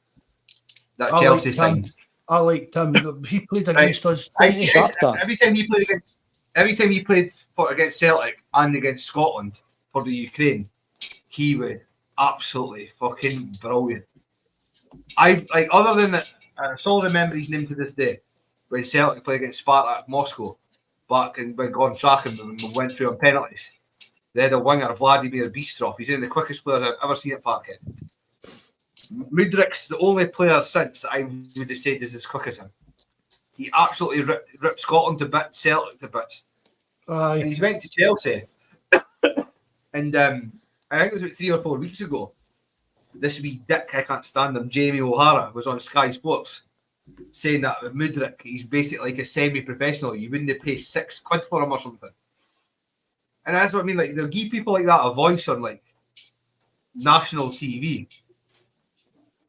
that Chelsea signed.
I liked him. He played against us.
Every time he played against Celtic and against Scotland for the Ukraine, he was absolutely fucking brilliant. Other than that, I still remember his name to this day when Celtic played against Spartak Moscow back when Gordon Strachan went through on penalties. They had a winger, Vladimir Bistrov. He's one of the quickest players I've ever seen at Parkhead. Mudryk's the only player since that I would have said is as quick as him. He absolutely ripped Scotland to bits, Celtic to bits. And he's went to Chelsea. And I think it was about 3 or 4 weeks ago. This wee dick, I can't stand him, Jamie O'Hara, was on Sky Sports saying that with Mudryk, he's basically like a semi-professional. You wouldn't pay £6 for him or something. And that's what I mean. Like, they'll give people like that a voice on like national TV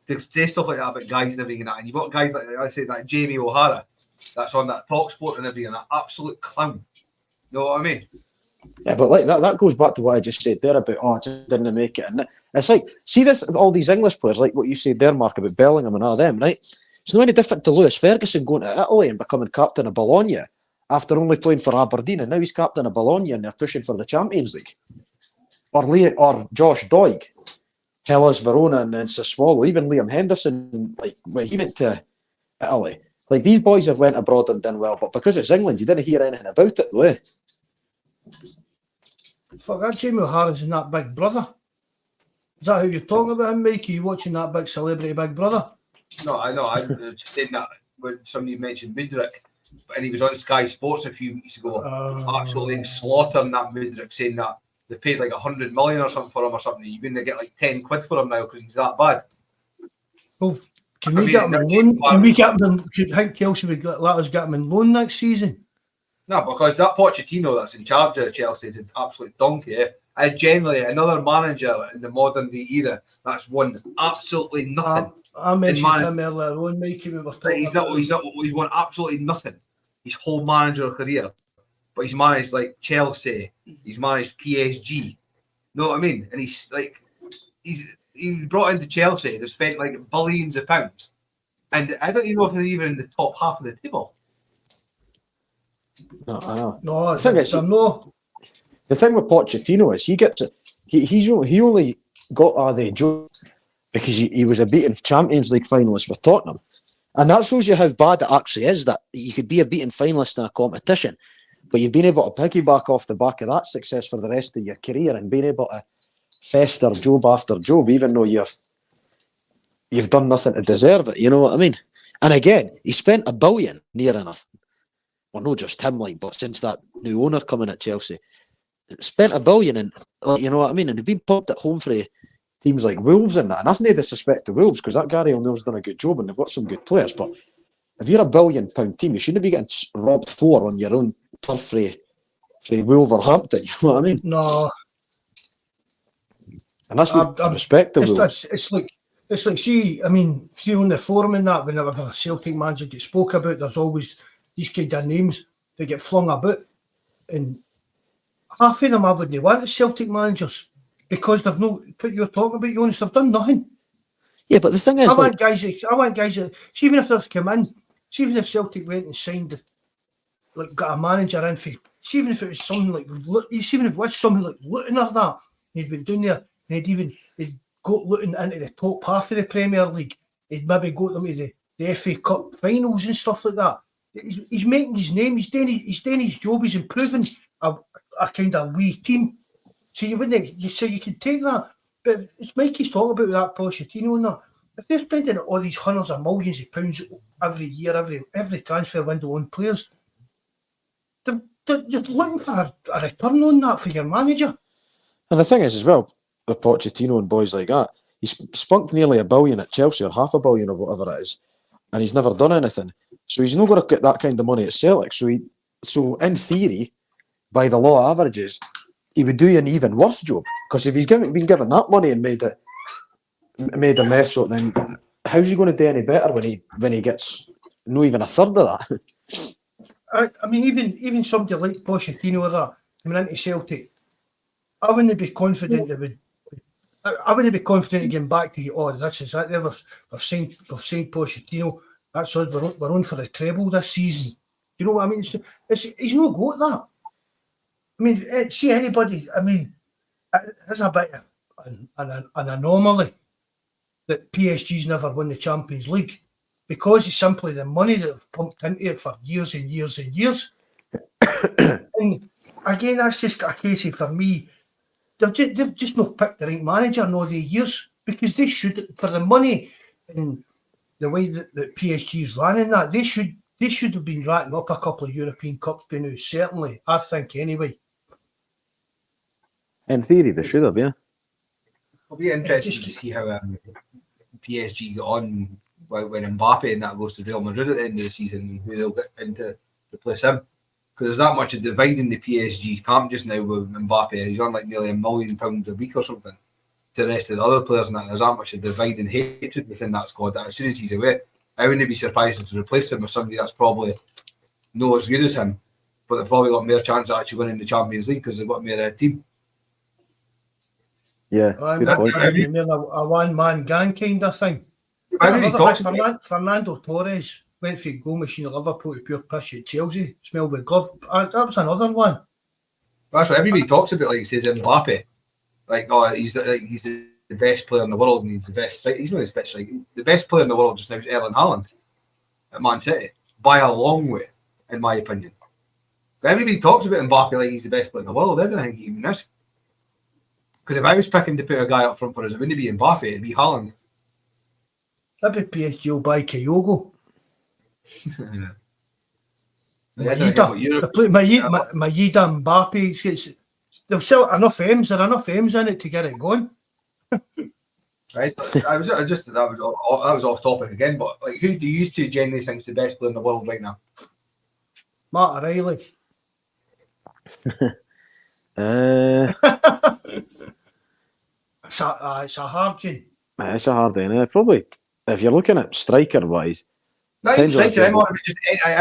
to say stuff like that about guys and everything. And you've got guys like I say that Jamie O'Hara, that's on that Talk Sport and everything, that absolute clown. You know what I mean?
Yeah, but like that goes back to what I just said there about, I just didn't make it. And it's like, see this, all these English players, like what you said there, Mark, about Bellingham and all them, right? It's not any different to Lewis Ferguson going to Italy and becoming captain of Bologna after only playing for Aberdeen, and now he's captain of Bologna and they're pushing for the Champions League. Or Josh Doig, Hellas Verona and then Sassuolo, even Liam Henderson, like when he went to Italy. Like these boys have went abroad and done well, but because it's England, you didn't hear anything about it, though, eh?
Fuck, that Jamie O'Hara's in that Big Brother. Is that how you're talking about him, Mike? Are you watching that big celebrity Big Brother?
No, I know. I was saying that when somebody mentioned Mudryk, and he was on Sky Sports a few weeks ago, absolutely slaughtering that Mudryk, saying that they paid like 100 million or something for him or something. You're going to get like 10 quid for him now because he's that bad.
Well, can we get him in loan? Can we get him in? Could think Chelsea would let us get him in loan next season?
No, because that Pochettino that's in charge of Chelsea is an absolute donkey. And generally, another manager in the modern day era that's won absolutely nothing.
I mentioned him earlier on, Mikey. We were talking
he's won absolutely nothing his whole managerial career. But he's managed like Chelsea, he's managed PSG. Know what I mean? And he's brought into Chelsea, they've spent like billions of pounds. And I don't even know if they're even in the top half of the table.
No, I know.
No, the thing
with Pochettino is he only got the job because he was a beaten Champions League finalist with Tottenham, and that shows you how bad it actually is that you could be a beaten finalist in a competition, but you've been able to piggyback off the back of that success for the rest of your career and being able to fester job after job, even though you've done nothing to deserve it. You know what I mean? And again, he spent $1 billion near enough. Well, not just him, but since that new owner coming at Chelsea, spent $1 billion, and you know what I mean. And they've been pumped at home for teams like Wolves and that. And that's no disrespect to Wolves because that Gary O'Neill's done a good job and they've got some good players. But if you're a £1 billion team, you shouldn't be getting robbed 4 on your own turf for Wolverhampton. You know what I mean?
No.
And that's what respect to Wolves.
It's like see on the forum and that, whenever a Celtic manager gets spoke about, there's always these kind of names that get flung about, and half of them I wouldn't want as Celtic managers because they've no. What you're talking about, Jonas, they've done nothing.
Yeah, but the thing is,
I want guys that, see, even if they've come in, see, even if Celtic went and signed, like got a manager in for, see, even if it was something like, even if it was something like Luton or that, he'd been down there and he'd got Luton into the top half of the Premier League. He'd maybe got them to the FA Cup finals and stuff like that. He's making his name. He's doing his job. He's improving a kind of wee team. So you can take that. But it's Mikey's talking about that Pochettino and that. If they're spending all these hundreds of millions of pounds every year, every transfer window on players, you're looking for a return on that for your manager.
And the thing is as well, with Pochettino and boys like that, he's spunked nearly $1 billion at Chelsea or $500 million or whatever it is, and he's never done anything. So he's not going to get that kind of money at Celtic. So in theory, by the law of averages, he would do an even worse job. Because if he's been given that money and made a mess of it, then how's he going to do any better when he gets not even a third of that?
Even somebody like Pochettino or that coming into Celtic, I wouldn't be confident getting back to this is that. We've seen Pochettino. That's us. We're on for the treble this season. Do you know what I mean? He's not got that. See anybody. It's a bit of an anomaly that PSG's never won the Champions League because it's simply the money that they've pumped into it for years and years and years. And again, that's just a case of, for me, they've just not picked the right manager in all the years because they should, for the money and the way that PSG's running that, they should have been racking up a couple of European Cups by now, certainly, I think, anyway.
In theory, they should have, yeah.
It'll be interesting to see how PSG get on when Mbappe and that goes to Real Madrid at the end of the season and who they'll get in to replace him. Because there's that much of divide in the PSG camp just now with Mbappe. He's on like nearly £1 million a week or something. To the rest of the other players, and that there's that much of divide and hatred within that squad that as soon as he's away, I wouldn't be surprised if to replace him with somebody that's probably not as good as him. but they've probably got more chance of actually winning the Champions League because they've got more team.
Yeah, good point.
A one-man gang kind of thing. Fernando Torres went for goal machine at Liverpool to pure piss at Chelsea, smelled with glove. That was another one.
That's what everybody talks about. Like he says, Mbappe, like he's the best player in the world, and he's the best. He's not the best. The best player in the world just now is Erling Haaland at Man City by a long way, in my opinion. But everybody talks about Mbappe like he's the best player in the world. I don't think he even is. Because if I was picking to put a guy up front for us, it wouldn't be Mbappe, it'd be Haaland.
That'd be PSG will buy Kyogo. Maeda, Mbappe. They'll sell enough M's. There are enough M's in it to get it going.
Right. That was off topic again. But like, who do you two generally think is the best player in the world right now?
Matt O'Reilly. It's a hard one.
It's a hard one. Probably if you're looking at striker wise.
Not even striker. I'm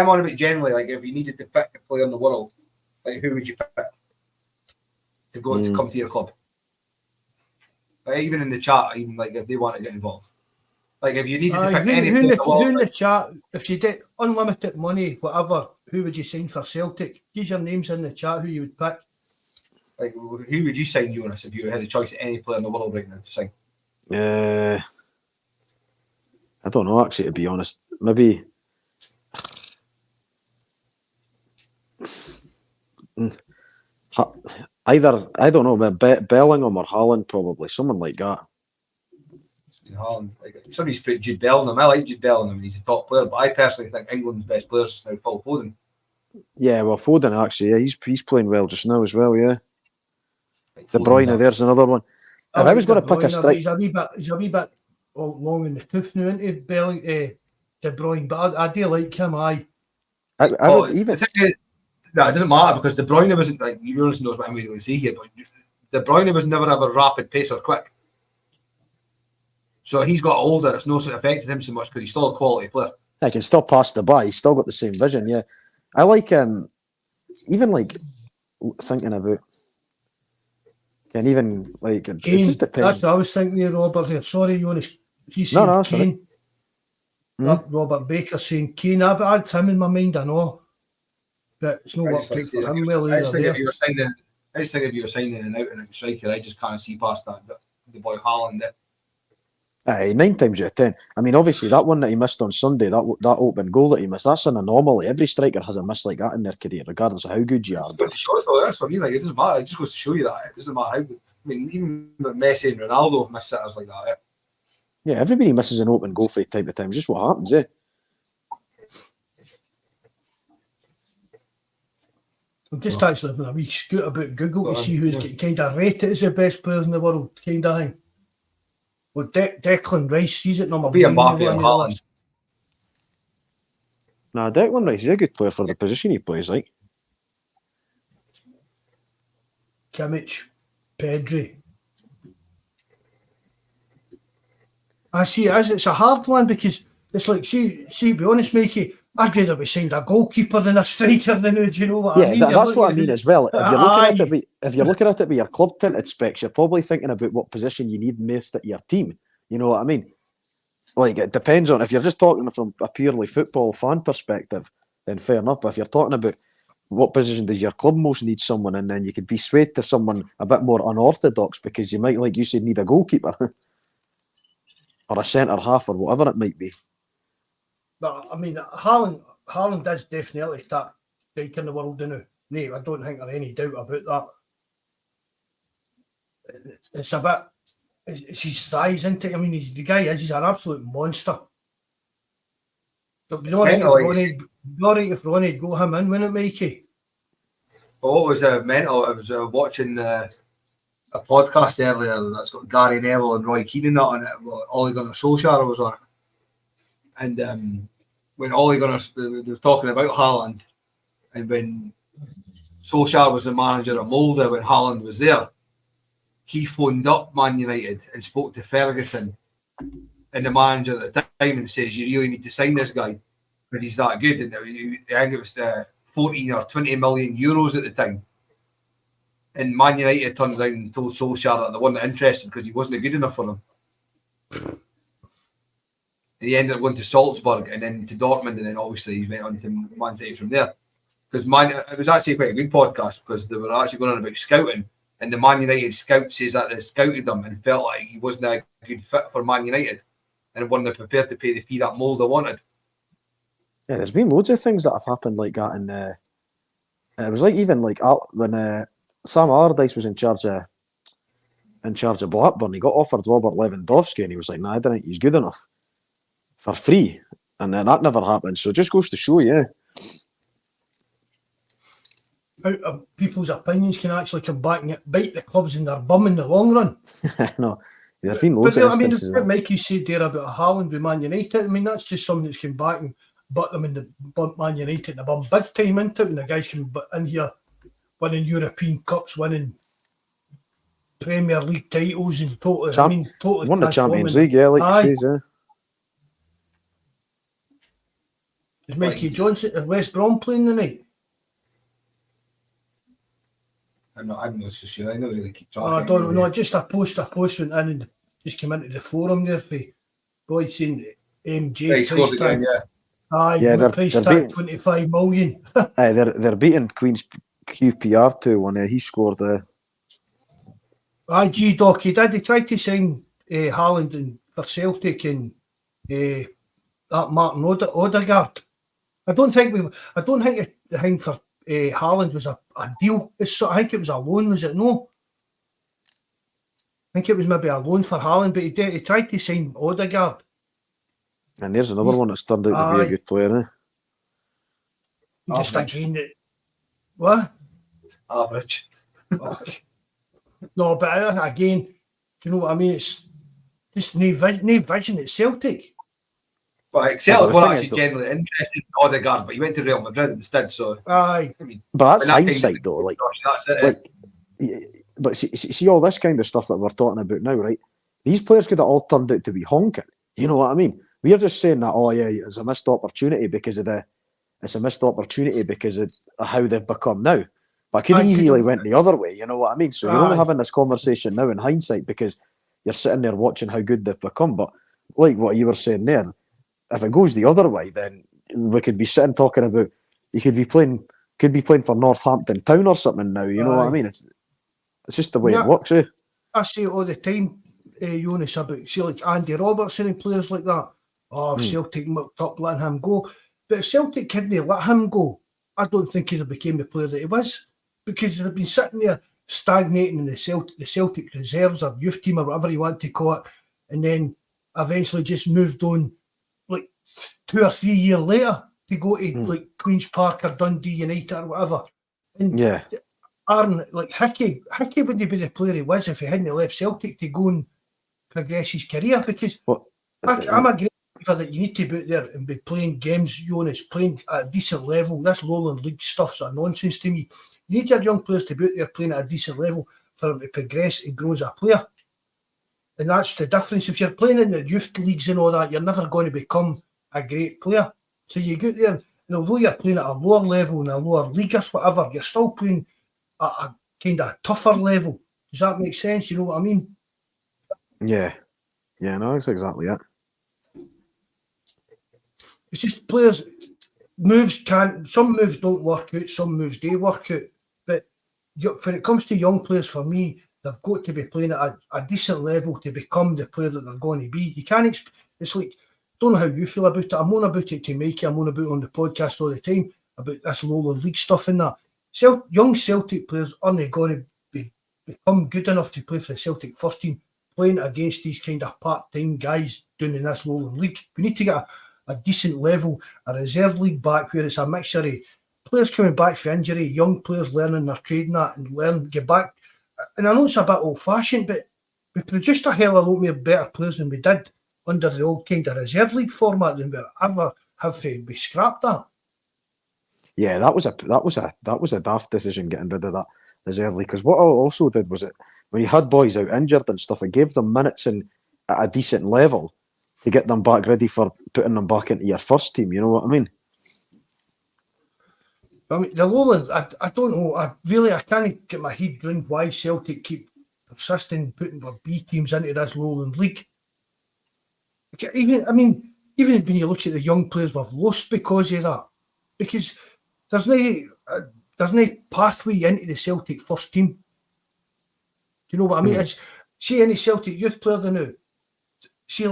on about generally. Like if you needed to pick a player in the world, like who would you pick to go to come to your club? Like, even in the chat, even like if they want to get involved. Like if you needed to pick any player in the world,
in the chat, if you did unlimited money, whatever, who would you sign for Celtic? Use your names in the chat. Who you would pick?
Like who would you sign, Jonas, if you had a choice of any player in the world right now to sign?
I don't know, actually, to be honest. Maybe either, I don't know, Bellingham or Haaland, probably. Someone like that.
Haaland, like, somebody's put Jude Bellingham. I like Jude Bellingham. He's a top player, but I personally think England's best player is now Phil Foden.
Yeah, well, Foden, actually, yeah, he's playing well just now as well, yeah.
Like
De Bruyne, there's another one. If I was going to pick a strike...
He's a wee bit long in the tooth now, isn't he, De Bruyne? But I do like him, aye.
I would even...
No, it doesn't matter because De Bruyne wasn't, like, you knows what I'm going to say here, but De Bruyne was never ever rapid pace or quick. So he's got older, it's not affected him so much because he's still a quality player.
He can still pass the ball, he's still got the same vision, yeah. I like, even like, thinking about, and even, like, it just depends.
That's what I was thinking of, Robert. Sorry, Jonas. He's
saying
Kane. Robert Baker saying Kane. But I had him in my mind, I know. But it's not worked out for him well
I just think
either.
if you were signing an out and out striker, I just can't see past that. But the boy Haaland there.
Aye, 9 times out of 10. I mean, obviously, that one that he missed on Sunday, that open goal that he missed, that's an anomaly. Every striker has a miss like that in their career, regardless of how good you are.
But to show us all that's what I mean. Like, it doesn't matter. It just goes to show you that. It doesn't matter how good. I mean, even Messi and Ronaldo have missed sitters like that.
Yeah, everybody misses an open goal from time to time. It's just what happens, eh?
I'm just actually having a wee scoot about Google to see who's kind of rated as the best players in the world, kind of thing. Well, Declan Rice, he's at number 1.
Be Mbappe and Haaland.
Nah, Declan Rice is a good player for the position he plays, like.
Kimmich, Pedri. I see it's a hard one because it's like, see, be honest, Mikey, I'd rather be signed a goalkeeper than a striker than do you know what I mean?
That's what I mean as well. If you're looking at it with your club tinted specs, you're probably thinking about what position you need most at your team. You know what I mean? Like, it depends on, if you're just talking from a purely football fan perspective, then fair enough. But if you're talking about what position does your club most need someone in, then you could be swayed to someone a bit more unorthodox because you might, like you said, need a goalkeeper or a centre half or whatever it might be.
But I mean, Haaland is definitely that striker in the world, isn't he? No, I don't think there's any doubt about that. It's a bit, it's his size, isn't it? I mean, he's an absolute monster. But be all right if Ronnie go him in, wouldn't it, Mikey?
Well, what was mental? I was watching a podcast earlier that's got Gary Neville and Roy Keane on it. Ole Gunnar Solskjaer was on it. And when Ole Gunnar, they were talking about Haaland, and when Solskjaer was the manager at Molde, when Haaland was there, he phoned up Man United and spoke to Ferguson and the manager at the time and says, you really need to sign this guy, but he's that good. And I think it was 14 or 20 million euros at the time. And Man United turned around and told Solskjaer that they weren't interested because he wasn't good enough for them. He ended up going to Salzburg and then to Dortmund, and then obviously he went on to Man City from there. Because it was actually quite a good podcast because they were actually going on about scouting, and the Man United scout says that they scouted him and felt like he wasn't a good fit for Man United and weren't prepared to pay the fee that Mulder wanted.
Yeah, there's been loads of things that have happened like that, and it was like even like when Sam Allardyce was in charge of Blackburn, he got offered Robert Lewandowski, and he was like, "Nah, I don't think he's good enough for free," and then that never happened. So it just goes to show, yeah.
How people's opinions can actually come back and bite the clubs in their bum in the long run.
No, there's been loads of instances.
What Mikey said there about Haaland with Man United, I mean, that's just something that's come back and butt them in the Man United in the bum big time into it, and the guys can in here winning European Cups, winning Premier League titles, and totally
won the Champions League, yeah, like you say, yeah.
Is Mikey Johnson at West Brom playing tonight?
I'm not so sure. I never really keep track.
I don't know. Just a post went in and just came into the forum there for boy saying MJ.
Yeah, he scored again, yeah.
They're price tag 25 million.
They're beating Queen's QPR 2-1. He scored.
G Doc, he did. He tried to sign Haaland for Celtic and that Martin Odegaard. I don't think the thing for Haaland was a deal. I think it was a loan, was it? No. I think it was maybe a loan for Haaland, but he tried to sign Odegaard.
And there's another one that's turned out to be a good player,
Just again that. What?
Average.
No, but again, do you know what I mean? It's just no vision at Celtic.
But Celtic were actually generally interested in Odegaard, but he went to Real Madrid instead. So,
aye.
I mean,
but that's hindsight, though. Like,
that's it.
But see all this kind of stuff that we're talking about now, right? These players could have all turned out to be honking. You know what I mean? We're just saying that, oh yeah, it's a missed opportunity because of how they've become now. But it could easily went the other way, you know what I mean? So you're only having this conversation now in hindsight because you're sitting there watching how good they've become. But like what you were saying there, if it goes the other way, then we could be sitting talking about you could be playing for Northampton Town or something now. You know what I mean? It's just the way it works. Eh?
I say it all the time, Jonas, about like Andy Robertson and players like that. Oh, Celtic mucked up letting him go. But if Celtic couldn't let him go, I don't think he'd have became the player that he was. Because they've been sitting there stagnating in the Celtic reserves or youth team or whatever you want to call it, and then eventually just moved on like 2 or 3 years later to go to like Queen's Park or Dundee United or whatever. And Aaron, like Hickey wouldn't be the player he was if he hadn't left Celtic to go and progress his career. Because I'm a great believer that you need to be out there and be playing games, Jonas, playing at a decent level. This Lowland League stuff's a nonsense to me. You need your young players to be out there playing at a decent level for them to progress and grow as a player. And that's the difference. If you're playing in the youth leagues and all that, you're never going to become a great player. So you get there, and although you're playing at a lower level in a lower league or whatever, you're still playing at a kind of tougher level. Does that make sense? You know what I mean?
Yeah. Yeah, no, that's exactly it.
It's just players, some moves don't work out, some moves do work out. But when it comes to young players, for me, they've got to be playing at a decent level to become the player that they're going to be. You can't, it's like, don't know how you feel about it. I'm on about it to Mikey, I'm on about it on the podcast all the time, about this Lowland League stuff and that. Young Celtic players aren't going to become good enough to play for the Celtic first team, playing against these kind of part-time guys doing in this Lowland League. We need to get a decent level, a reserve league back where it's a mixture of players coming back for injury, young players learning their trade and that, and get back. And I know it's a bit old-fashioned, but we produced a hell of a lot more better players than we did under the old kind of reserve league format than we ever have to be scrapped at.
Yeah, that was a daft decision getting rid of that reserve league. Because what I also did was when you had boys out injured and stuff, it gave them minutes at a decent level to get them back ready for putting them back into your first team. You know what I mean?
I mean, the Lowlands, I don't know. I can't get my head around why Celtic keep persisting putting their B teams into this Lowland League. Even when you look at the young players we've lost because of that, because there's no pathway into the Celtic first team. Do you know what I mean? See any Celtic youth player now. See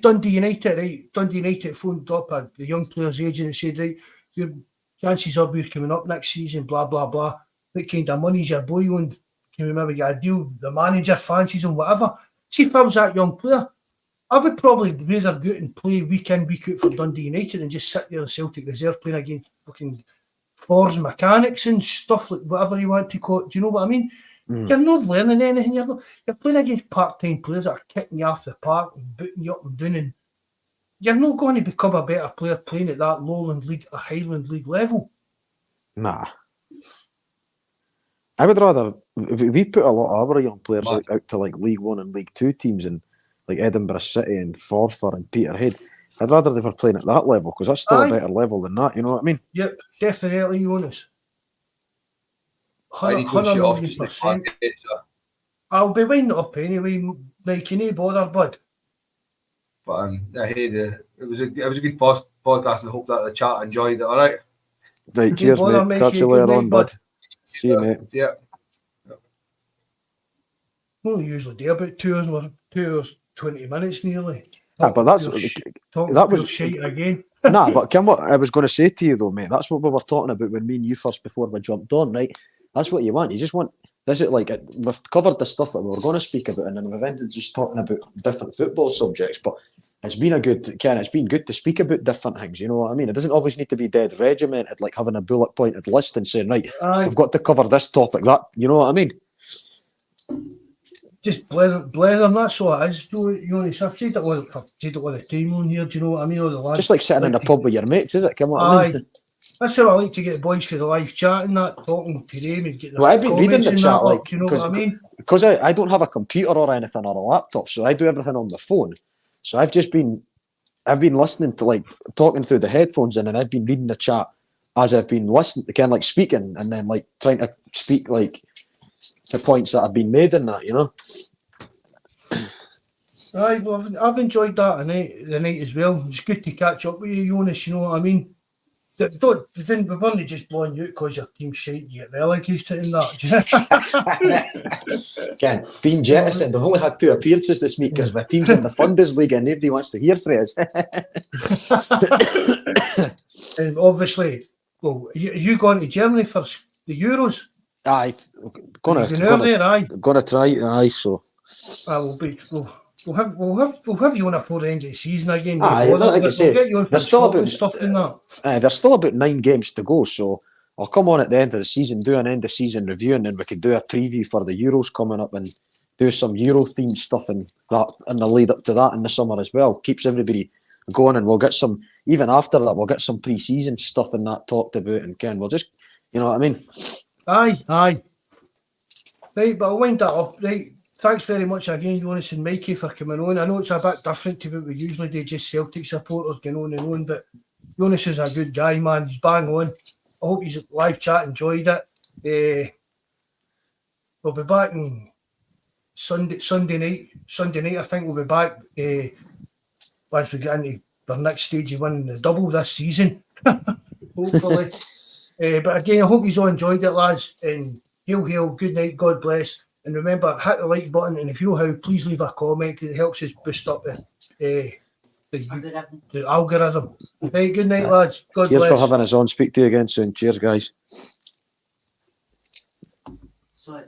Dundee United, right? Dundee United phoned up the young players' agent and said, right, your chances are we're coming up next season, blah, blah, blah. What kind of money's your boy on? Can we maybe get a deal? The manager fancies and whatever. See if I was that young player, I would probably rather go out and play week in, week out for Dundee United than just sit there in Celtic reserve playing against fucking Fords and mechanics and stuff like whatever you want to call it. Do you know what I mean? You're not learning anything. You're playing against part-time players that are kicking you off the park and booting you up and down. And you're not going to become a better player playing at that Lowland League or Highland League level.
Nah. I would rather... We put a lot of our young players out to like League 1 and League 2 teams in like Edinburgh City and Forfar and Peterhead. I'd rather they were playing at that level because that's still a better level than that, you know what I mean?
Yep, definitely, Jonas.
I need to shit off just the fun, so.
I'll be winding up anyway, Mike, you no bother, bud.
But it was a good podcast, and I hope that the chat enjoyed it. All right.
Right, cheers, mate. Catch you later on, bud. See you, mate.
Yeah.
We only usually do about 2 hours, 20 minutes nearly.
Yeah, but that was
shite again.
Nah, but Kim, what I was going to say to you though, mate, that's what we were talking about when me and you first before we jumped on, right? That's what you want. You just want. This is like we've covered the stuff that we were going to speak about, and then we've ended just talking about different football subjects. But it's been good to speak about different things. You know what I mean? It doesn't always need to be dead regimented, like having a bullet pointed list and saying, right, we've got to cover this topic. That you know what I mean?
Just blethering, that's what it is. You know, I've said it all the time on here. Do you know what I mean? All the lads,
just like sitting in a pub with your mates, is it? Come on, I mean?
That's how I like to get the boys for the live chat and that, talking to them and get their
I've been reading the chat, like,
you know what I mean?
Because I don't have a computer or anything or a laptop, so I do everything on the phone. So I've been listening to, like, talking through the headphones, and then I've been reading the chat as I've been listening, kind of like speaking, and then like trying to speak like the points that have been made in that, you know.
Right, well, I've enjoyed that the night as well. It's good to catch up with you, Jonas. You know what I mean? We've only just blown you out because your team's shite. You get relegated in that.
Again, being jettisoned. I've only had 2 appearances this week because my team's in the Funders League and nobody wants to hear from us.
And obviously, well, you going to Germany for the Euros?
Aye, gonna try. Aye, so
we'll have you on before the end of the season again.
Aye, like I say,
we'll get you on for stuff in that.
There's still about 9 games to go, so I'll come on at the end of the season, do an end of season review, and then we can do a preview for the Euros coming up and do some Euro themed stuff and that in the lead up to that in the summer as well. Keeps everybody going, and we'll get some. Even after that, we'll get some pre-season stuff and that talked about, and Ken, we'll just, you know what I mean.
Aye. Right, but I'll wind that up. Right, thanks very much again, Jonas and Mikey, for coming on. I know it's a bit different to what we usually do, just Celtic supporters going on and on, but Jonas is a good guy, man. He's bang on. I hope his live chat enjoyed it. We'll be back on Sunday night. I think we'll be back once we get into the next stage of winning the double this season, hopefully. But again, I hope you all enjoyed it, lads. And hail, good night, God bless. And remember, hit the like button. And if you know how, please leave a comment because it helps us boost up the algorithm. Right, good night, lads. God
Cheers
bless.
for having us on. Speak to you again soon. Cheers, guys.
Sorry.